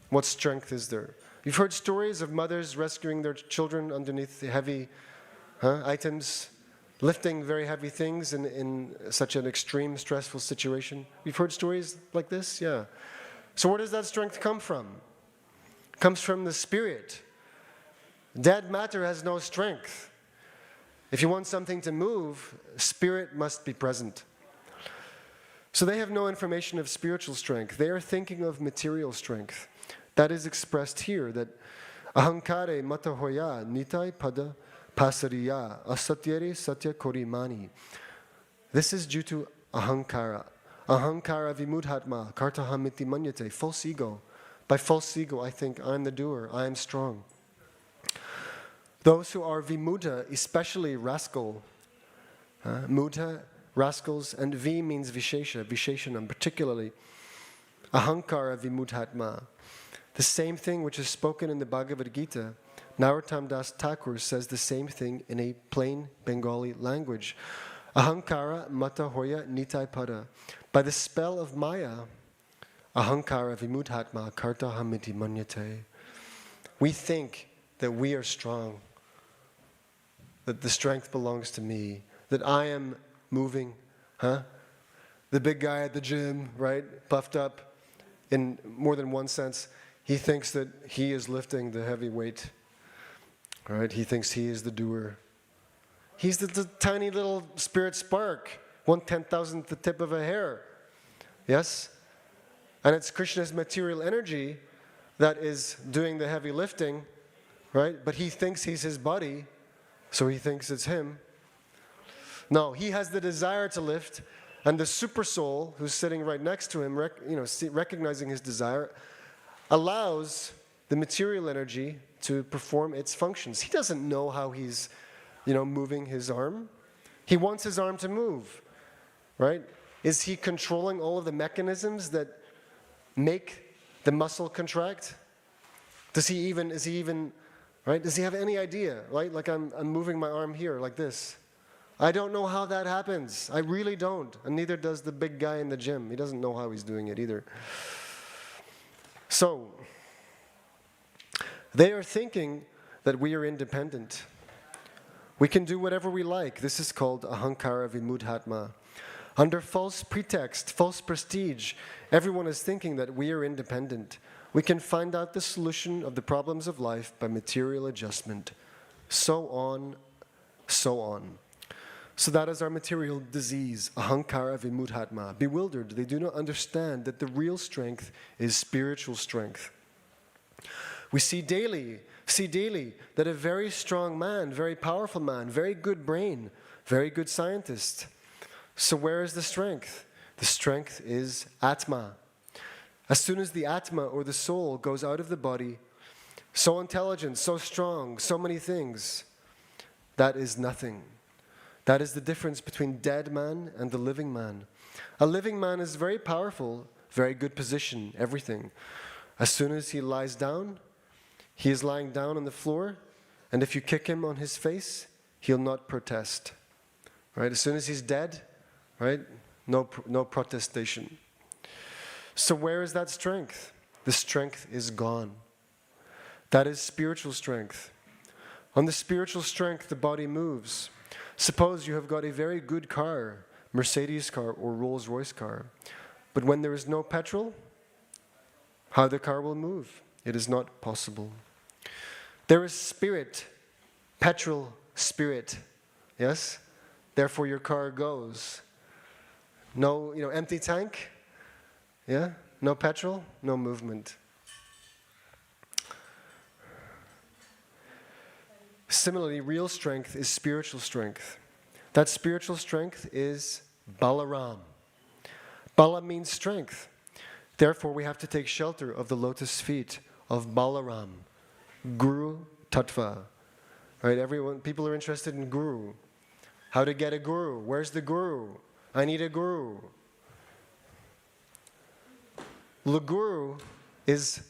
What strength is there? You've heard stories of mothers rescuing their children underneath the heavy items, lifting very heavy things in such an extreme, stressful situation. You've heard stories like this? Yeah. So where does that strength come from? It comes from the spirit. Dead matter has no strength. If you want something to move, spirit must be present. So they have no information of spiritual strength. They are thinking of material strength. That is expressed here, that ahankare matahoya nitai pada pasariya asatyere satya korimani. This is due to ahankara. Ahankara vimudhatma kartahamiti manyate. False ego. By false ego, I think I'm the doer, I am strong. Those who are vimuddha, especially rascal, mudha, rascals, and vi means vishesha, visheshanam, particularly ahankara vimudhatma. The same thing which is spoken in the Bhagavad Gita, Narottam Das Thakur says the same thing in a plain Bengali language. Ahankara mata hoya nitai pada. By the spell of Maya, ahankara vimudhatma karta hamiti manyate. We think that we are strong, that the strength belongs to me, that I am moving, huh? The big guy at the gym, right, puffed up in more than one sense, he thinks that he is lifting the heavy weight, right? He thinks he is the doer. He's the tiny little spirit spark, 1/10,000th the tip of a hair, yes? And it's Krishna's material energy that is doing the heavy lifting, right? But he thinks he's his body, so he thinks it's him. No, he has the desire to lift, and the super soul who's sitting right next to him, recognizing his desire, allows the material energy to perform its functions. He doesn't know how he's, moving his arm. He wants his arm to move, right? Is he controlling all of the mechanisms that make the muscle contract? Does he have any idea, right? Like I'm moving my arm here like this. I don't know how that happens. I really don't. And neither does the big guy in the gym. He doesn't know how he's doing it either. So, they are thinking that we are independent. We can do whatever we like. This is called ahankara vimudhatma. Under false pretext, false prestige, everyone is thinking that we are independent. We can find out the solution of the problems of life by material adjustment. So on, so on. So that is our material disease, ahankara vimudhatma. Bewildered, they do not understand that the real strength is spiritual strength. We see daily that a very strong man, very powerful man, very good brain, very good scientist. So where is the strength? The strength is Atma. As soon as the Atma or the soul goes out of the body, so intelligent, so strong, so many things, that is nothing. That is the difference between dead man and the living man. A living man is very powerful, very good position, everything. As soon as he lies down, he is lying down on the floor, and if you kick him on his face, he'll not protest. Right? As soon as he's dead, right? No protestation. So where is that strength? The strength is gone. That is spiritual strength. On the spiritual strength, the body moves. Suppose you have got a very good car, Mercedes car or Rolls-Royce car, but when there is no petrol, how the car will move? It is not possible. There is spirit, petrol, spirit, yes? Therefore your car goes. No, empty tank, yeah? No petrol, no movement. Similarly, real strength is spiritual strength. That spiritual strength is Balaram. Bala means strength. Therefore, we have to take shelter of the lotus feet of Balaram, Guru Tattva. Right? People are interested in Guru. How to get a Guru? Where's the Guru? I need a Guru. The Guru is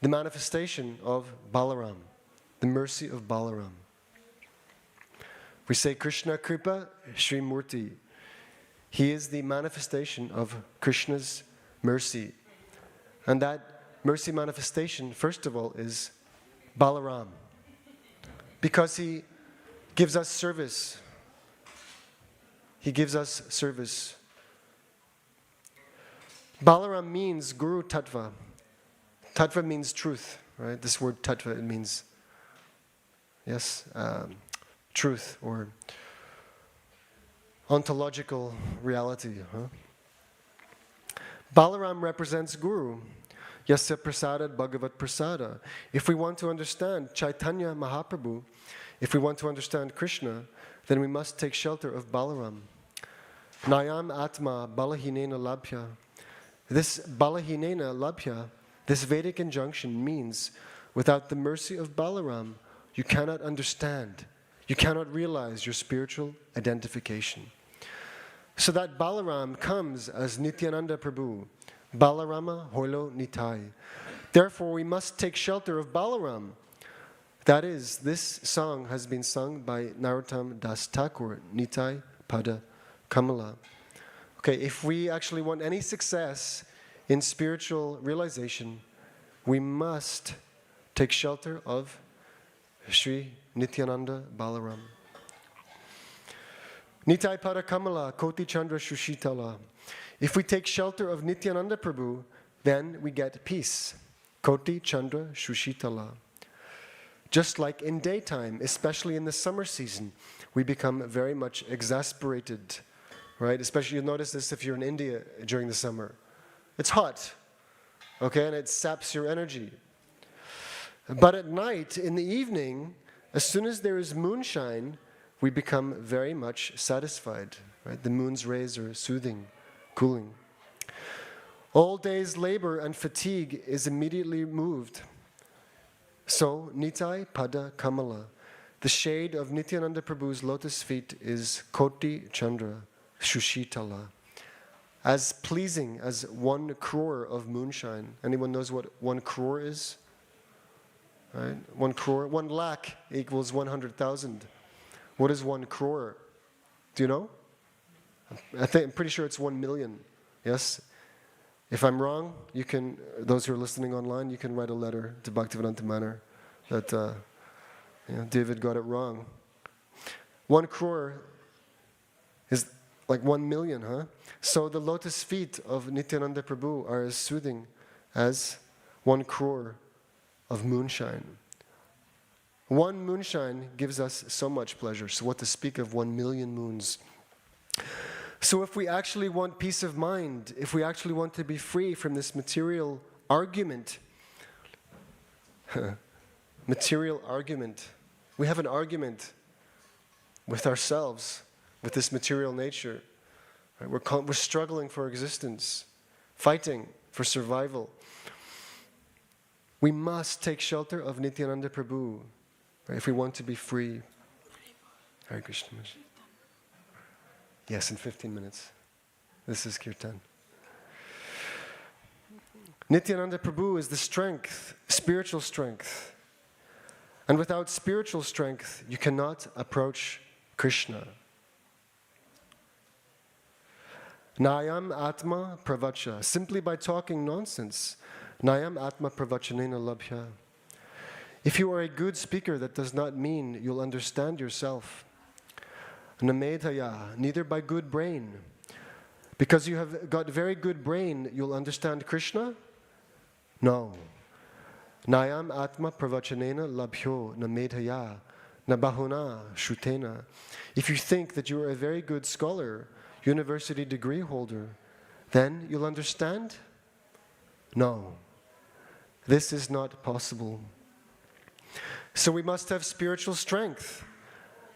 the manifestation of Balaram, the mercy of Balaram. We say Krishna Kripa Sri Murti. He is the manifestation of Krishna's mercy. And that mercy manifestation, first of all, is Balaram. Because he gives us service. He gives us service. Balaram means Guru Tattva. Tattva means truth, right? This word Tattva, it means, yes, truth or ontological reality. Balaram represents Guru. Yasya Prasada Bhagavat Prasada. If we want to understand Chaitanya Mahaprabhu, if we want to understand Krishna, then we must take shelter of Balaram. Nayam Atma Balahinena Labhya. This Balahinena Labhya, this Vedic injunction means without the mercy of Balaram, you cannot understand. You cannot realize your spiritual identification. So that Balaram comes as Nityananda Prabhu, Balarama Holo Nitai. Therefore, we must take shelter of Balaram. That is, this song has been sung by Narottam Das Thakur, Nitai Pada Kamala. Okay, if we actually want any success in spiritual realization, we must take shelter of Sri Nityananda Balaram. Nitai Parakamala Koti Chandra Shushitala. If we take shelter of Nityananda Prabhu, then we get peace. Koti Chandra Shushitala. Just like in daytime, especially in the summer season, we become very much exasperated, right? Especially you'll notice this if you're in India during the summer. It's hot, okay, and it saps your energy. But at night, in the evening, as soon as there is moonshine, we become very much satisfied, right? The moon's rays are soothing, cooling. All day's labor and fatigue is immediately moved. So, Nitai Pada Kamala, the shade of Nityananda Prabhu's lotus feet is Koti Chandra Shushitala, as pleasing as 1 crore of moonshine. Anyone knows what 1 crore is? Right? 1 crore, 1 lakh equals 100,000. What is 1 crore? Do you know? I'm pretty sure it's 1 million. Yes? If I'm wrong, you can, those who are listening online, you can write a letter to Bhaktivedanta Manor that David got it wrong. 1 crore is like 1 million, huh? So the lotus feet of Nityananda Prabhu are as soothing as 1 crore of moonshine. 1 moonshine gives us so much pleasure, so what to speak of 1 million moons. So if we actually want peace of mind, if we actually want to be free from this material argument, we have an argument with ourselves, with this material nature. Right? We're struggling for existence, fighting for survival. We must take shelter of Nityananda Prabhu, right, if we want to be free. Hare Krishna. Yes, in 15 minutes. This is Kirtan. Nityananda Prabhu is the strength, spiritual strength. And without spiritual strength, you cannot approach Krishna. Nayam Atma Pravacha. Simply by talking nonsense. Nayam Atma Pravachanena Labhya. If you are a good speaker, that does not mean you'll understand yourself. Namedhaya, neither by good brain. Because you have got very good brain, you'll understand Krishna? No. Nayam Atma Pravachanena Labhyo Namedhaya Nabahuna Shutena. If you think that you are a very good scholar, university degree holder, then you'll understand? No. This is not possible. So we must have spiritual strength.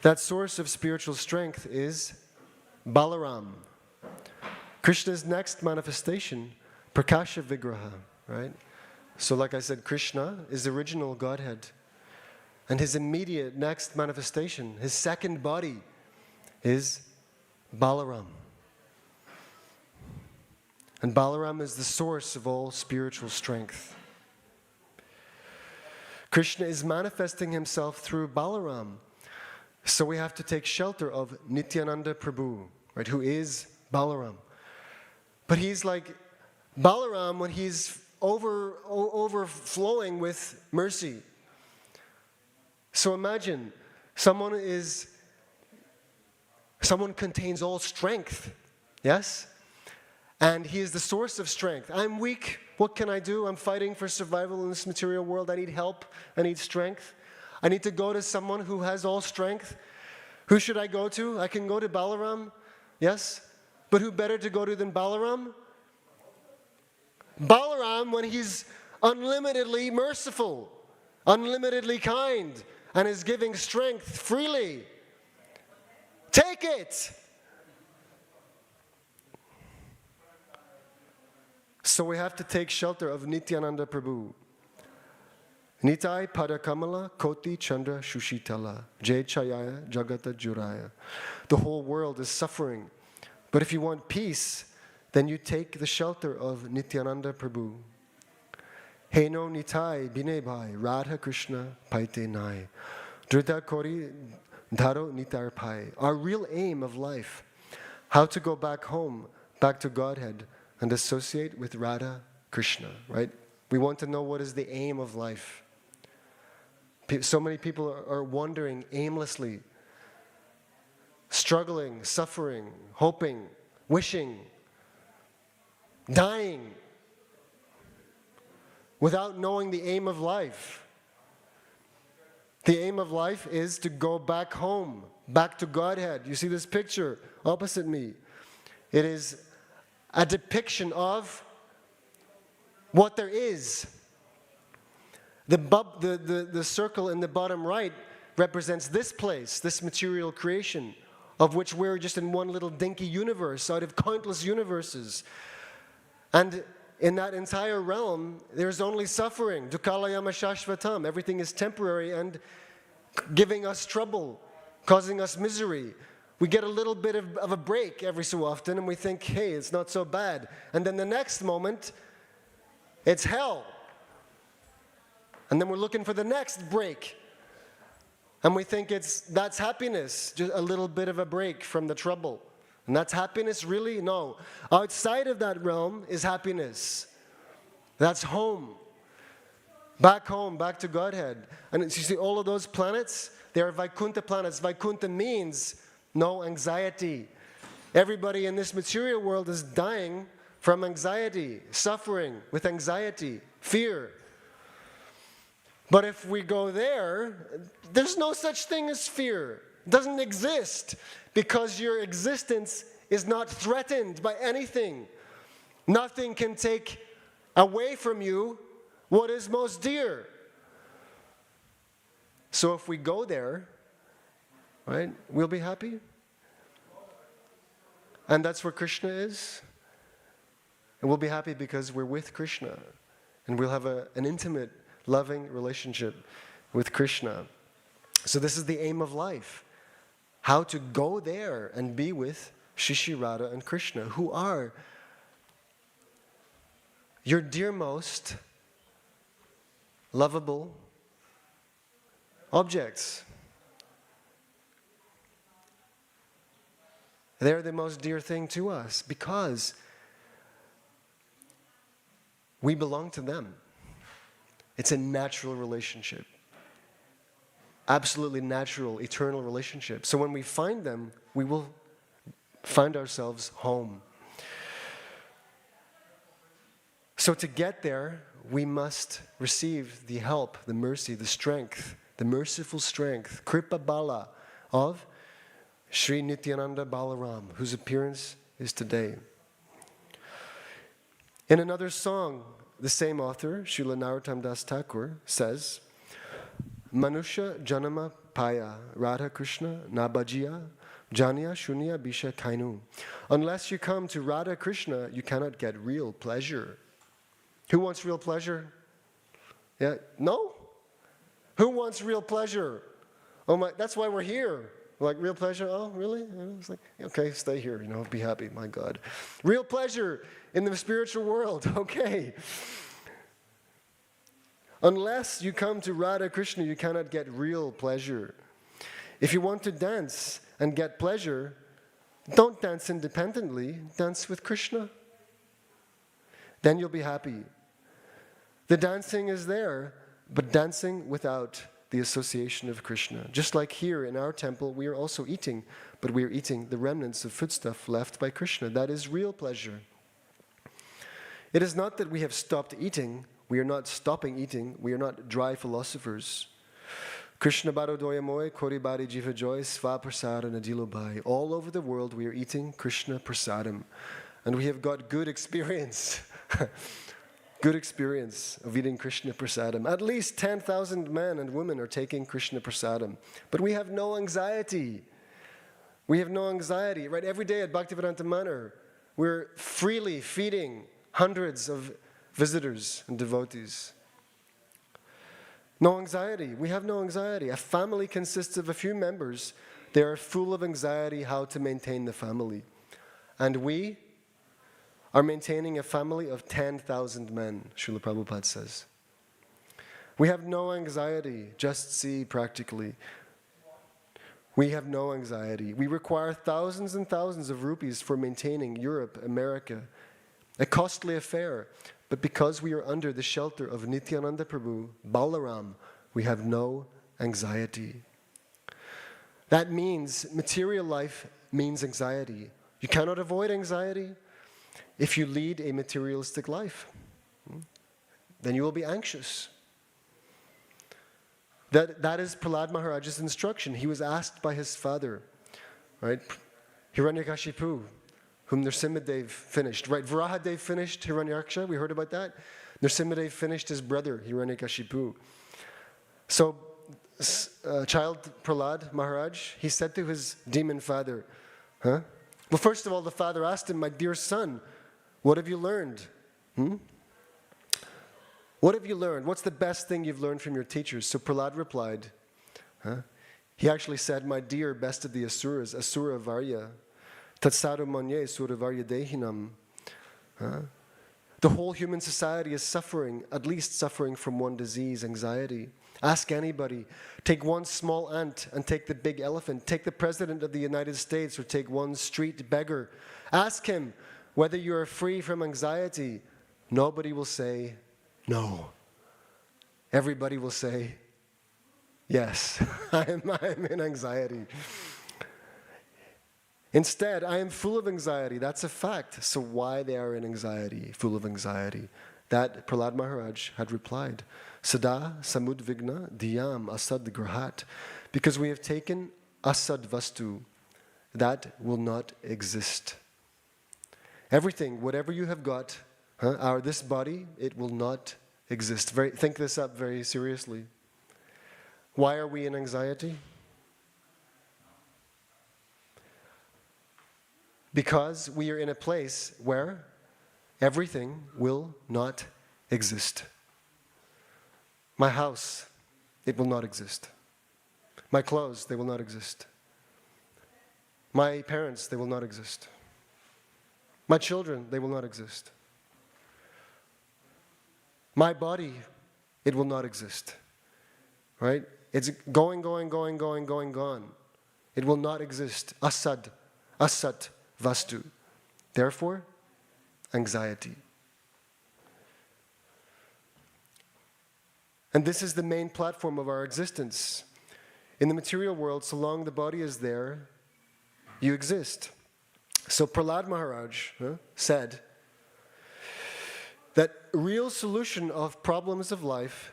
That source of spiritual strength is Balaram. Krishna's next manifestation, Prakasha Vigraha, right? So like I said, Krishna is the original Godhead. And his immediate next manifestation, his second body, is Balaram. And Balaram is the source of all spiritual strength. Krishna is manifesting himself through Balaram. So we have to take shelter of Nityananda Prabhu, right, who is Balaram. But he's like Balaram when he's overflowing with mercy. So imagine, someone contains all strength, yes? And he is the source of strength. I'm weak, what can I do? I'm fighting for survival in this material world. I need help, I need strength. I need to go to someone who has all strength. Who should I go to? I can go to Balaram, yes? But who better to go to than Balaram? Balaram when he's unlimitedly merciful, unlimitedly kind, and is giving strength freely. Take it! So we have to take shelter of Nityananda Prabhu. Nitai Padakamala Koti Chandra Shushitala Jai Chayaya Jagata Juraya. The whole world is suffering. But if you want peace, then you take the shelter of Nityananda Prabhu. Heno Nitai Bine Bhai Radha Krishna Paite Nai Drita Kori Dharo Nitar Pai. Our real aim of life, how to go back home, back to Godhead, and associate with Radha Krishna, right? We want to know what is the aim of life. So many people are wandering aimlessly, struggling, suffering, hoping, wishing, dying, without knowing the aim of life. The aim of life is to go back home, back to Godhead. You see this picture opposite me. It is a depiction of what there is. The circle in the bottom right represents this place, this material creation, of which we're just in one little dinky universe out of countless universes. And in that entire realm, there's only suffering. Dukkhalayama shashvatam. Everything is temporary and giving us trouble, causing us misery. We get a little bit of a break every so often, and we think, hey, it's not so bad. And then the next moment, it's hell. And then we're looking for the next break. And we think that's happiness, just a little bit of a break from the trouble. And that's happiness, really? No. Outside of that realm is happiness. That's home. Back to Godhead. And you see all of those planets, they are Vaikuntha planets. Vaikuntha means no anxiety. Everybody in this material world is dying from anxiety, suffering with anxiety, fear. But if we go there, there's no such thing as fear. It doesn't exist because your existence is not threatened by anything. Nothing can take away from you what is most dear. So if we go there, right, we'll be happy. And that's where Krishna is. And we'll be happy because we're with Krishna. And we'll have an intimate, loving relationship with Krishna. So this is the aim of life. How to go there and be with Shishi, Radha, and Krishna, who are your dearmost lovable objects. They're the most dear thing to us because we belong to them. It's a natural relationship. Absolutely natural, eternal relationship. So when we find them, we will find ourselves home. So to get there, we must receive the help, the mercy, the strength, the merciful strength, Kripa Bala, of Sri Nityananda Balaram, whose appearance is today. In another song, the same author, Srila Narottam Das Thakur, says, Manusha Janama Paya Radha Krishna Nabajiya Janya Shunya Bisha Kainu. Unless you come to Radha Krishna, you cannot get real pleasure. Who wants real pleasure? Yeah, no? Who wants real pleasure? Oh my, that's why we're here. Like, real pleasure? Oh, really? It's like, okay, stay here, be happy, my God. Real pleasure in the spiritual world, okay. Unless you come to Radha Krishna, you cannot get real pleasure. If you want to dance and get pleasure, don't dance independently, dance with Krishna. Then you'll be happy. The dancing is there, but dancing without the association of Krishna. Just like here in our temple, we are also eating, but we are eating the remnants of foodstuff left by Krishna. That is real pleasure. It is not that we have stopped eating. We are not stopping eating. We are not dry philosophers. Krishna Barodoyamoy, Koribari Jiva Joy, Sva Prasada Nadilobai. All over the world we are eating Krishna Prasadam. And we have got good experience. Good experience of eating Krishna Prasadam. At least 10,000 men and women are taking Krishna Prasadam. But we have no anxiety. We have no anxiety. Right? Every day at Bhaktivedanta Manor, we're freely feeding hundreds of visitors and devotees. No anxiety. We have no anxiety. A family consists of a few members. They are full of anxiety how to maintain the family. And we are maintaining a family of 10,000 men, Srila Prabhupada says. We have no anxiety, just see practically. We have no anxiety. We require thousands and thousands of rupees for maintaining Europe, America, a costly affair. But because we are under the shelter of Nityananda Prabhu, Balaram, we have no anxiety. That means material life means anxiety. You cannot avoid anxiety if you lead a materialistic life. Then you will be anxious. That is Prahlad Maharaj's instruction. He was asked by his father, right? Hiranyakashipu, whom Nrsimhadev finished, right? Varahadev finished Hiranyaksha, we heard about that. Nrsimhadev finished his brother, Hiranyakashipu. So, child Prahlad Maharaj, he said to his demon father, Well, first of all, the father asked him, my dear son, what have you learned? What have you learned? What's the best thing you've learned from your teachers? So Prahlad replied, he actually said, my dear, best of the Asuras, Asura Varya, Tatsaru Manye Sura Varya Dehinam. The whole human society is suffering, at least suffering from one disease, anxiety. Ask anybody. Take one small ant and take the big elephant. Take the President of the United States or take one street beggar. Ask him whether you are free from anxiety. Nobody will say no. Everybody will say, yes, I'm in anxiety. Instead, I am full of anxiety. That's a fact. So why they are in anxiety, full of anxiety? That Prahlad Maharaj had replied, Sada samudvigna diyam asad grahat. Because we have taken asad vastu, that will not exist. Everything, whatever you have got, this body, it will not exist. Think this up very seriously. Why are we in anxiety? Because we are in a place where everything will not exist. My house, it will not exist. My clothes, they will not exist. My parents, they will not exist. My children, they will not exist. My body, it will not exist. Right? It's going, gone. It will not exist. Asad, vastu. Therefore, anxiety. And this is the main platform of our existence. In the material world, so long the body is there, you exist. So Prahlad Maharaj said that real solution of problems of life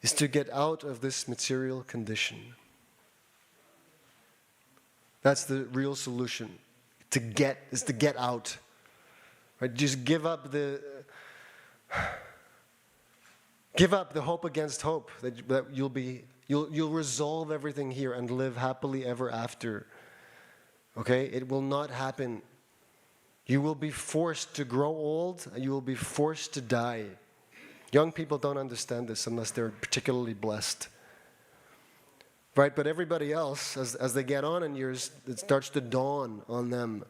is to get out of this material condition. That's the real solution. To get out. Right? Just give up the hope against hope that you'll resolve everything here and live happily ever after. Okay? It will not happen. You will be forced to grow old and you will be forced to die. Young people don't understand this unless they're particularly blessed. Right? But everybody else, as they get on in years, it starts to dawn on them.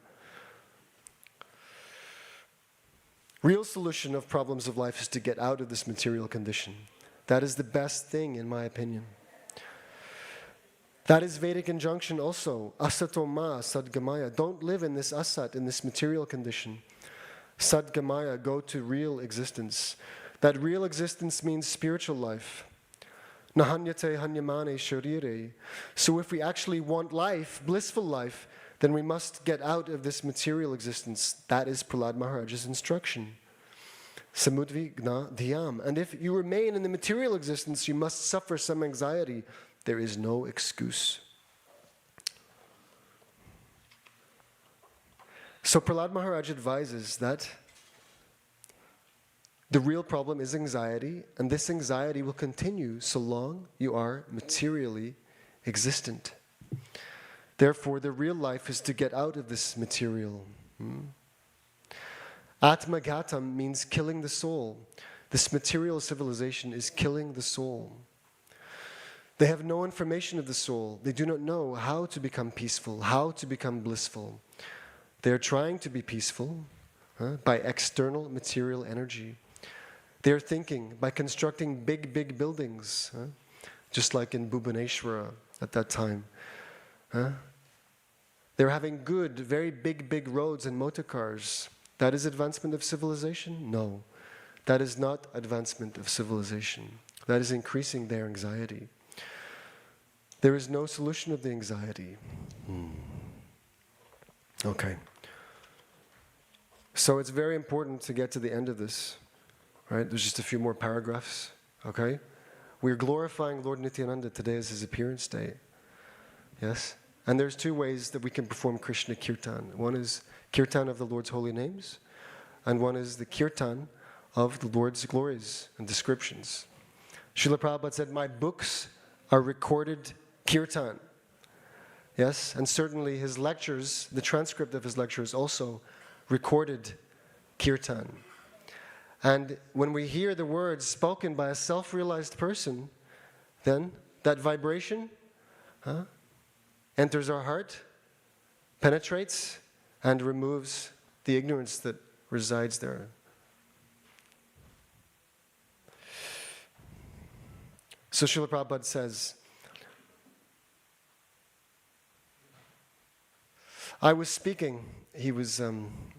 Real solution of problems of life is to get out of this material condition. That is the best thing, in my opinion. That is Vedic injunction also. Asatoma sadgamaya. Don't live in this asat, in this material condition. Sadgamaya, go to real existence. That real existence means spiritual life. Nahanyate hanyamane sharire. So if we actually want life, blissful life, then we must get out of this material existence. That is Prahlad Maharaj's instruction. Samudvigna dhyam. And if you remain in the material existence, you must suffer some anxiety. There is no excuse. So Prahlad Maharaj advises that the real problem is anxiety, and this anxiety will continue so long you are materially existent. Therefore, the real life is to get out of this material. Atmagatam means killing the soul. This material civilization is killing the soul. They have no information of the soul. They do not know how to become peaceful, how to become blissful. They are trying to be peaceful by external material energy. They are thinking by constructing big buildings, just like in Bhubaneswara at that time. They're having good, very big roads and motor cars. That is advancement of civilization? No. That is not advancement of civilization. That is increasing their anxiety. there is no solution of the anxiety. Okay. So it's very important to get to the end of this. Right? There's just a few more paragraphs. Okay? We're glorifying Lord Nityananda. Today is his appearance day. Yes? And there's two ways that we can perform Krishna Kirtan. One is Kirtan of the Lord's holy names, and one is the Kirtan of the Lord's glories and descriptions. Srila Prabhupada said, my books are recorded Kirtan. Yes? And certainly his lectures, the transcript of his lectures also recorded Kirtan. And when we hear the words spoken by a self-realized person, then that vibration enters our heart, penetrates, and removes the ignorance that resides there. So Srila Prabhupada says, I was speaking, he was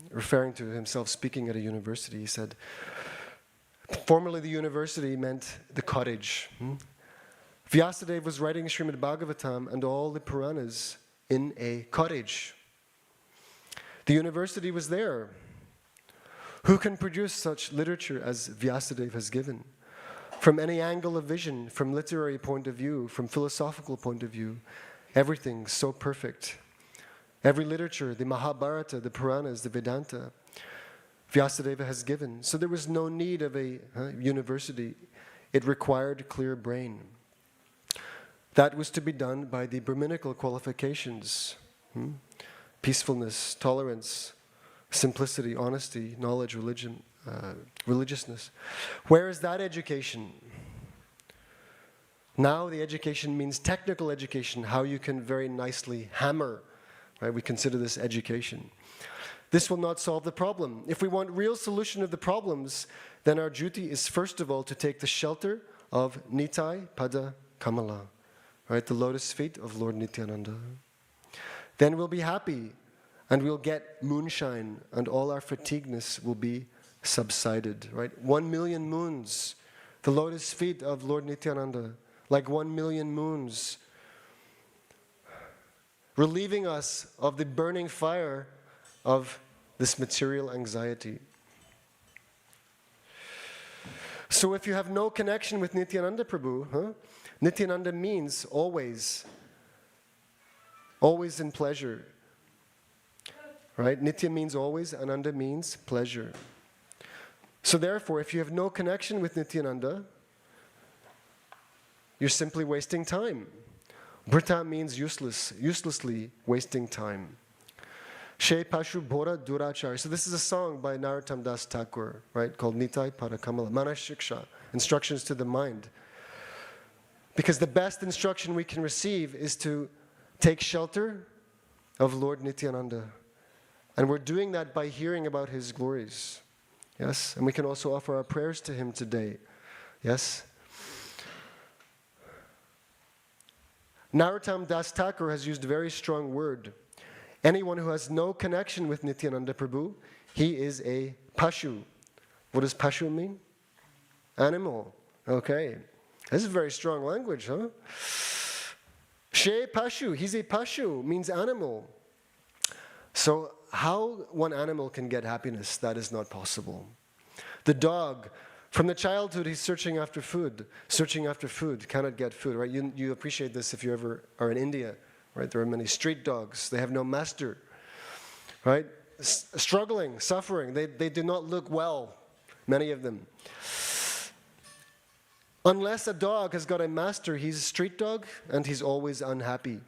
referring to himself speaking at a university. He said, formerly the university meant the cottage. Vyasadeva was writing Srimad Bhagavatam and all the Puranas in a cottage. The university was there. Who can produce such literature as Vyasadeva has given? From any angle of vision, from literary point of view, from philosophical point of view, everything so perfect. Every literature, the Mahabharata, the Puranas, the Vedanta, Vyasadeva has given. So there was no need of a university. It required a clear brain. That was to be done by the Brahminical qualifications. Peacefulness, tolerance, simplicity, honesty, knowledge, religion, religiousness. Where is that education? Now the education means technical education, how you can very nicely hammer. Right? We consider this education. This will not solve the problem. If we want real solution of the problems, then our duty is first of all to take the shelter of Nitai Pada Kamala, right? The lotus feet of Lord Nityananda. Then we'll be happy and we'll get moonshine and all our fatigueness will be subsided, right? 1 million moons, the lotus feet of Lord Nityananda, like 1 million moons, relieving us of the burning fire of this material anxiety. So if you have no connection with Nityananda Prabhu, Nityananda means always, always in pleasure. Right? Nitya means always, Ananda means pleasure. So therefore, if you have no connection with Nityananda, you're simply wasting time. Brita means useless, uselessly wasting time. She Pashu Bhora Durachar. So this is a song by Narottam Das Thakur, right, called Nitai Parakamala, Manashiksha, instructions to the mind. Because the best instruction we can receive is to take shelter of Lord Nityananda. And we're doing that by hearing about his glories. Yes? And we can also offer our prayers to him today. Yes? Narottam Das Thakur has used a very strong word. Anyone who has no connection with Nityananda Prabhu, he is a pashu. What does pashu mean? Animal. Okay. This is very strong language, huh? She pashu, he's a pashu, means animal. So how one animal can get happiness, that is not possible. The dog, from the childhood, he's searching after food, cannot get food, right? You appreciate this if you ever are in India, right? There are many street dogs, they have no master, right? Struggling, suffering, they do not look well, many of them. Unless a dog has got a master, he's a street dog and he's always unhappy.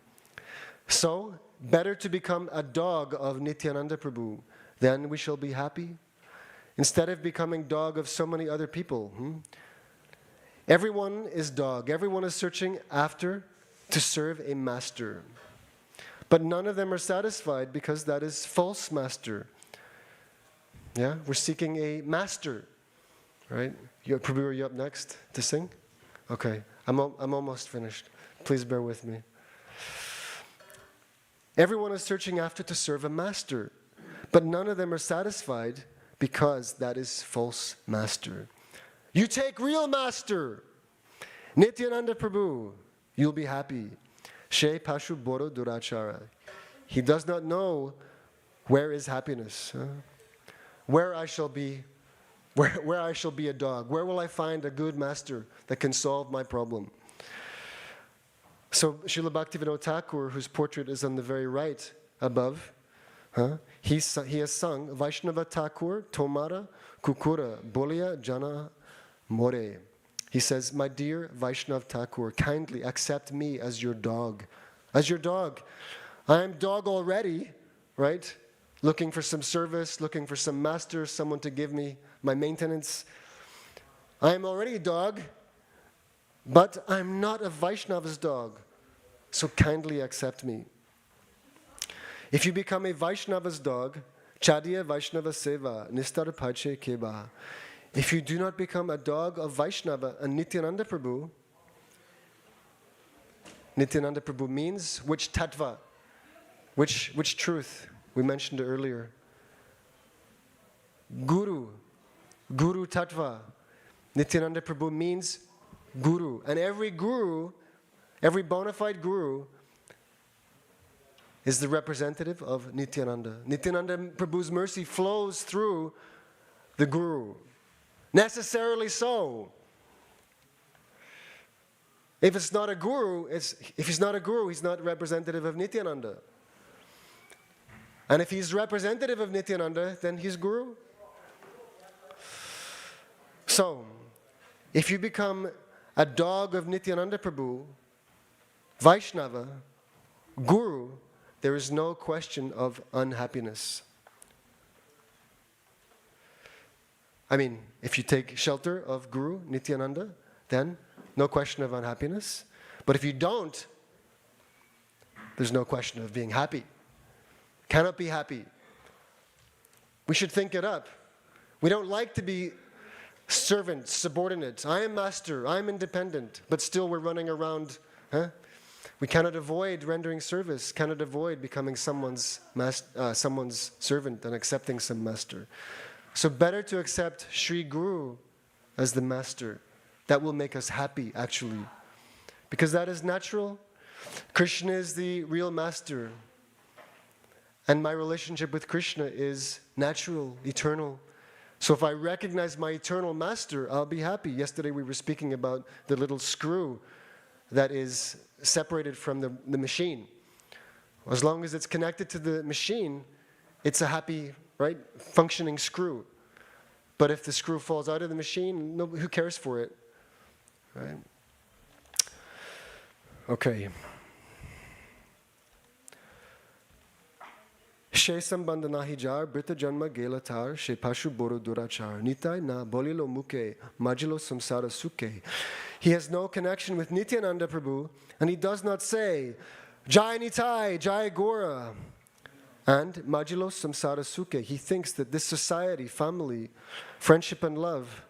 So, better to become a dog of Nityananda Prabhu, then we shall be happy. Instead of becoming dog of so many other people. Everyone is dog. Everyone is searching after to serve a master. But none of them are satisfied because that is false master. Yeah, we're seeking a master, right? Prabhu, are you up next to sing? Okay, I'm almost finished. Please bear with me. Everyone is searching after to serve a master, but none of them are satisfied because that is false master. You take real master, Nityananda Prabhu, you'll be happy. She pashu boro durachara. He does not know where is happiness, where I shall be a dog. Where will I find a good master that can solve my problem? So Srila Bhaktivedanta Thakur, whose portrait is on the very right above, he has sung Vaishnava Thakur Tomara Kukura Bolia Jana More. He says, my dear Vaishnav Thakur, kindly accept me as your dog. As your dog. I am dog already, right? Looking for some service, looking for some master, someone to give me my maintenance. I am already a dog, but I'm not a Vaishnava's dog. So kindly accept me. If you become a Vaishnava's dog, Chadiya Vaishnava Seva, Nistar Pache Keba. If you do not become a dog of Vaishnava and Nityananda Prabhu, Nityananda Prabhu means which tattva, which truth? We mentioned it earlier. Guru tattva. Nityananda Prabhu means guru. And every guru, every bona fide guru is the representative of Nityananda. Nityananda Prabhu's mercy flows through the guru. Necessarily so. If it's not a guru, if he's not a guru, he's not representative of Nityananda. And if he's representative of Nityananda, then he's guru. So, if you become a dog of Nityananda Prabhu, Vaishnava, guru, there is no question of unhappiness. I mean, if you take shelter of Guru Nityananda, then no question of unhappiness. But if you don't, there's no question of being happy. Cannot be happy. We should think it up. We don't like to be servants, subordinates. I am master, I am independent, but still we're running around. We cannot avoid rendering service, cannot avoid becoming someone's servant and accepting some master. So better to accept Sri Guru as the master. That will make us happy, actually. Because that is natural. Krishna is the real master. And my relationship with Krishna is natural, eternal. So if I recognize my eternal master, I'll be happy. Yesterday we were speaking about the little screw that is separated from the machine. As long as it's connected to the machine, it's a happy, right, functioning screw. But if the screw falls out of the machine, who cares for it? Right? Okay. She sambandana hijar brita janma gelatar she pashu boro durachar nitai na bolilo muke majilo samsara suke. He has no connection with Nityananda Prabhu, and he does not say Jai Nitai, Jai Gora, and Majilo Samsara Suke. He thinks that this society, family, friendship and love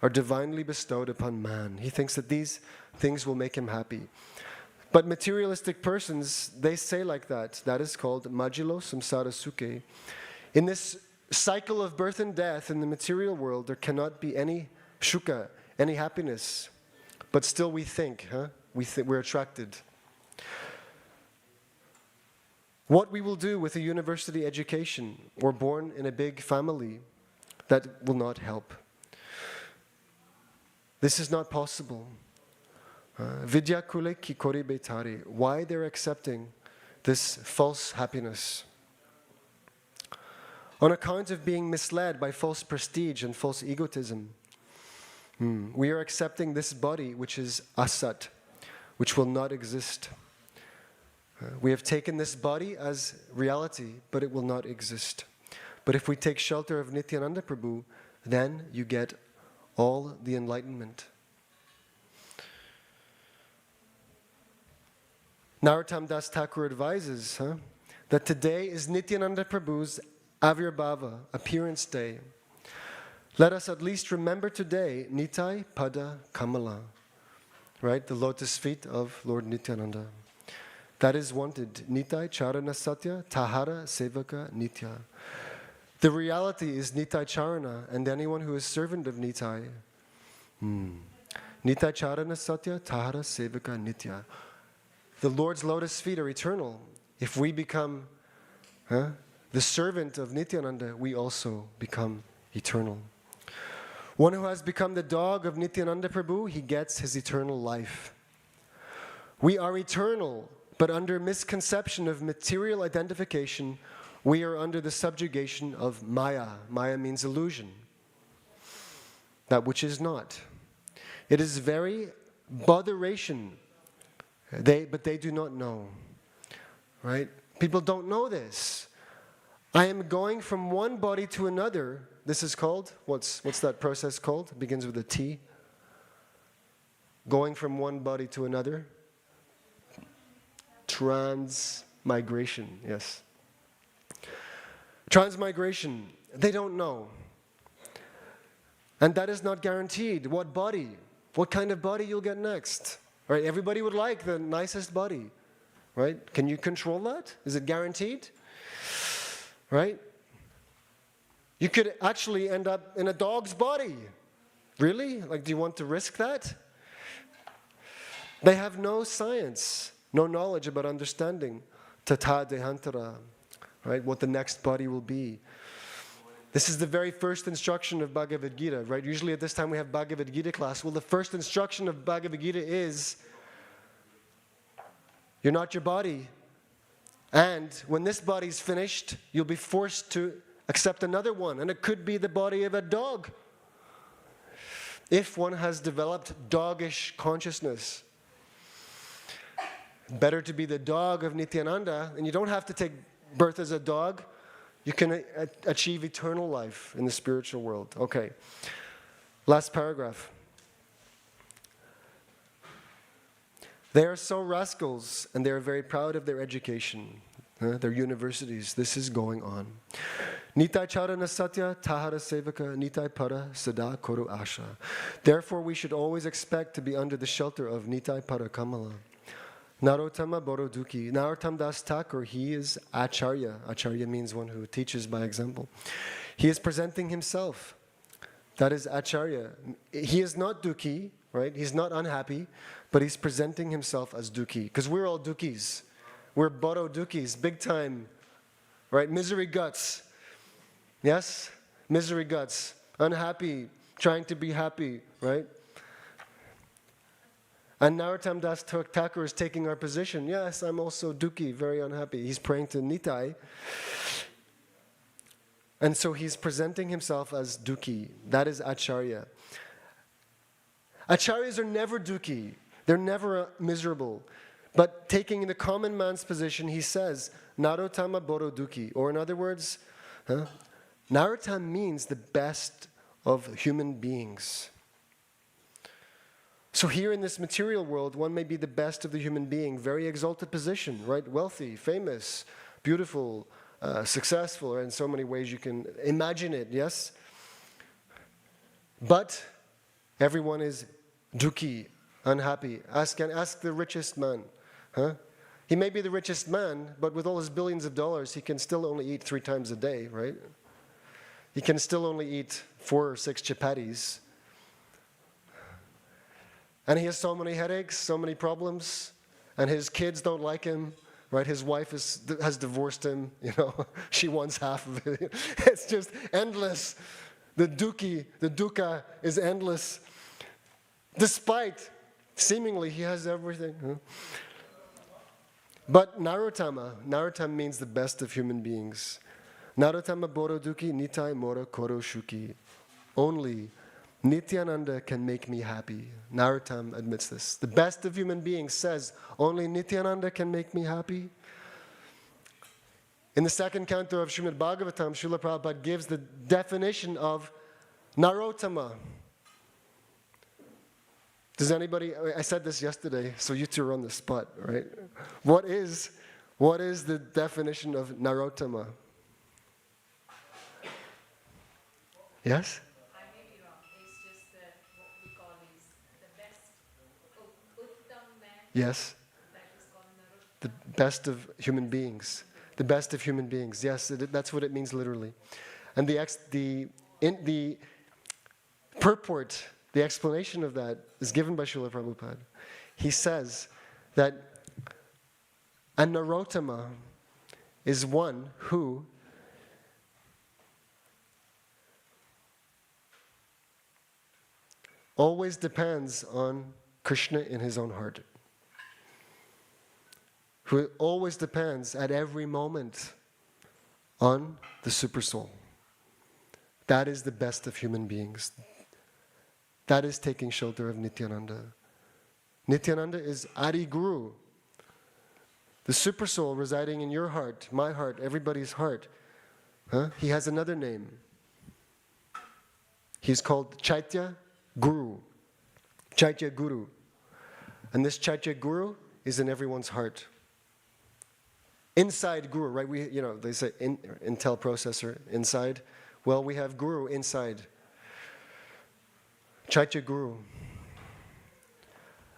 are divinely bestowed upon man. He thinks that these things will make him happy. But materialistic persons, they say like that. That is called Majilo Samsara Suke. In this cycle of birth and death in the material world, there cannot be any shuka, any happiness. But still we think, we're attracted. What we will do with a university education or born in a big family, that will not help. This is not possible. Vidya kule ki kori betari. Why they're accepting this false happiness? On account of being misled by false prestige and false egotism. We are accepting this body which is asat, which will not exist. We have taken this body as reality, but it will not exist. But if we take shelter of Nityananda Prabhu, then you get all the enlightenment. Narottam Das Thakur advises that today is Nityananda Prabhu's Avirbhava, appearance day. Let us at least remember today Nitai Pada Kamala, right? The lotus feet of Lord Nityananda. That is wanted. Nitai Charana Satya Tahara Sevaka Nitya. The reality is Nitai Charana, and anyone who is servant of Nitai. Nitai Charana Satya Tahara Sevaka Nitya. the Lord's lotus feet are eternal. If we become the servant of Nityananda, we also become eternal. One who has become the dog of Nityananda Prabhu, he gets his eternal life. We are eternal, but under misconception of material identification, we are under the subjugation of Maya. Maya means illusion. That which is not. It is very botheration. But they do not know. Right? People don't know this. I am going from one body to another. This is called, what's that process called? It begins with a T. Going from one body to another. Transmigration, yes. Transmigration, they don't know. And that is not guaranteed. What body? What kind of body you'll get next? Right? Everybody would like the nicest body. Right? Can you control that? Is it guaranteed? Right? You could actually end up in a dog's body. Really? Like, do you want to risk that? They have no science, no knowledge about understanding tata dehantara, right? What the next body will be. This is the very first instruction of Bhagavad Gita, right? Usually at this time we have Bhagavad Gita class. Well, the first instruction of Bhagavad Gita is, you're not your body. And when this body's finished, you'll be forced to accept another one. And it could be the body of a dog. If one has developed doggish consciousness. Better to be the dog of Nityananda, and you don't have to take birth as a dog. You can achieve eternal life in the spiritual world. Okay. Last paragraph. They are so rascals, and they are very proud of their education, their universities. This is going on. Nitai charana satya tahara sevaka nitai para sada koru asha. Therefore, we should always expect to be under the shelter of Nitai para Kamala. Narottama Boroduki. Narottam Das Thakur, he is Acharya. Acharya means one who teaches by example. He is presenting himself. That is Acharya. He is not Dukhi, right? He's not unhappy, but he's presenting himself as Dukhi. Because we're all Dukhis. We're Boro Dukhis, big time, right? Misery guts. Yes? Misery guts. Unhappy, trying to be happy, right? And Narottam Das Thakur is taking our position. Yes, I'm also Dukhi, very unhappy. He's praying to Nitai. And so he's presenting himself as Dukhi. That is Acharya. Acharyas are never Dukhi. They're never miserable. But taking the common man's position, he says, Narottama Boro Dukhi. Or in other words, Narottam means the best of human beings. So here in this material world, one may be the best of the human being, very exalted position, right? Wealthy, famous, beautiful, successful, or in so many ways you can imagine it, yes? But everyone is Dukhi, unhappy. Ask the richest man. He may be the richest man, but with all his billions of dollars, he can still only eat 3 times a day, right? He can still only eat 4 or 6 chapatis. And he has so many headaches, so many problems, and his kids don't like him, right? His wife has divorced him, you know. She wants half of it. It's just endless. The dukkha is endless. Despite, seemingly, he has everything. But Narottama means the best of human beings. Narottama Boro Dukhi Nitai Mora Koro Shuki. Only Nityananda can make me happy. Narottam admits this. The best of human beings says, only Nityananda can make me happy. In the second canto of Srimad Bhagavatam, Srila Prabhupada gives the definition of Narottama. Does anybody, I said this yesterday, so you two are on the spot, right? What is the definition of Narottama? Yes? Yes. The best of human beings. The best of human beings. Yes, that's what it means literally. And the purport, the explanation of that is given by Srila Prabhupada. He says that And Narottama is one who always depends on Krishna in his own heart. Who always depends at every moment on the super soul. That is the best of human beings. That is taking shelter of Nityananda. Nityananda is Adi Guru. The super soul residing in your heart, my heart, everybody's heart. He has another name. He's called Chaitya Guru. Chaitya Guru. And this Chaitya Guru is in everyone's heart. Inside Guru, right? They say Intel processor inside. Well, we have Guru inside. Chaitya Guru.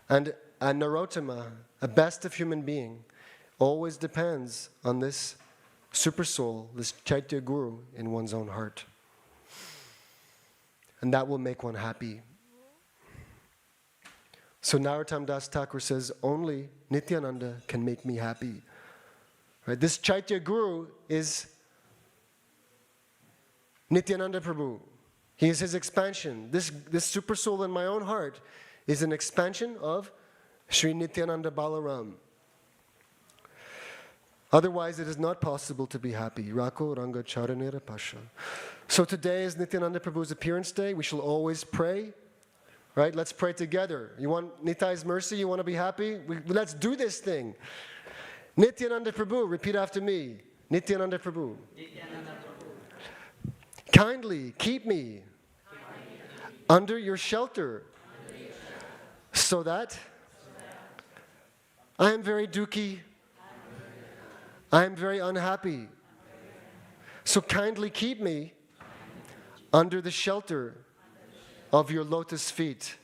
And a Narottama, a best of human being, always depends on this super soul, this Chaitya Guru in one's own heart. And that will make one happy. So Narottam Das Thakur says, only Nityananda can make me happy. Right? This Chaitya Guru is Nityananda Prabhu. He is his expansion. This super soul in my own heart is an expansion of Sri Nityananda Balaram. Otherwise, it is not possible to be happy. Rako Ranga Charanera Pasha. So today is Nityananda Prabhu's appearance day. We shall always pray. Right? Let's pray together. You want Nitai's mercy? You want to be happy? Let's do this thing. Nityananda Prabhu, repeat after me. Nityananda Prabhu. Kindly keep me under your shelter so that I am very dukhi. I am very unhappy. So kindly keep me under the shelter of your lotus feet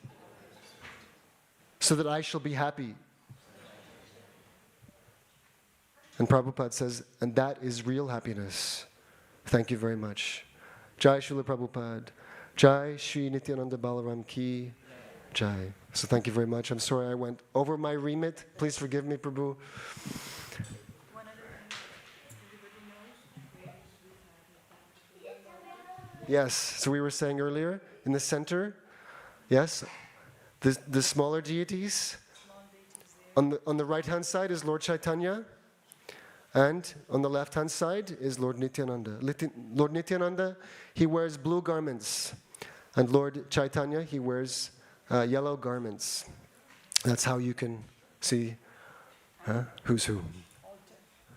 so that I shall be happy. And Prabhupada says, and that is real happiness. Thank you very much. Jai Srila Prabhupada. Jai Shri Nityananda Balaram Ki. Jai. So thank you very much. I'm sorry I went over my remit. Please forgive me, Prabhu. Yes, so we were saying earlier, in the center, yes, the smaller deities. On the right-hand side is Lord Chaitanya, and on the left-hand side is Lord Nityananda. Lord Nityananda, he wears blue garments, and Lord Chaitanya, he wears yellow garments. That's how you can see who's who.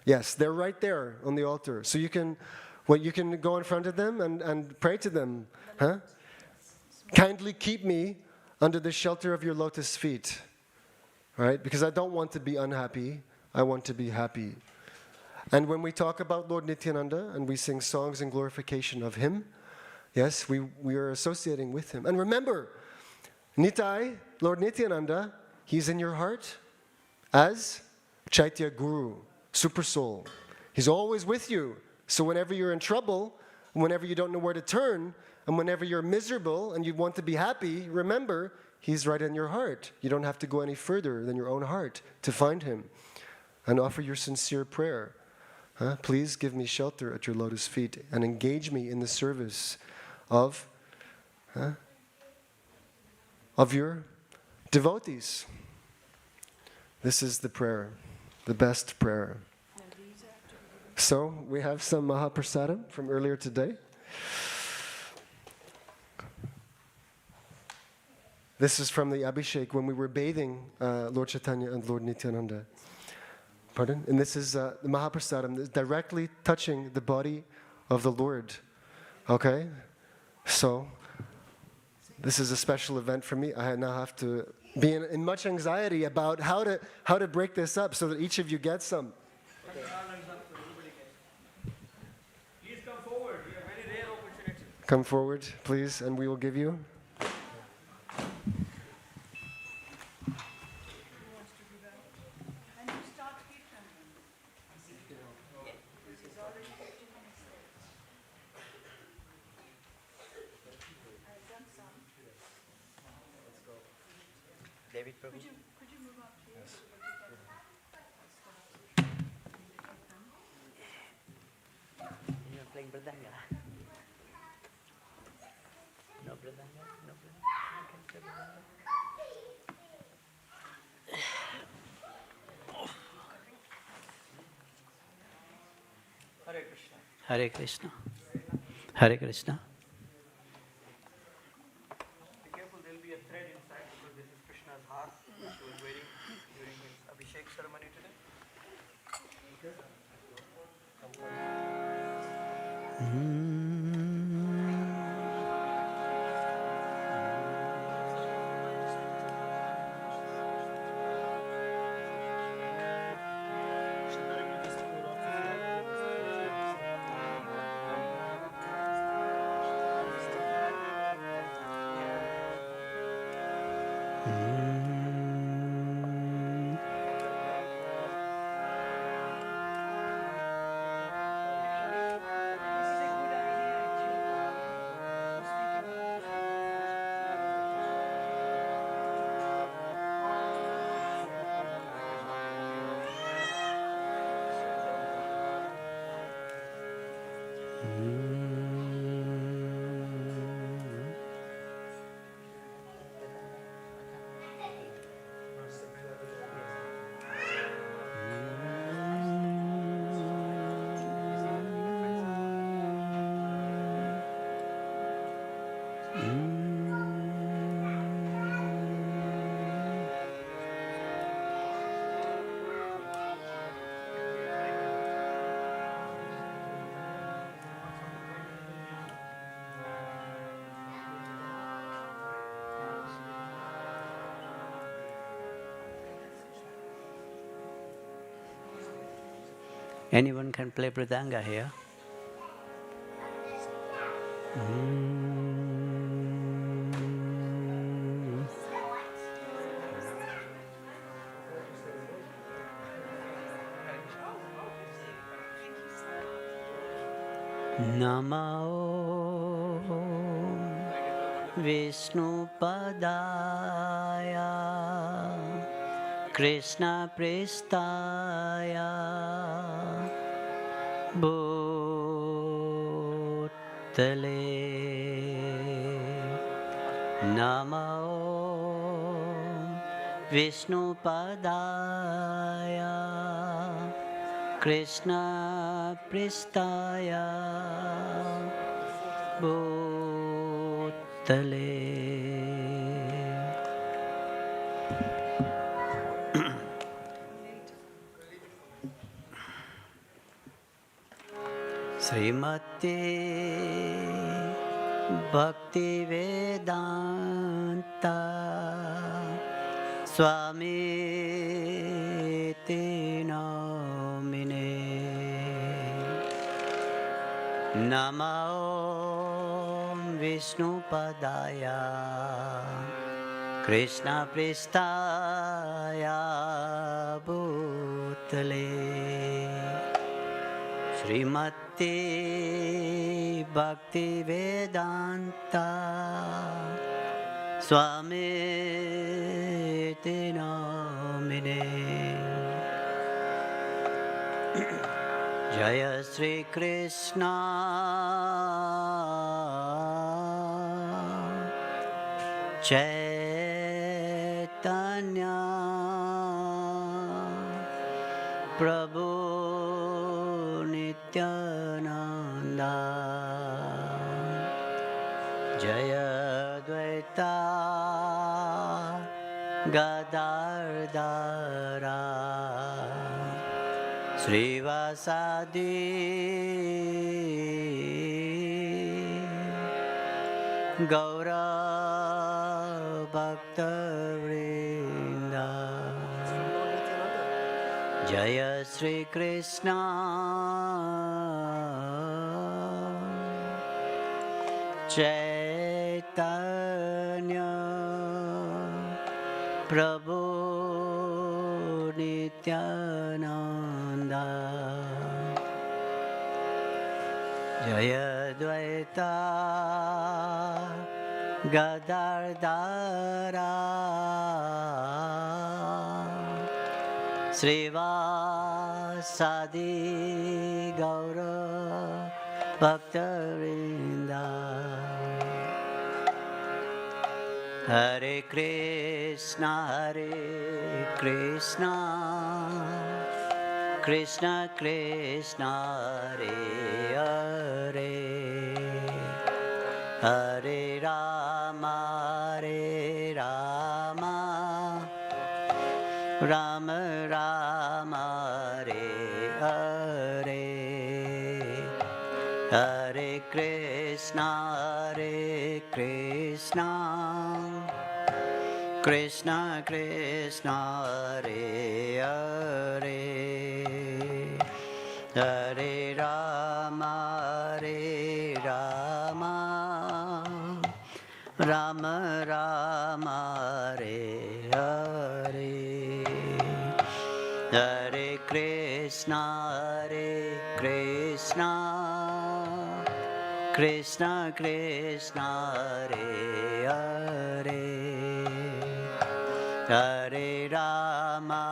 Yes, they're right there on the altar. So you can go in front of them and pray to them. Kindly keep me under the shelter of your lotus feet. Right? Because I don't want to be unhappy. I want to be happy. And when we talk about Lord Nityananda and we sing songs in glorification of him, yes, we are associating with him. And remember, Nitai, Lord Nityananda, he's in your heart as Chaitya Guru, Super Soul. He's always with you. So whenever you're in trouble, whenever you don't know where to turn, and whenever you're miserable and you want to be happy, remember, he's right in your heart. You don't have to go any further than your own heart to find him. And offer your sincere prayer. Please give me shelter at your lotus feet and engage me in the service of your devotees. This is the prayer, the best prayer. So we have some Mahaprasadam from earlier today. This is from the Abhishek when we were bathing Lord Chaitanya and Lord Nityananda. Pardon? And this is the Mahaprasadam directly touching the body of the Lord. Okay? So, this is a special event for me. I now have to be in much anxiety about how to break this up so that each of you gets some. Please come forward. We have very rare opportunity. Come forward, please, and we will give you. David Prabhu. Could you move up here? playing Mridanga. No Mridanga? No Mridanga? You can play Mridanga? Hare Krishna. Hare Krishna. Hare Krishna. Be careful, there will be a thread inside because this is Krishna's heart which he was wearing during his Abhishek ceremony today. Anyone can play Mridanga here. Namo Vishnupadaya Krishna Prestaya Bhutale Namo Vishnupadaya Krishna Prestaya Bhutale. Srimati Bhaktivedanta Swami Namine Namo Vishnupadaya Krishna Prestaya Bhutale Srimati Bhaktivedanta Swami Namine Jaya Sri Krishna Chaitanya Prabhu Nityananda Jaya Dvaita Gadardhara Srivasadi Gaura Bhakta Vrinda Jaya Sri Krishna Chaitanya Prabhu Nityananda Jaya Dvaita Gadardhara Srivasadi Gaura Bhaktivedanta. Hare Krishna, Krishna Krishna, Hare Hare, Hare Rama, Rama Rama, Hare Hare, Hare Krishna, Krishna Krishna, Hare Hare, Hare Rama, Rama Rama, Hare Hare, Hare Krishna, Krishna Krishna, Hare Hare, Hare Rama,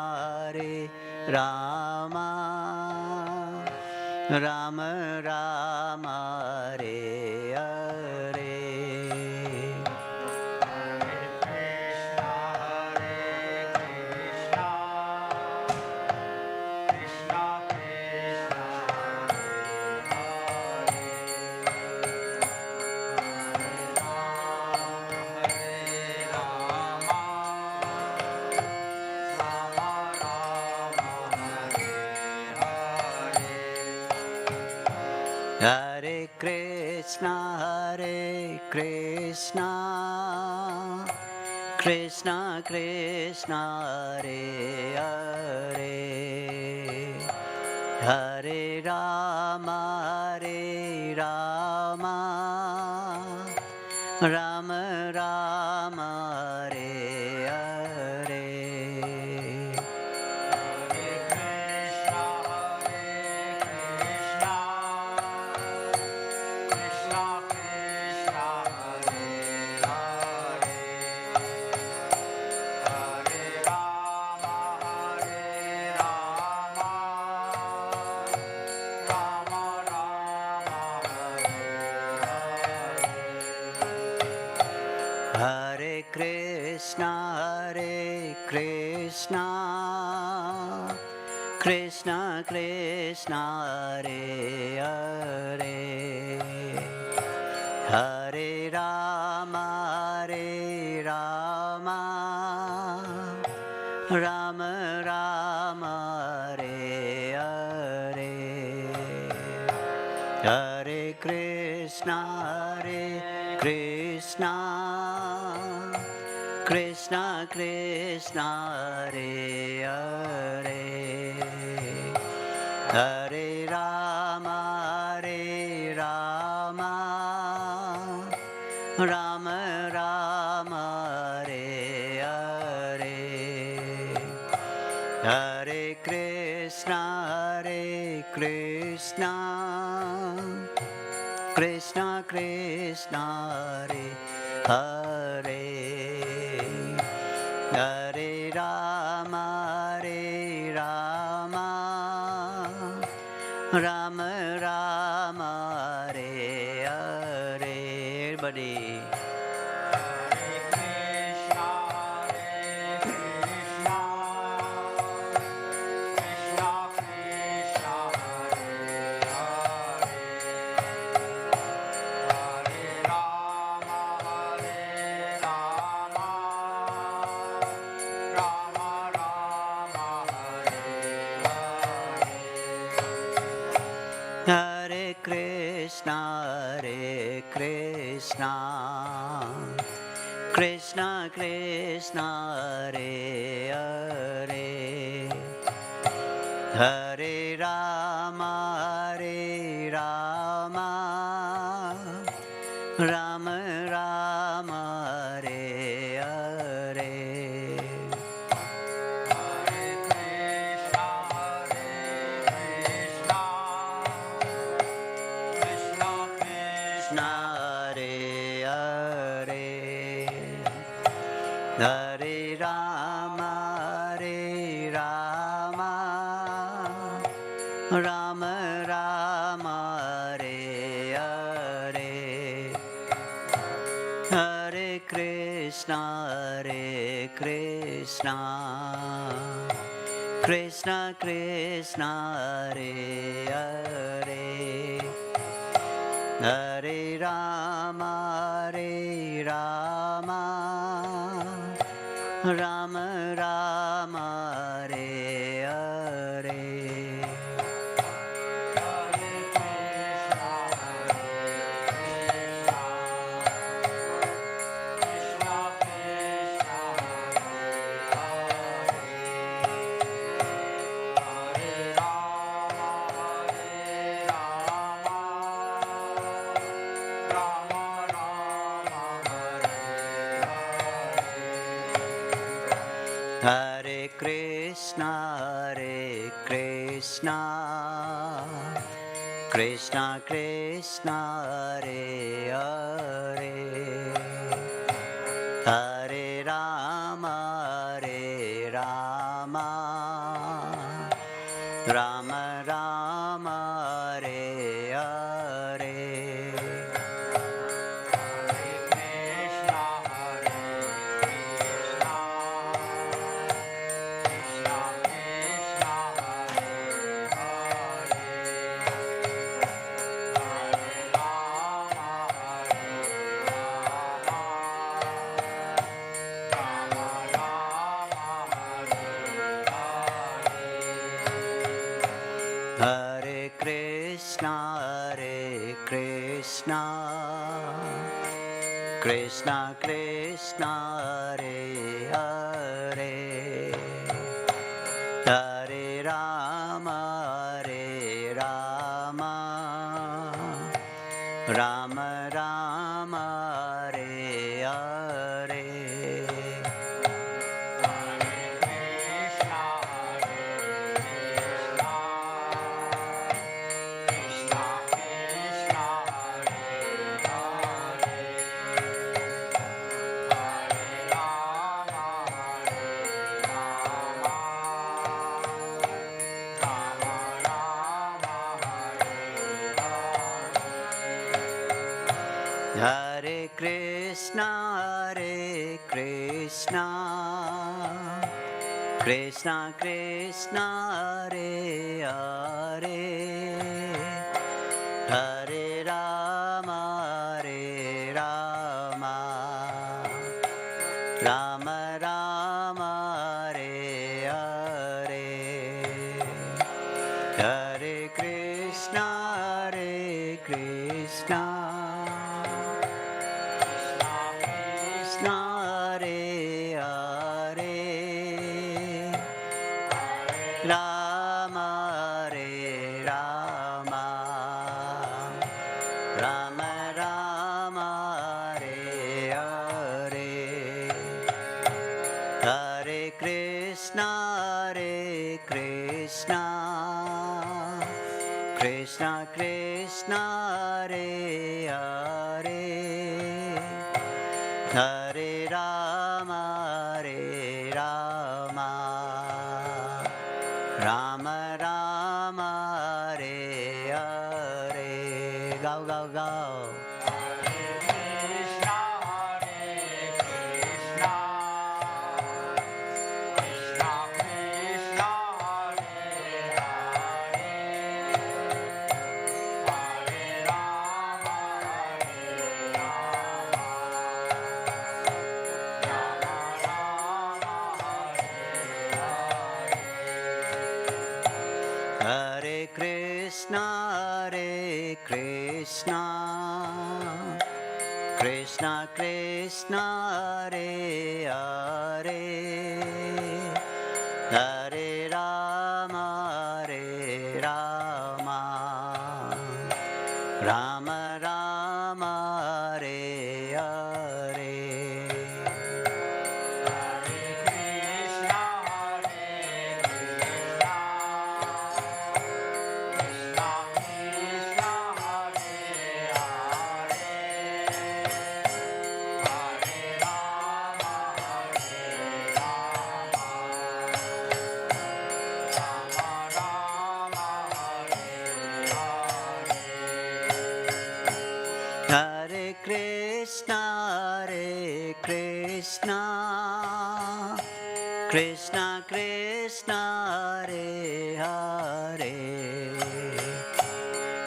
Rama Rama, Hare Hare, Hare Krishna, Krishna Krishna, Hare Hare, Hare Rama, Rama Rama, Hare Hare, Hare Krishna, Krishna Krishna, Hare Hare, Hare Rama, Rama Rama, Hare Hare, Hare Krishna, Krishna Krishna, Hare Hare, Hare Rama, Rama Rama, Hare Hare, Hare Krishna, Krishna Krishna, Hare Hare, Hare Rama, Rama Rama, Hare Hare. Everybody. Hare Krishna, Krishna Krishna, Hare Hare, Hare Rama, Rama Rama, Hare Hare, Hare Rama, Rama Rama, Hare Hare Krishna, Krishna Krishna, Hare Hare, Hare Rama, Rama Rama, Hare Hare. Hare Krishna, Krishna Krishna, Hare Hare, Hare Rama, Rama Rama, Hare Hare. Hare Krishna, Krishna Krishna, Hare Hare, Hare Rama, Rama Rama, Hare Hare. Hare Krishna, Krishna Krishna, Hare Hare, Hare Rama, Rama Rama, Hare Hare, Hare Krishna, Krishna Hare Hare, Rama Rama Rama, Hare Hare, Hare Krishna, Krishna Krishna, Hare Hare, Hare Rama, Rama Rama, Hare Hare. Go, go, go. Hare Krishna, Krishna Krishna, Hare Hare, Hare Rama, Rama Rama, Hare Hare. Hare Krishna, Krishna, Krishna Krishna, Hare Hare,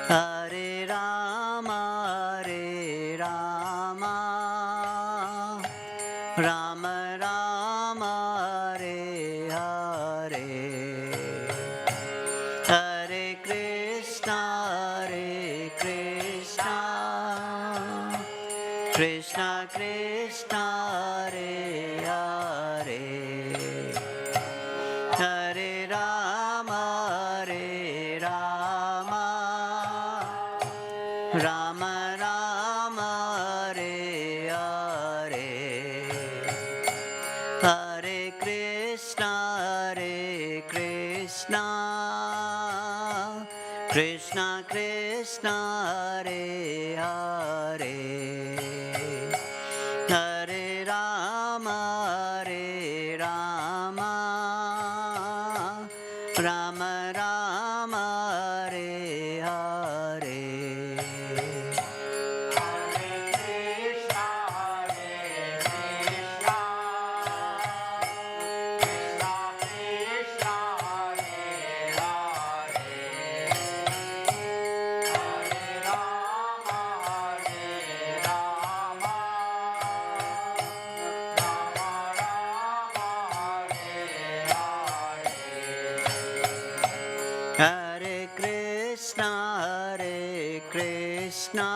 Hare Rama, Rama Rama, Hare Hare, Hare Krishna, Krishna Krishna, Hare Hare, Hare Rama, Rama Rama, Hare Hare, Hare Krishna, Krishna Krishna, Hare Hare, Hare Rama, Rama Rama, Hare Hare. Hare Krishna,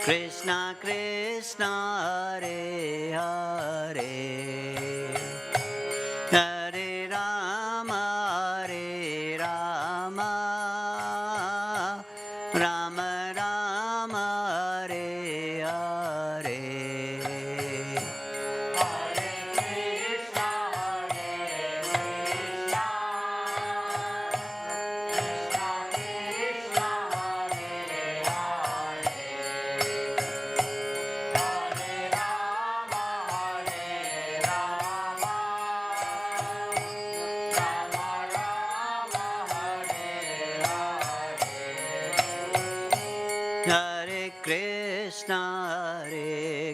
Krishna Krishna, Hare Hare, Hare Rama, Rama Rama, Hare Hare. Hare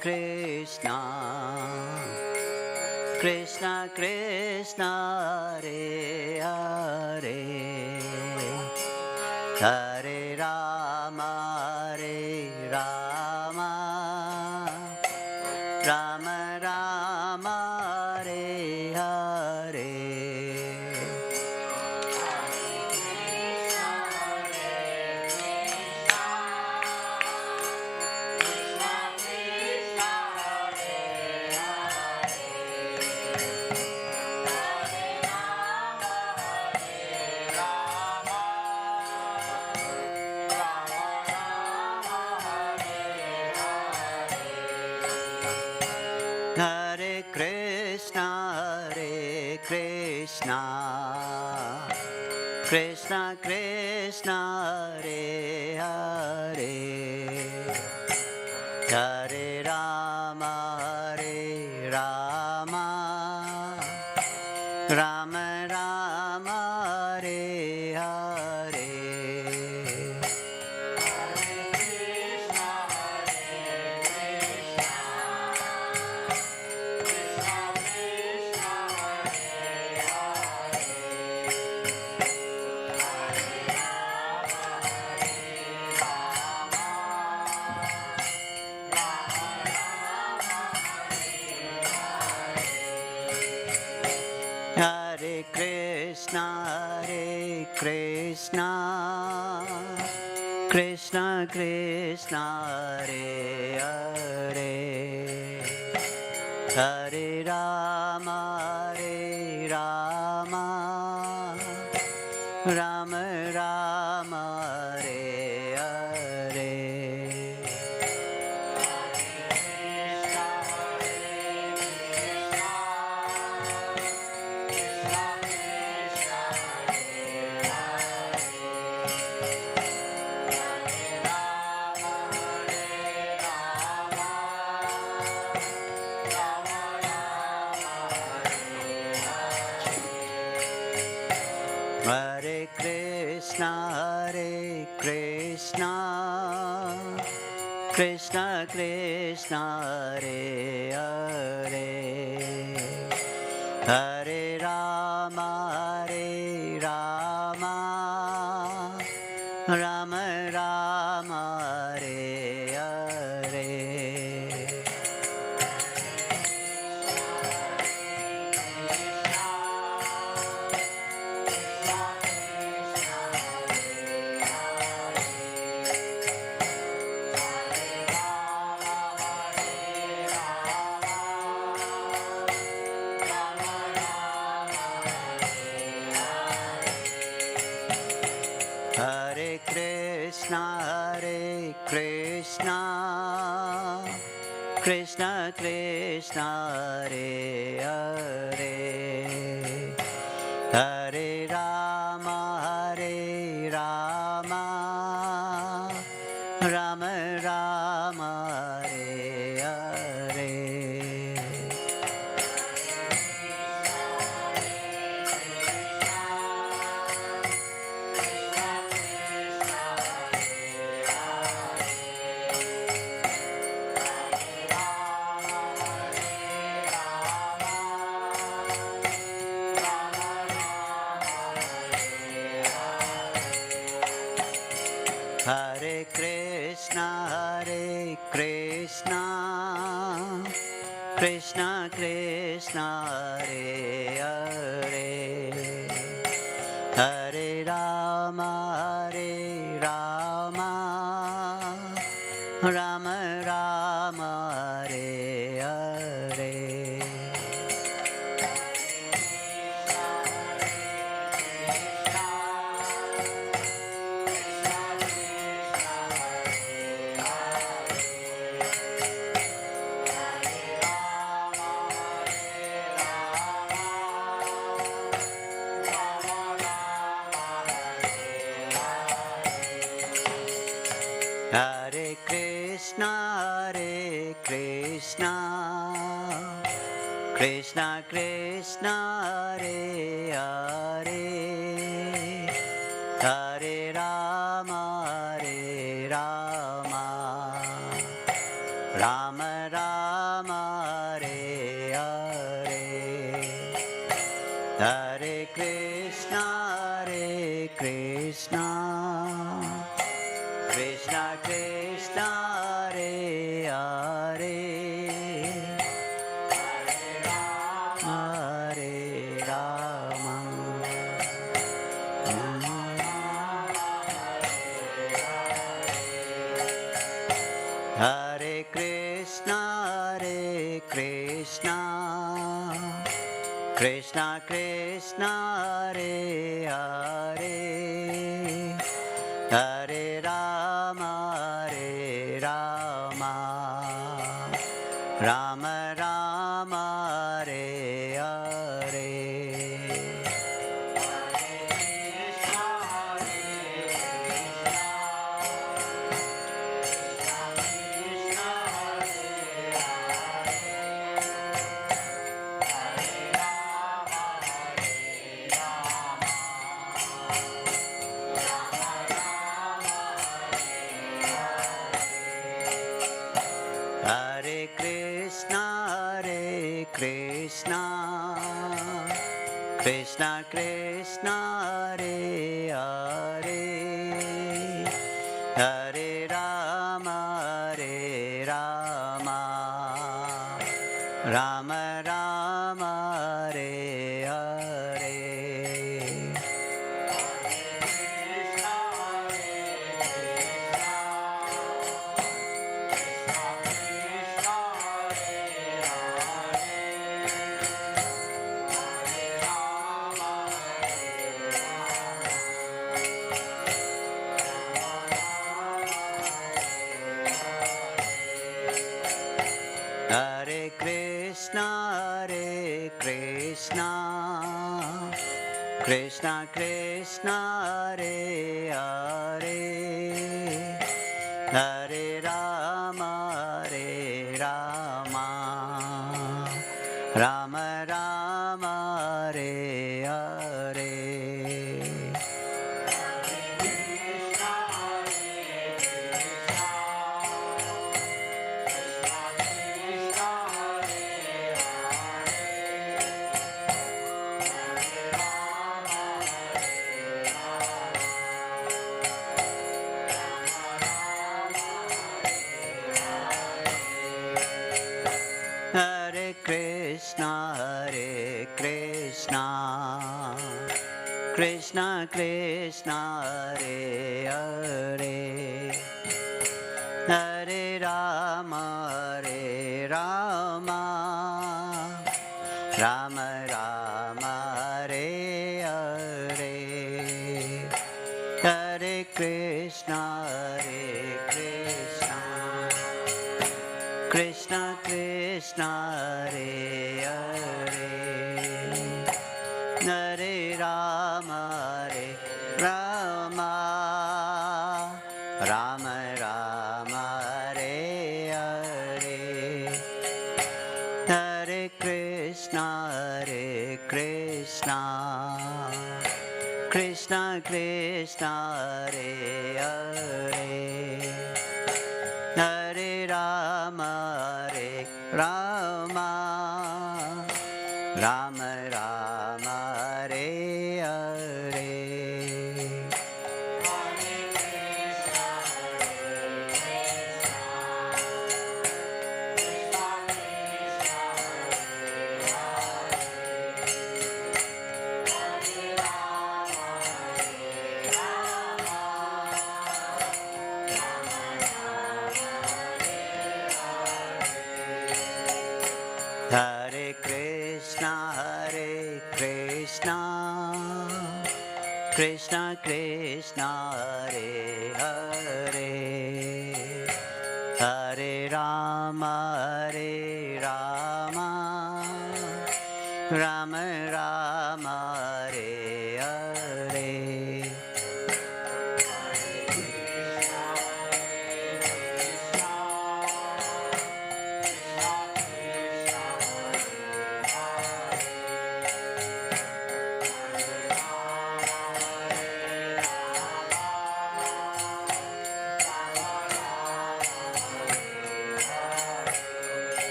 Krishna, Krishna Krishna, Hare Hare, Hare Rama, Rama Rama, Hare Hare. Hare Krishna, Krishna Krishna, Hare Hare, Hare Rama, Rama Rama, Hare Hare. Hare Krishna, Krishna Krishna, Hare Hare, Hare Rama, Rama Rama, Hare Hare. Hare Krishna, Krishna Krishna Hare Hare Hare Rama Hare Rama Rama Rama Hare Hare Hare Krishna, Krishna Krishna, Hare Hare, Hare Rama, Hare Rama, Rama Rama, Hare Hare. Hare Krishna, Krishna Krishna, Hare Hare, Hare Rama, Hare Rama, Rama Rama, Hare Hare. Hare Krishna, Krishna Krishna, Hare Hare, Hare Rama, Hare Rama, Rama Rama, Hare Hare, Hare Krishna, Krishna Krishna, Hare Hare, Hare Rama, Hare Krishna, Krishna Krishna, Hare Hare, Hare Rama, Hare Rama, Rama Rama, Hare Hare. Hare Krishna, Krishna Krishna, Hare Hare, Hare Rama, Hare Rama, Rama Rama, Hare Hare. Hare Krishna, Krishna Krishna, Hare Hare, Hare Rama, Hare Rama, Rama Rama, Hare Hare. Krishna, Hare Krishna, Krishna Krishna, Hare Hare, Hare Rama, Hare Rama, Rama Rama, Hare Hare, Hare Krishna, Hare Krishna, Krishna Krishna, Hare Hare, Hare Rama, Hare Rama, Rama Rama, Hare Hare, Hare Krishna, Hare Krishna, Krishna Krishna, Hare Hare, Hare Rama, Hare Rama, Rama Rama, Hare Hare. Hare Krishna, Krishna Krishna, Hare Hare, Hare Rama, Rama Rama, Hare Hare.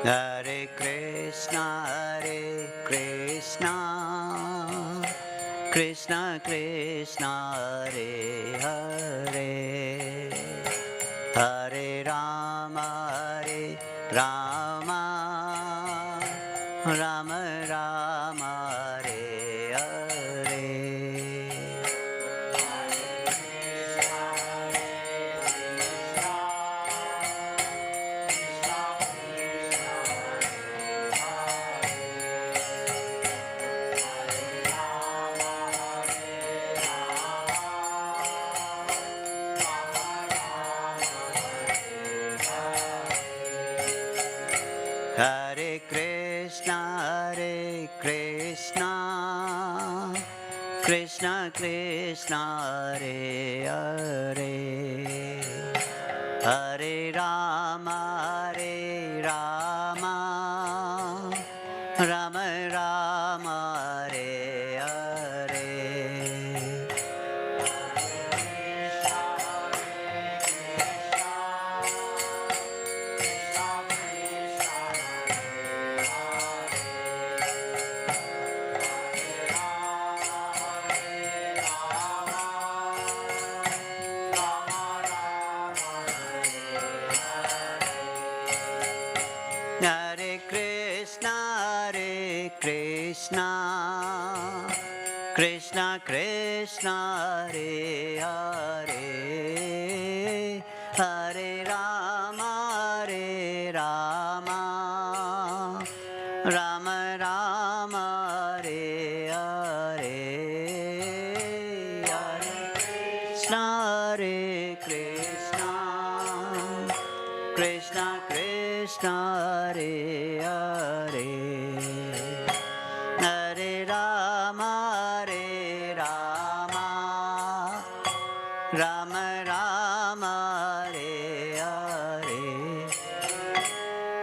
Hare Krishna, Krishna Krishna, Hare Hare, Hare Rama, Rama Rama, Hare Hare. Hare Krishna, Krishna Krishna, Hare Hare, Hare Rama, Rama Rama, Hare Hare. Hare Krishna, Krishna Krishna, Hare Hare, Hare Rama, Rama Rama Rama, Hare Hare, Hare Krishna, Krishna Krishna, Hare Hare, Hare Rama, Rama Rama Rama, Hare Hare,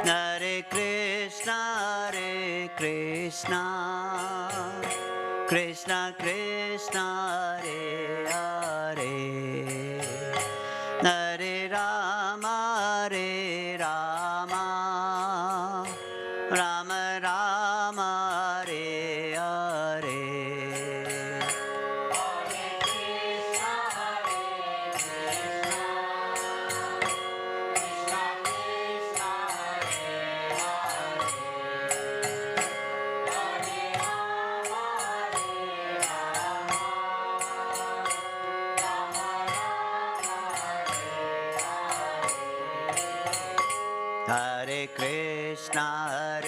Hare Krishna, Krishna Krishna, Hare Hare, Hare Rama, Rama Rama Rama, Hare Hare. Hare Hare Krishna,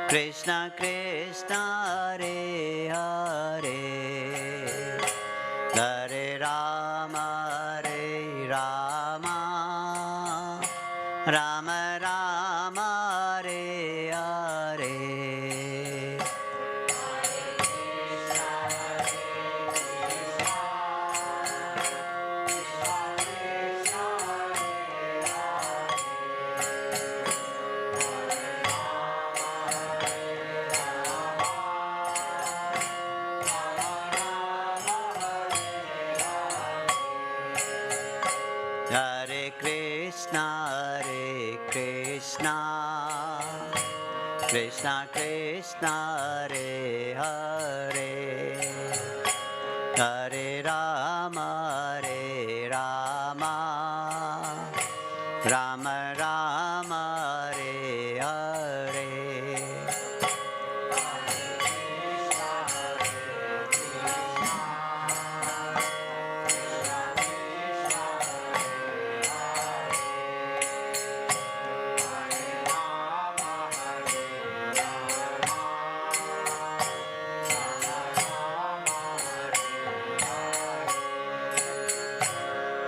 Krishna Krishna, Hare Hare, Hare Rama, Rama Rama, Hare Hare. Hare Krishna, Krishna Krishna, Hare Hare, Hare Rama, Rama Rama, Hare Hare.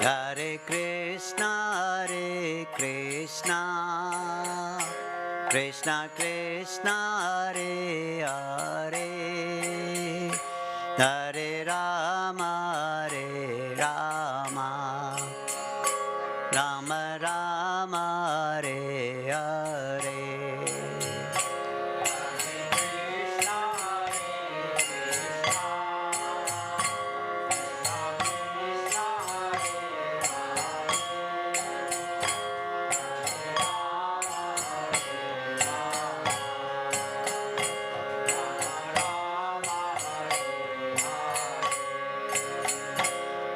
Hare Krishna, Krishna Krishna, Hare Hare, Hare Rama, Rama Rama, Hare Hare.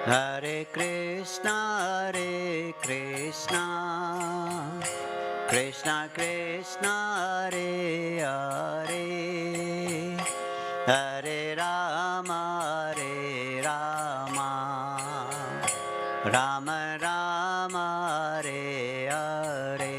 Hare Krishna, Krishna Krishna, Hare Hare, Hare Rama, Rama Rama, Hare Hare.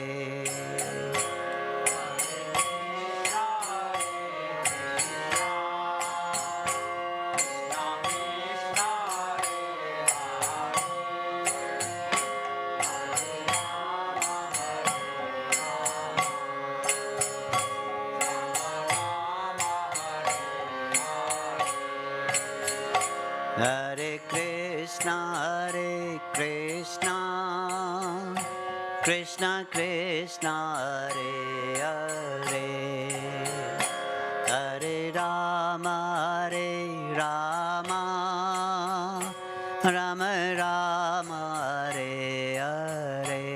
Hare Krishna, Krishna Krishna, Hare Hare, Hare Rama, Rama Rama, Hare Hare.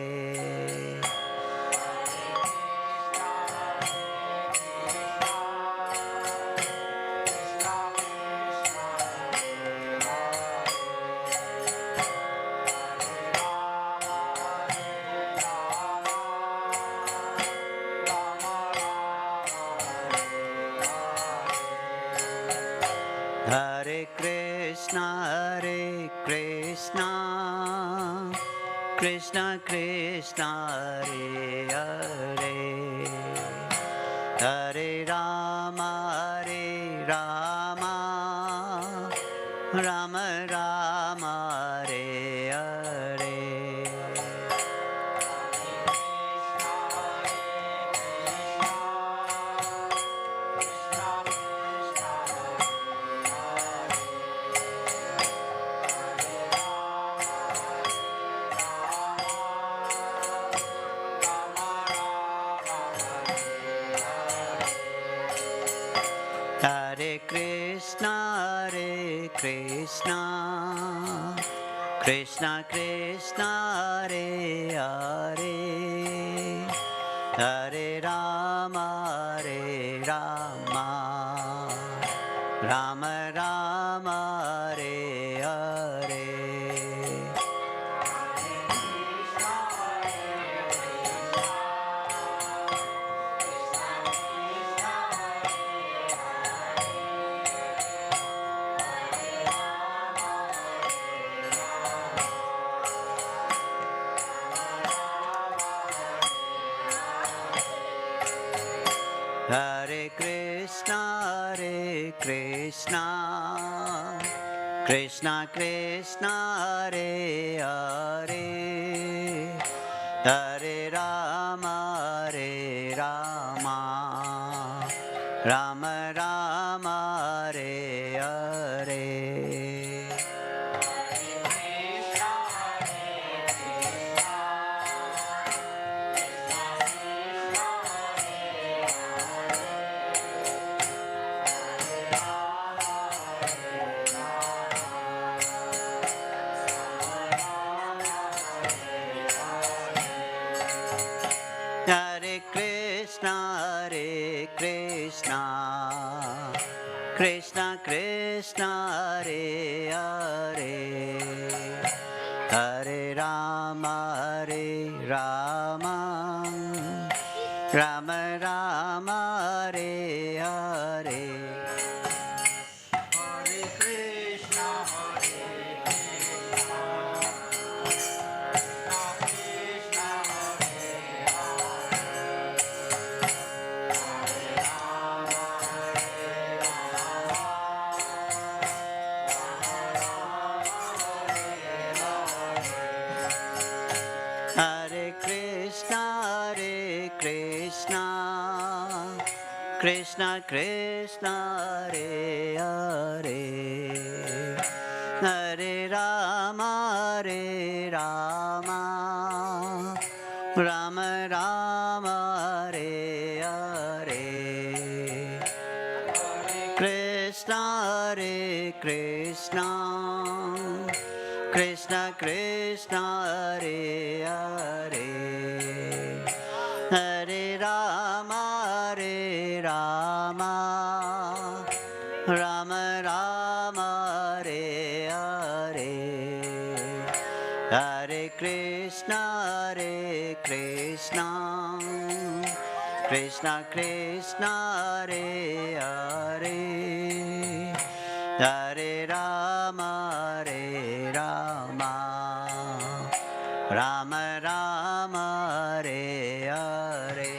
Hare Krishna, Krishna Krishna, Hare Hare, Hare Rama, Rama Rama, Hare Hare. Hare Krishna, Krishna Krishna, Hare Hare, Hare Rama, Rama Rama, Hare Hare. Hare Krishna, Krishna Krishna, Hare Hare, Hare Rama, Rama Rama, Hare Hare. Hare Krishna, Krishna Krishna, Hare Hare, Hare Rama, Rama Rama, Hare Hare. Hare Krishna, Krishna Krishna, Hare Hare, Hare Rama, Rama Rama, Hare Hare. Krishna, Krishna Krishna, Hare Hare, Hare Rama, Rama Rama, Hare Hare, Hare Krishna, Krishna Krishna, Hare Hare, Hare Rama, Rama Rama, Hare Hare.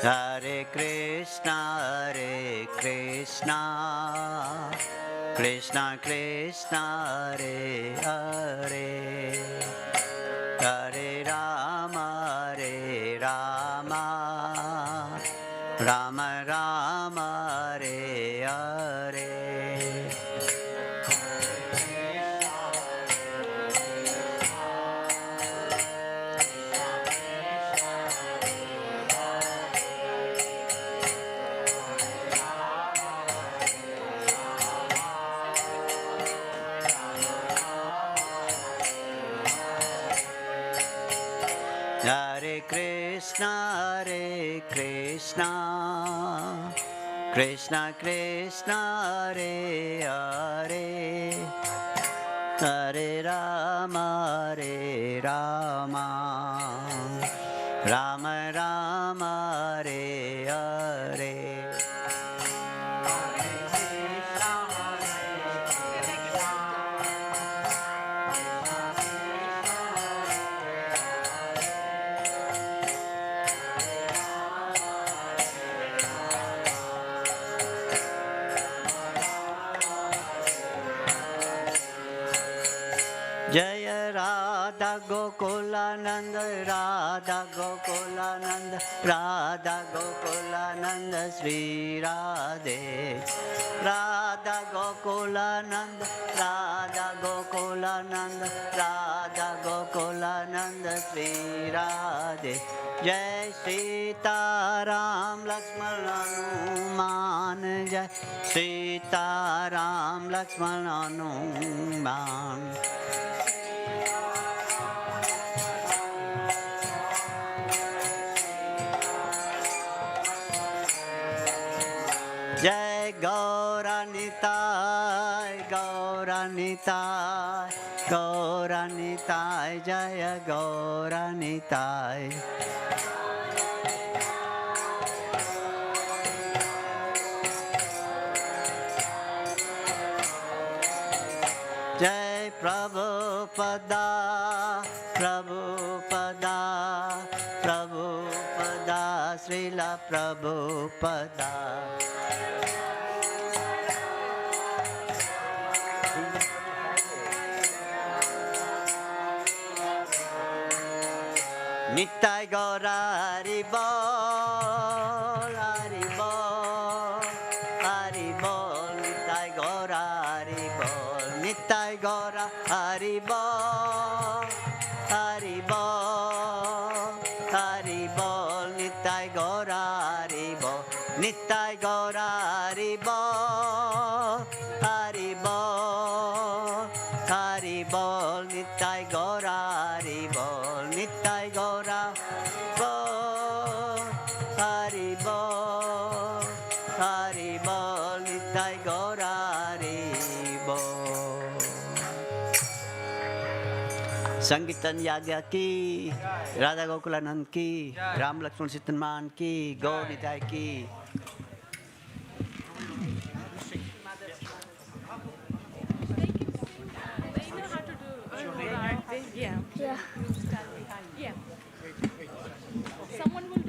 Hare Krishna, Krishna Krishna, Hare Hare, Hare Rama, Rama Rama, Hare Hare. Hare Krishna, Krishna Krishna, Hare Hare, Hare Rama, Rama Rama, Hare Hare. Jaya Radha Gokulananda, Radha Gokulananda, Radha Gokulananda, Sri Radhe. Radha Gokulananda, Radha Gokulananda, Radha Gokulananda, Sri Radhe. Jai Sita Ram Lakshmana Hanuman, Jai Sita Ram Lakshmana Hanuman. Jai Gauranitai, Gauranitai, Gauranitai Jaya Gauranitai. Jai Prabhupada, Prabhupada, Prabhupada, Srila Prabhupada. Nittai Gaura Haribol, Haribol, Haribol, Nittai Gaura Haribol, Nittai Gaura Haribol, Haribol, Haribol, Nittai Gaura Haribol, Nittai Gaura Haribol, Haribol, Haribol, Nittai Gaura Haribol, Nittai Gaura Haribol, Haribol, Nittai Gaura Haribol. Sangitan Yagya ki, Radha Gokulanand ki, Ram Lakshman Sitan Man ki, Gaur Nitai ki. Yeah. Yeah. Yeah. Someone will do.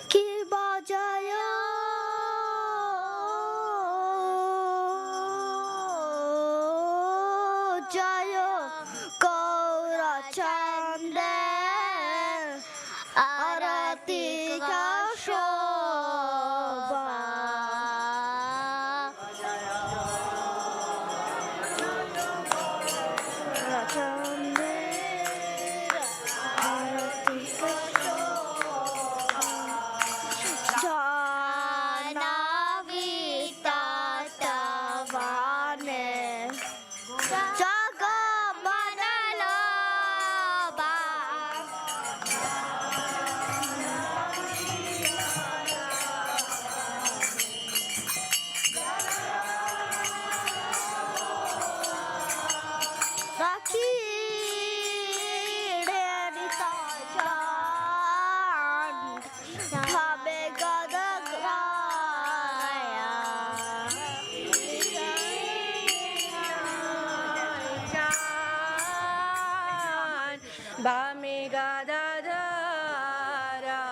Ki bajaya Jayo Gaura Chande Arati ka shobha Gaura Chande Arati ka Jana Vitatavane Jagamanaloba Rakhi Denita Chand Thabe Gadagraya Chand Bame Gadadhara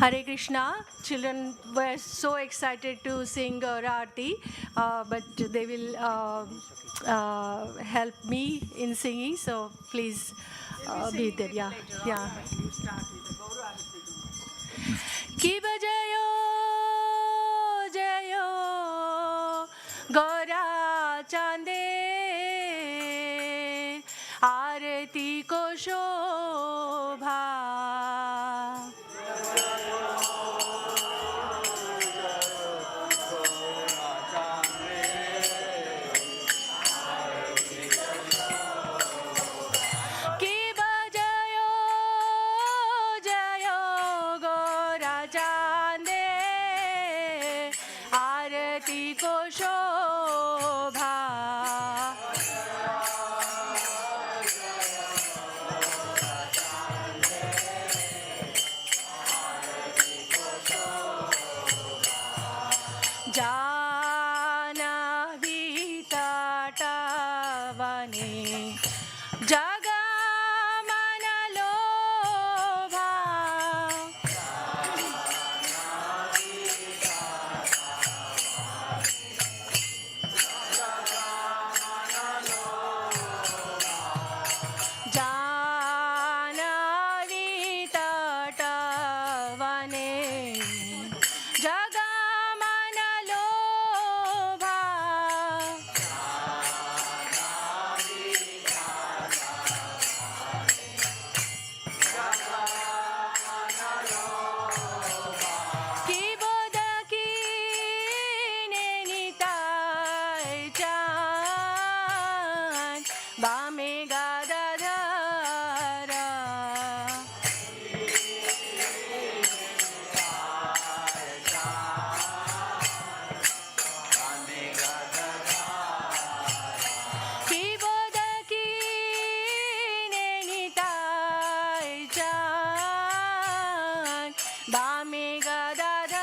Hare Krishna. Children were so excited to sing Rarti, but they will help me in singing. So please be there. Yeah, yeah. Ki bajayo jayo Gaura Chande Arati ko shobha Ki bajayo jayo Gaura Chande Arati ko shobha चान बामे गदाधर की बोधकी नेनिताय चान बामे गदाधर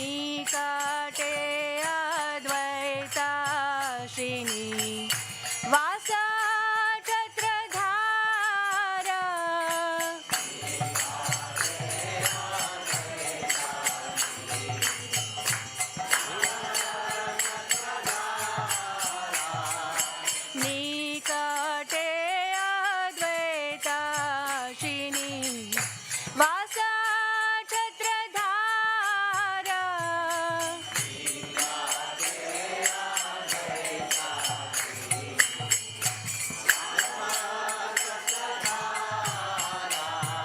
निकटे अद्वैताशिनी वासा छत्रधार निकटे अद्वैताशिनी वासा छत्रधार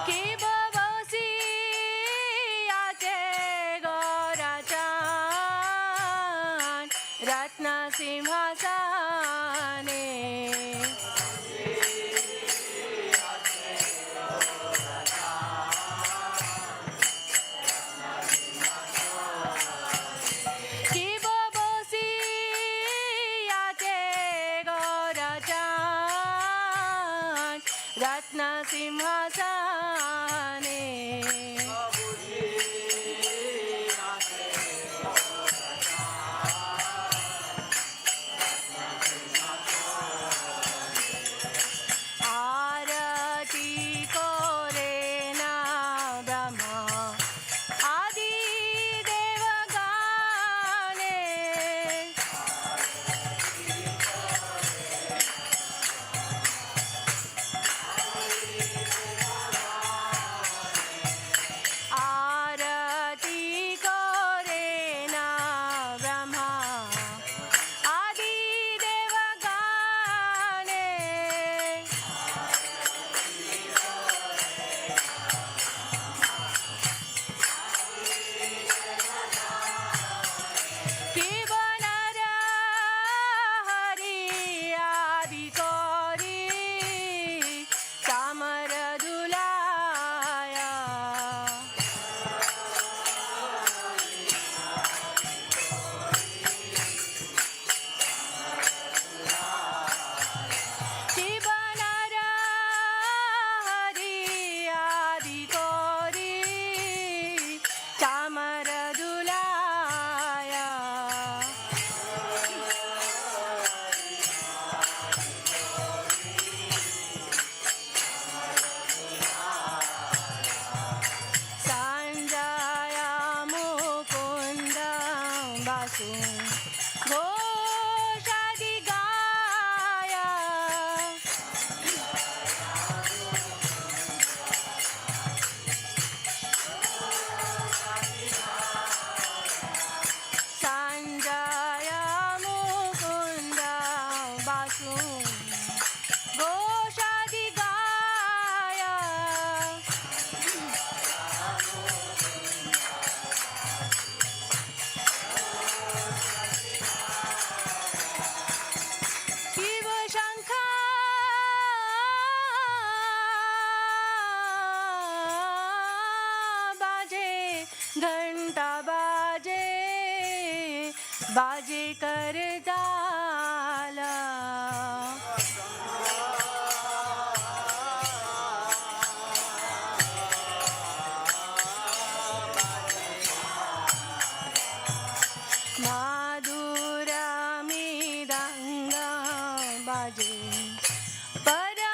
की बबसी आचे गौराचान रत्न सिंहासने की बबसी आचे गौराचान रत्न सिंहासने आरती कोरे ना ब्रह्मा आदि देवगाने आरती कोरे ना ब्रह्मा आदि देवगाने की बनर हरि आदि कोरी चामर दुलाया की बनर हरि आदि कोरी चामर दुलाया संजया मुकुंद बासु घोषादि गाया संजया मुकुंद बासु घोषादि गाया शिव शंख बाजे घंटा बाजे बाजे करताल माधुर मृदंग बाजे परामरसाल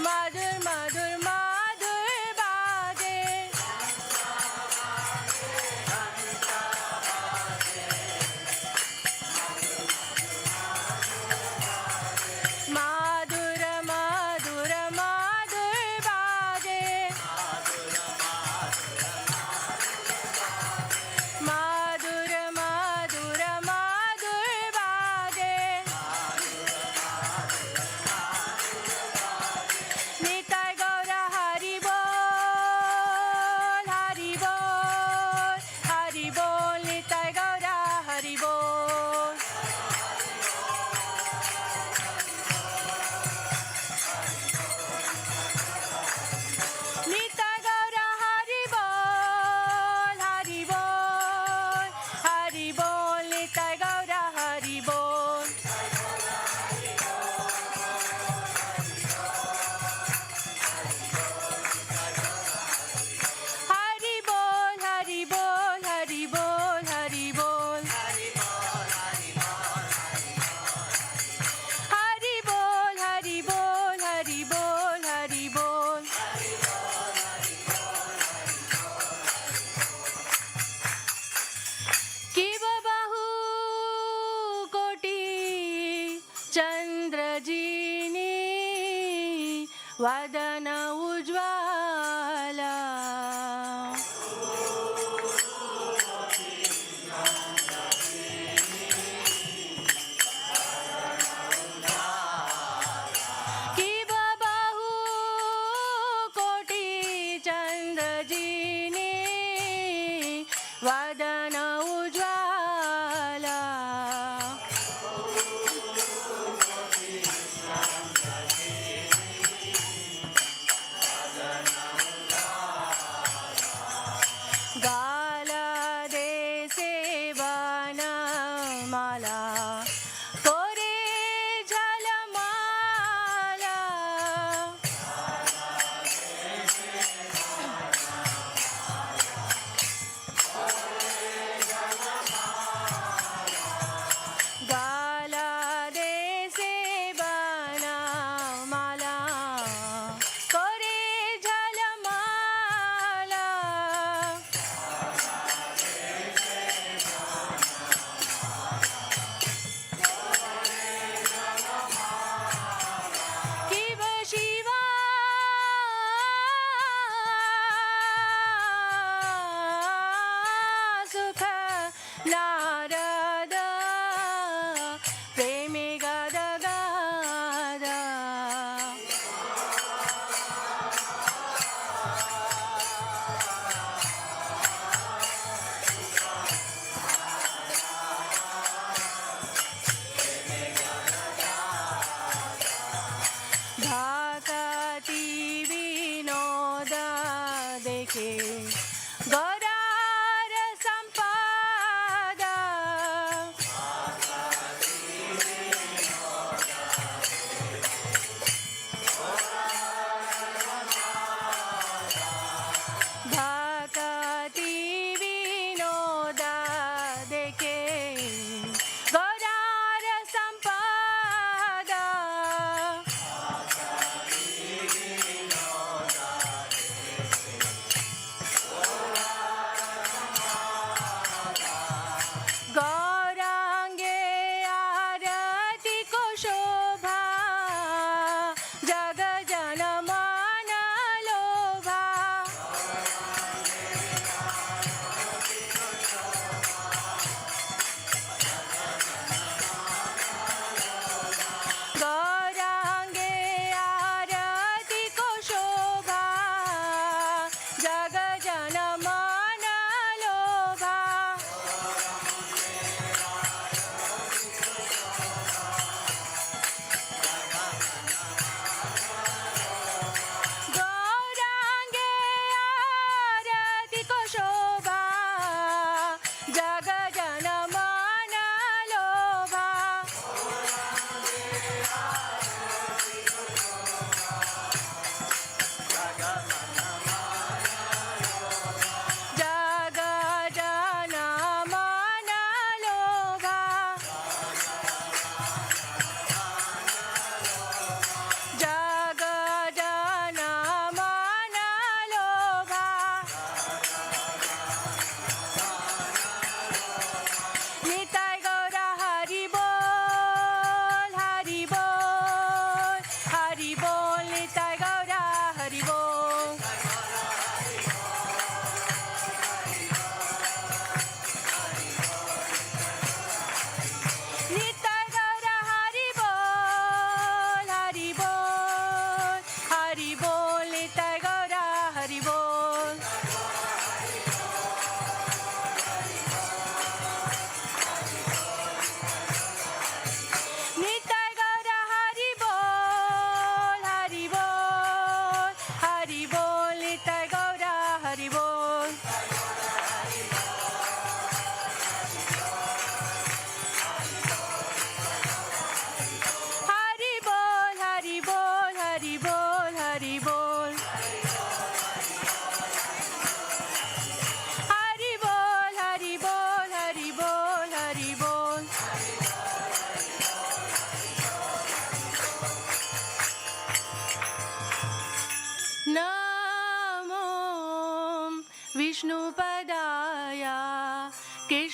मधुर मधुर मधुर बाजे मधुर मधुर मधुर बाजे मधुर मधुर मधुर बाजे निताय गौर हरि बोल हरि बोल हरि बोल निताय गौर हरि बोल निताय गौर हरि बोल हरि बोल हरि बोल निताय गौर हरि बोल हरि बोल हरि बोल हरि बोल हरि बोल हरि बोल हरि बोल हरि बोल हरि बोल हरि बोल किव बहु कोटि चन्द्रजिनी वदन उज्ज्वला किव बहु कोटि चन्द्रजिनी वदन उज्ज्वला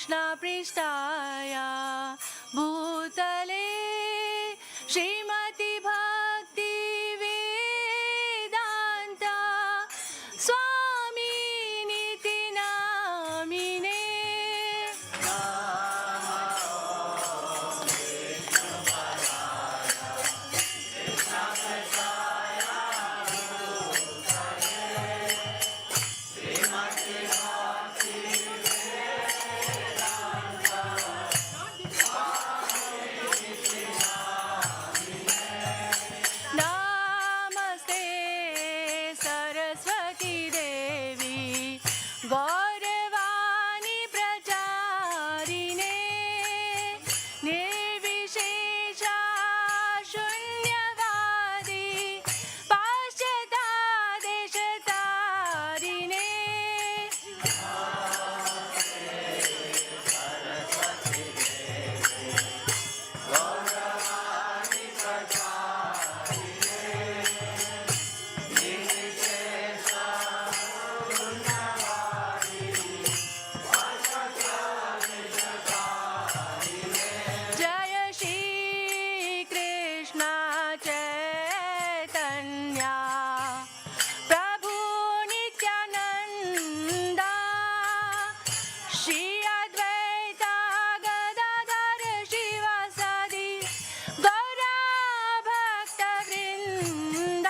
कृष्ण पृष्ठाय भूतले श्रीमती भक्ति वेदांत स्वामी निति नामिने नमस्ते सरस्वती देवी गौरवाणी प्रचारिणे निर्विशेष शून्यवादी पाश्चात्देशतारिणे जय श्री कृष्ण चैतन्य प्रभु नित्यानंद श्री अद्वैत गदाधर शिवासादि गौरा भक्त वृंद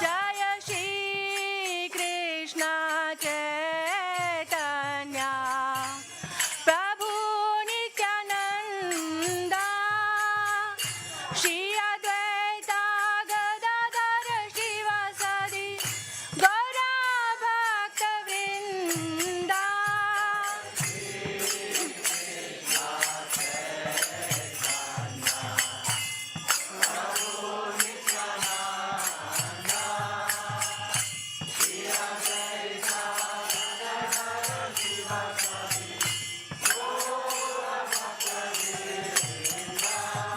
जय श्री कृष्ण चैतन्य प्रभु नित्यानंद श्री अद्वैत गदाधर शिवासादि गौरा भक्त वृंद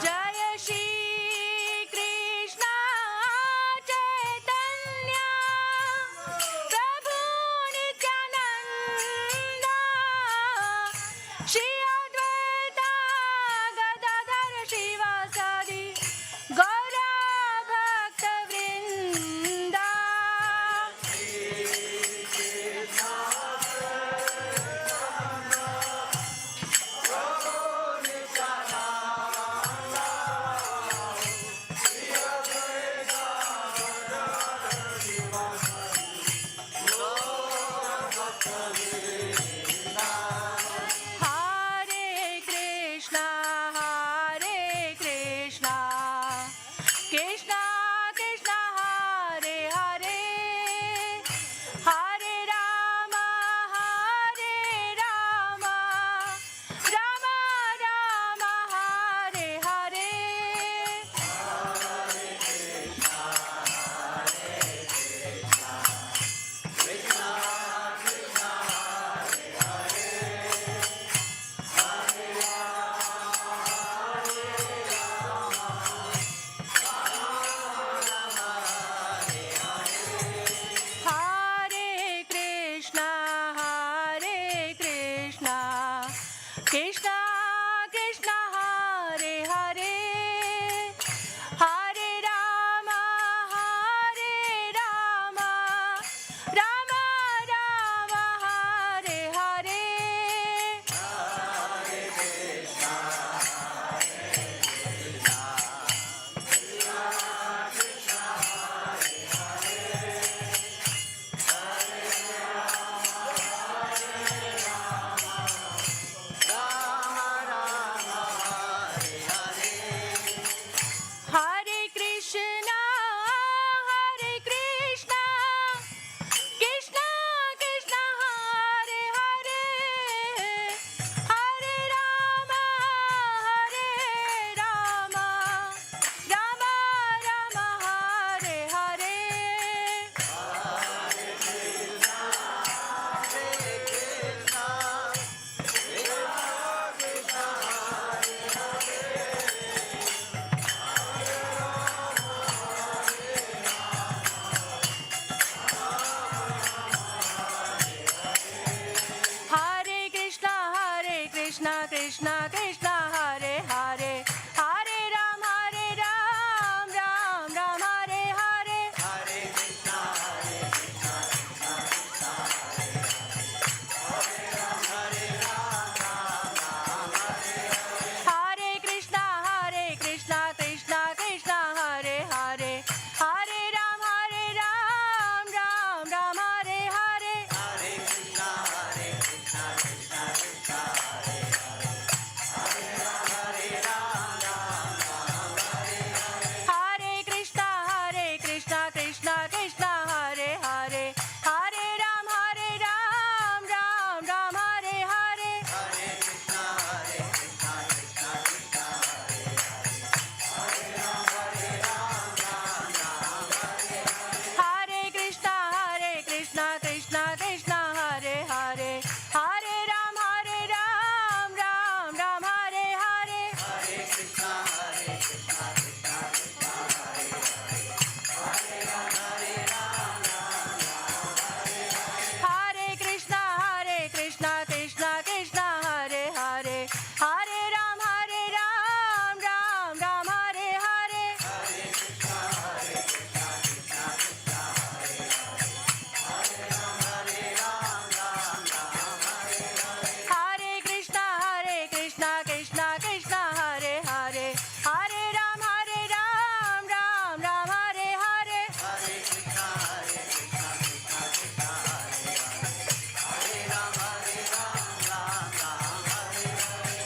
जय श्री कृष्ण चैतन्य प्रभु नित्यानंद श्री अद्वैत गदाधर शिवासादि गौरा भक्त वृंद हरे Krishna Krishna Krishna Hare Hare Hare Ram Ram Ram Hare Hare Hare Krishna Krishna Krishna Hare Hare Hare Ram Ram Ram Hare Hare Rama Krishna Krishna Hare Hare, Hare Ram Ram Ram Hare Hare, Hare Krishna Krishna Krishna Hare Hare Krishna Krishna Krishna Hare Hare, Hare Ram Ram Hare Hare, Hare Krishna Krishna Krishna Hare Hare Krishna Krishna Krishna Hare Hare, Hare Ram Ram Hare Hare, Hare Krishna Krishna Krishna Hare Krishna Krishna Krishna Hare Hare, Hare Ram Ram Hare Hare, Hare Krishna Krishna Krishna Hare Krishna Krishna Krishna Hare Hare, Hare Ram Ram Hare Hare,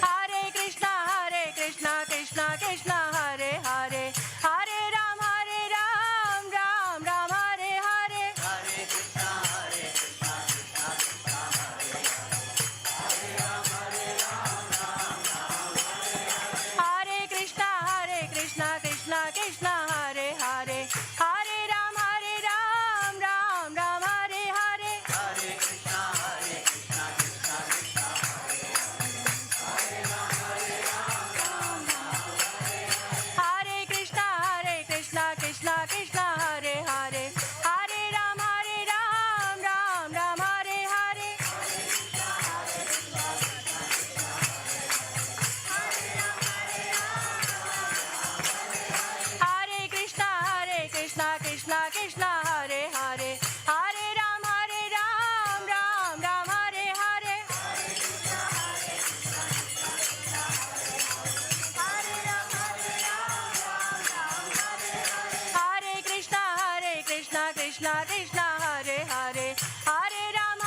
Hare Krishna Hare Krishna Krishna Krishna Hare Hare, Hare Ram Ram Hare Hare, Hare Krishna Hare Krishna Krishna Krishna Hare Hare, Hare Ram Ram Hare Hare, Hare Krishna Hare Krishna Krishna Krishna Hare Hare, Hare Ram Ram Hare Hare, Hare Krishna Hare Krishna Krishna Krishna Hare Hare, Hare Ram Ram Hare Hare, Hare Krishna Krishna Krishna Hare Hare, Hare Ram Ram Hare Hare, Hare Krishna Krishna Krishna Hare Hare, Hare Ram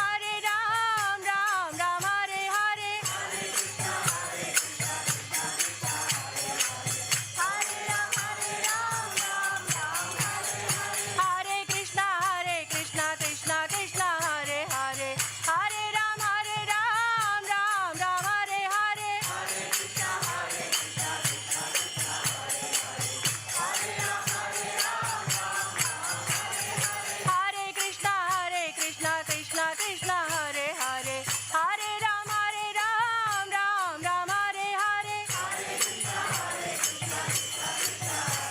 Ram Hare Hare, Hare Krishna Krishna Krishna Hare Hare, Hare Ram Ram Hare Hare, Hare Krishna Krishna Krishna Hare Hare, Hare Ram Ram Hare Hare, Hare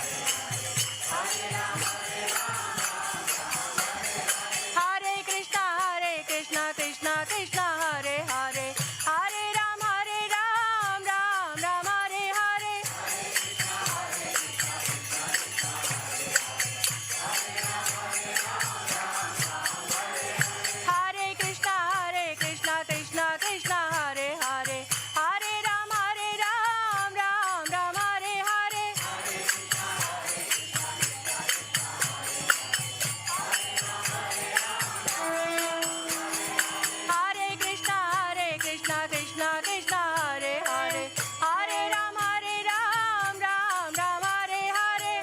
Krishna Krishna Krishna Hare Hare, Hare Ram Ram Hare Hare, Hare Krishna Krishna Krishna Hare Hare, Hare Ram Ram Hare Hare, Hare Krishna Krishna Krishna Hare Hare, Hare Ram Ram Hare Hare,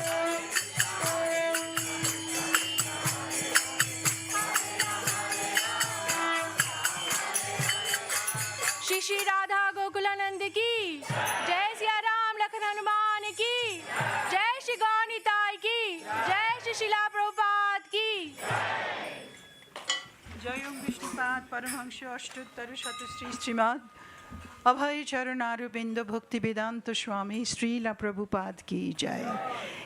Shri Shri Radha Gokulanand की जय, सिया राम लखन हनुमान की जय, श्री गौनिताय की जय, श्री शिला प्रभुपाद की जय ओम विष्णुपाद परमहंस अष्टोत्तर शतश्री श्रीमद अभय चरणारविंद भक्ति वेदांत स्वामी श्रीला प्रभुपाद की जय।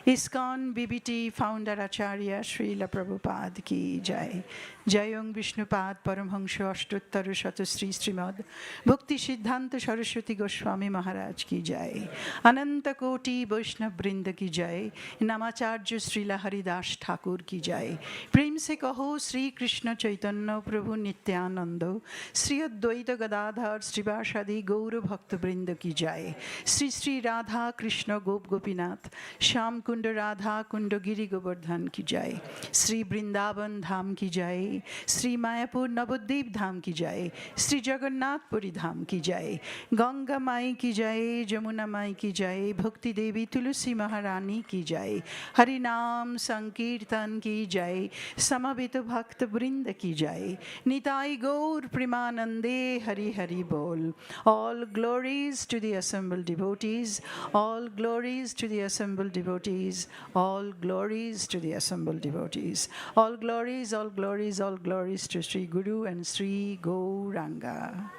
ISKCON BBT Founder Acharya Srila Prabhupada Ki Jai. Jayong Vishnupad Paramhansha Ashtottara Shatasri Srimad Bhakti Siddhanta Saraswati Goswami Maharaj Ki Jai. Ananta Koti Vaishnav Brinda Ki Jai. Namacharya Srila Haridas Thakur Ki Jai. Prem se kaho Sri Krishna Chaitanya Prabhu Nityananda Sri Advaita Gadadhar Srivasadi Gaura Bhakta Brinda Ki Jai. Sri Sri Radha Krishna Gop Gopinath Sham Kunda Radha Kunda Giri Govardhan Ki Jai. Sri Brindavan Dham Ki Jai. Sri Mayapur Navadvip Dham Ki Jai. Sri Jagannath Puri Dham Ki Jai. Ganga Mai Ki Jai. Jamuna Mai Ki Jai. Bhakti Devi Tulsi Maharani Ki Jai. Harinam Sankirtan Ki Jai. Samavita Bhakta Brinda Ki Jai. Nitai Gaur Primanande Hari Hari Bol. All glories to the assembled devotees. All glories to the assembled devotees. All glories to the assembled devotees. All glories, all glories, all glories to Sri Guru and Sri Gauranga.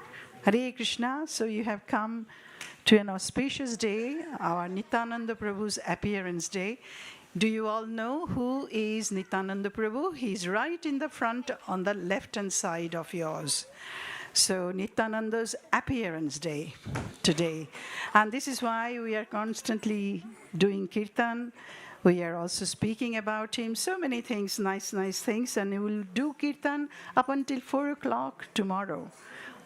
Hare Krishna. So you have come to an auspicious day, our Nityananda Prabhu's appearance day. Do you all know who is Nityananda Prabhu? He's right in the front on the left-hand side of yours. So Nityananda's appearance day today. And this is why we are constantly doing kirtan. We are also speaking about him. So many things, nice things. And we will do kirtan up until 4 o'clock tomorrow.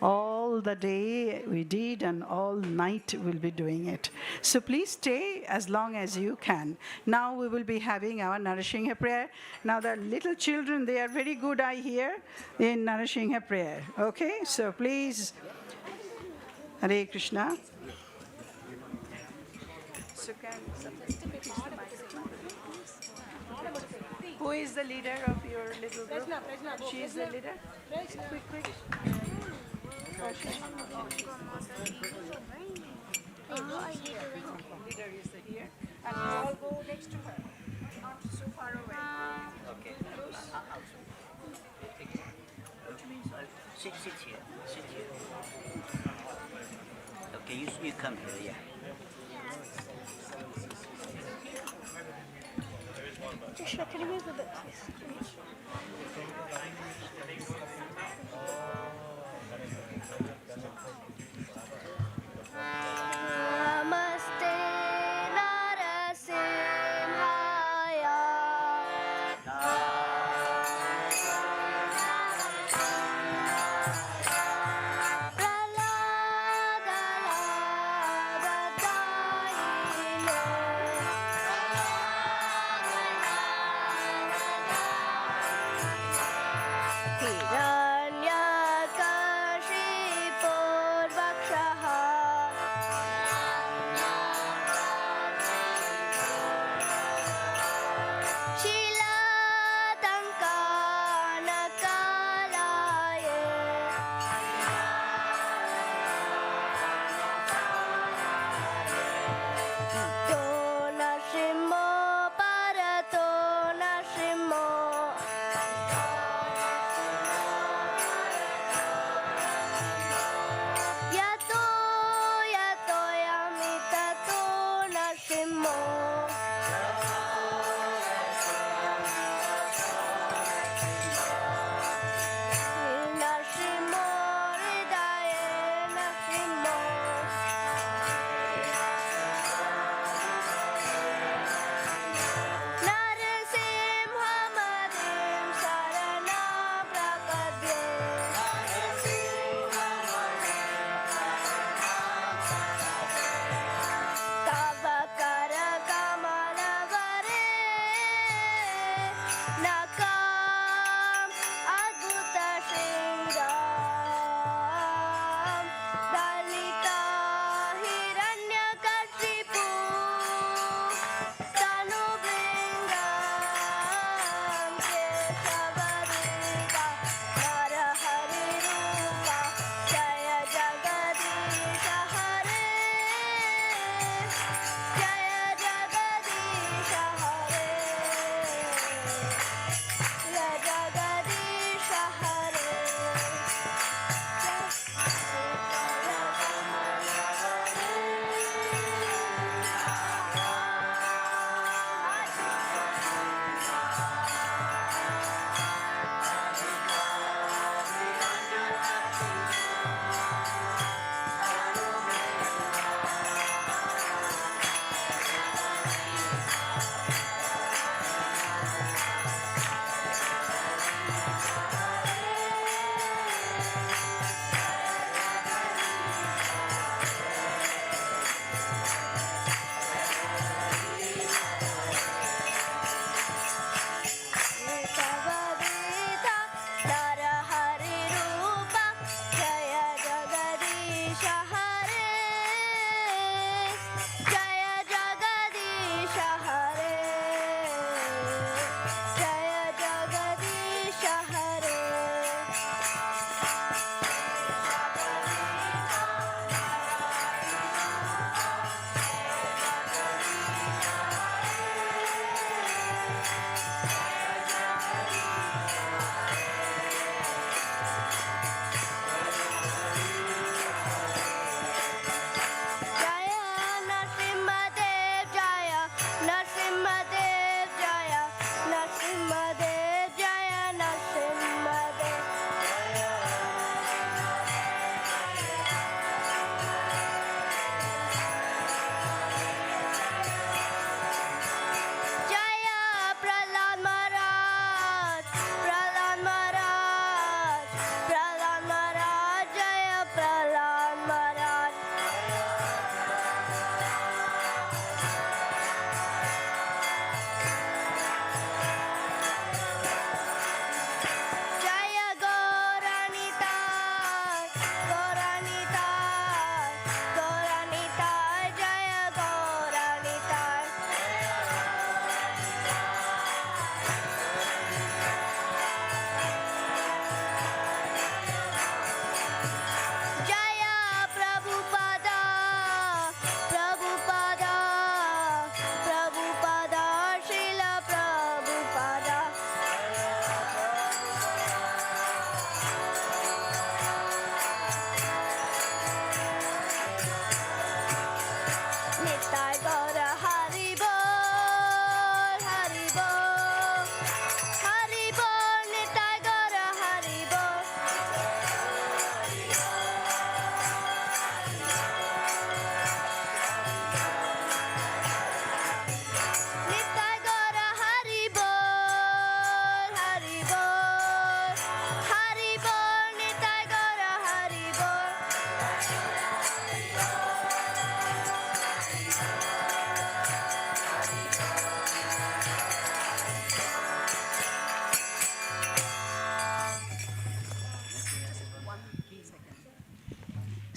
All the day we did and all night we'll be doing it. So please stay as long as you can. Now we will be having our Narasingha prayer. Now the little children, they are very good, I hear, in Narasingha prayer. Okay, so please, Hare Krishna. So who is the leader of your little group? She is the leader? Quick. Leader is here, and you all go next to her, not so far away. Okay. Which means sit here. Okay, you come here, yeah. Joshua, can you move a bit, please? Namaste Narasimhaya.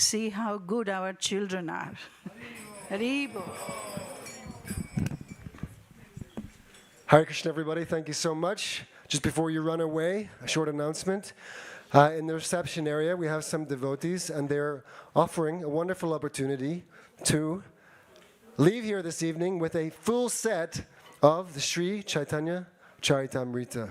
see how good our children are. Haribo. Hare Krishna, everybody. Thank you so much. Just before you run away, a short announcement. In the reception area, we have some devotees, and they're offering a wonderful opportunity to leave here this evening with a full set of the Sri Chaitanya Charitamrita.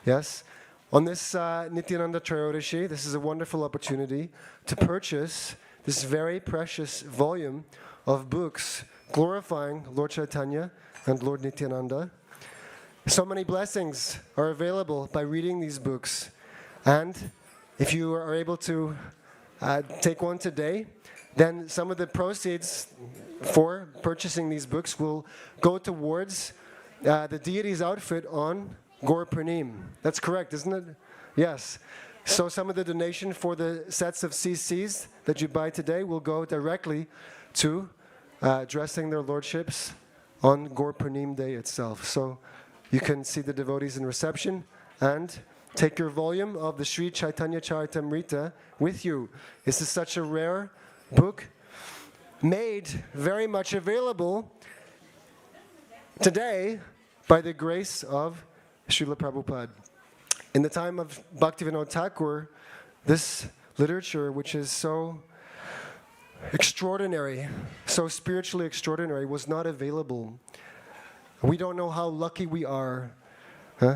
Yes? On this Nityananda Trayodashi, this is a wonderful opportunity to purchase this very precious volume of books glorifying Lord Chaitanya and Lord Nityananda. So many blessings are available by reading these books. And if you are able to take one today, then some of the proceeds for purchasing these books will go towards the deity's outfit on Gaur Purnim. That's correct, isn't it? Yes. So some of the donation for the sets of CCs that you buy today will go directly to dressing their lordships on Gaur Purnim day itself. So you can see the devotees in reception and take your volume of the Sri Chaitanya Charitamrita with you. This is such a rare book, made very much available today by the grace of Srila Prabhupada. In the time of Bhaktivedanta Thakur, this literature, which is so extraordinary, so spiritually extraordinary, was not available. We don't know how lucky we are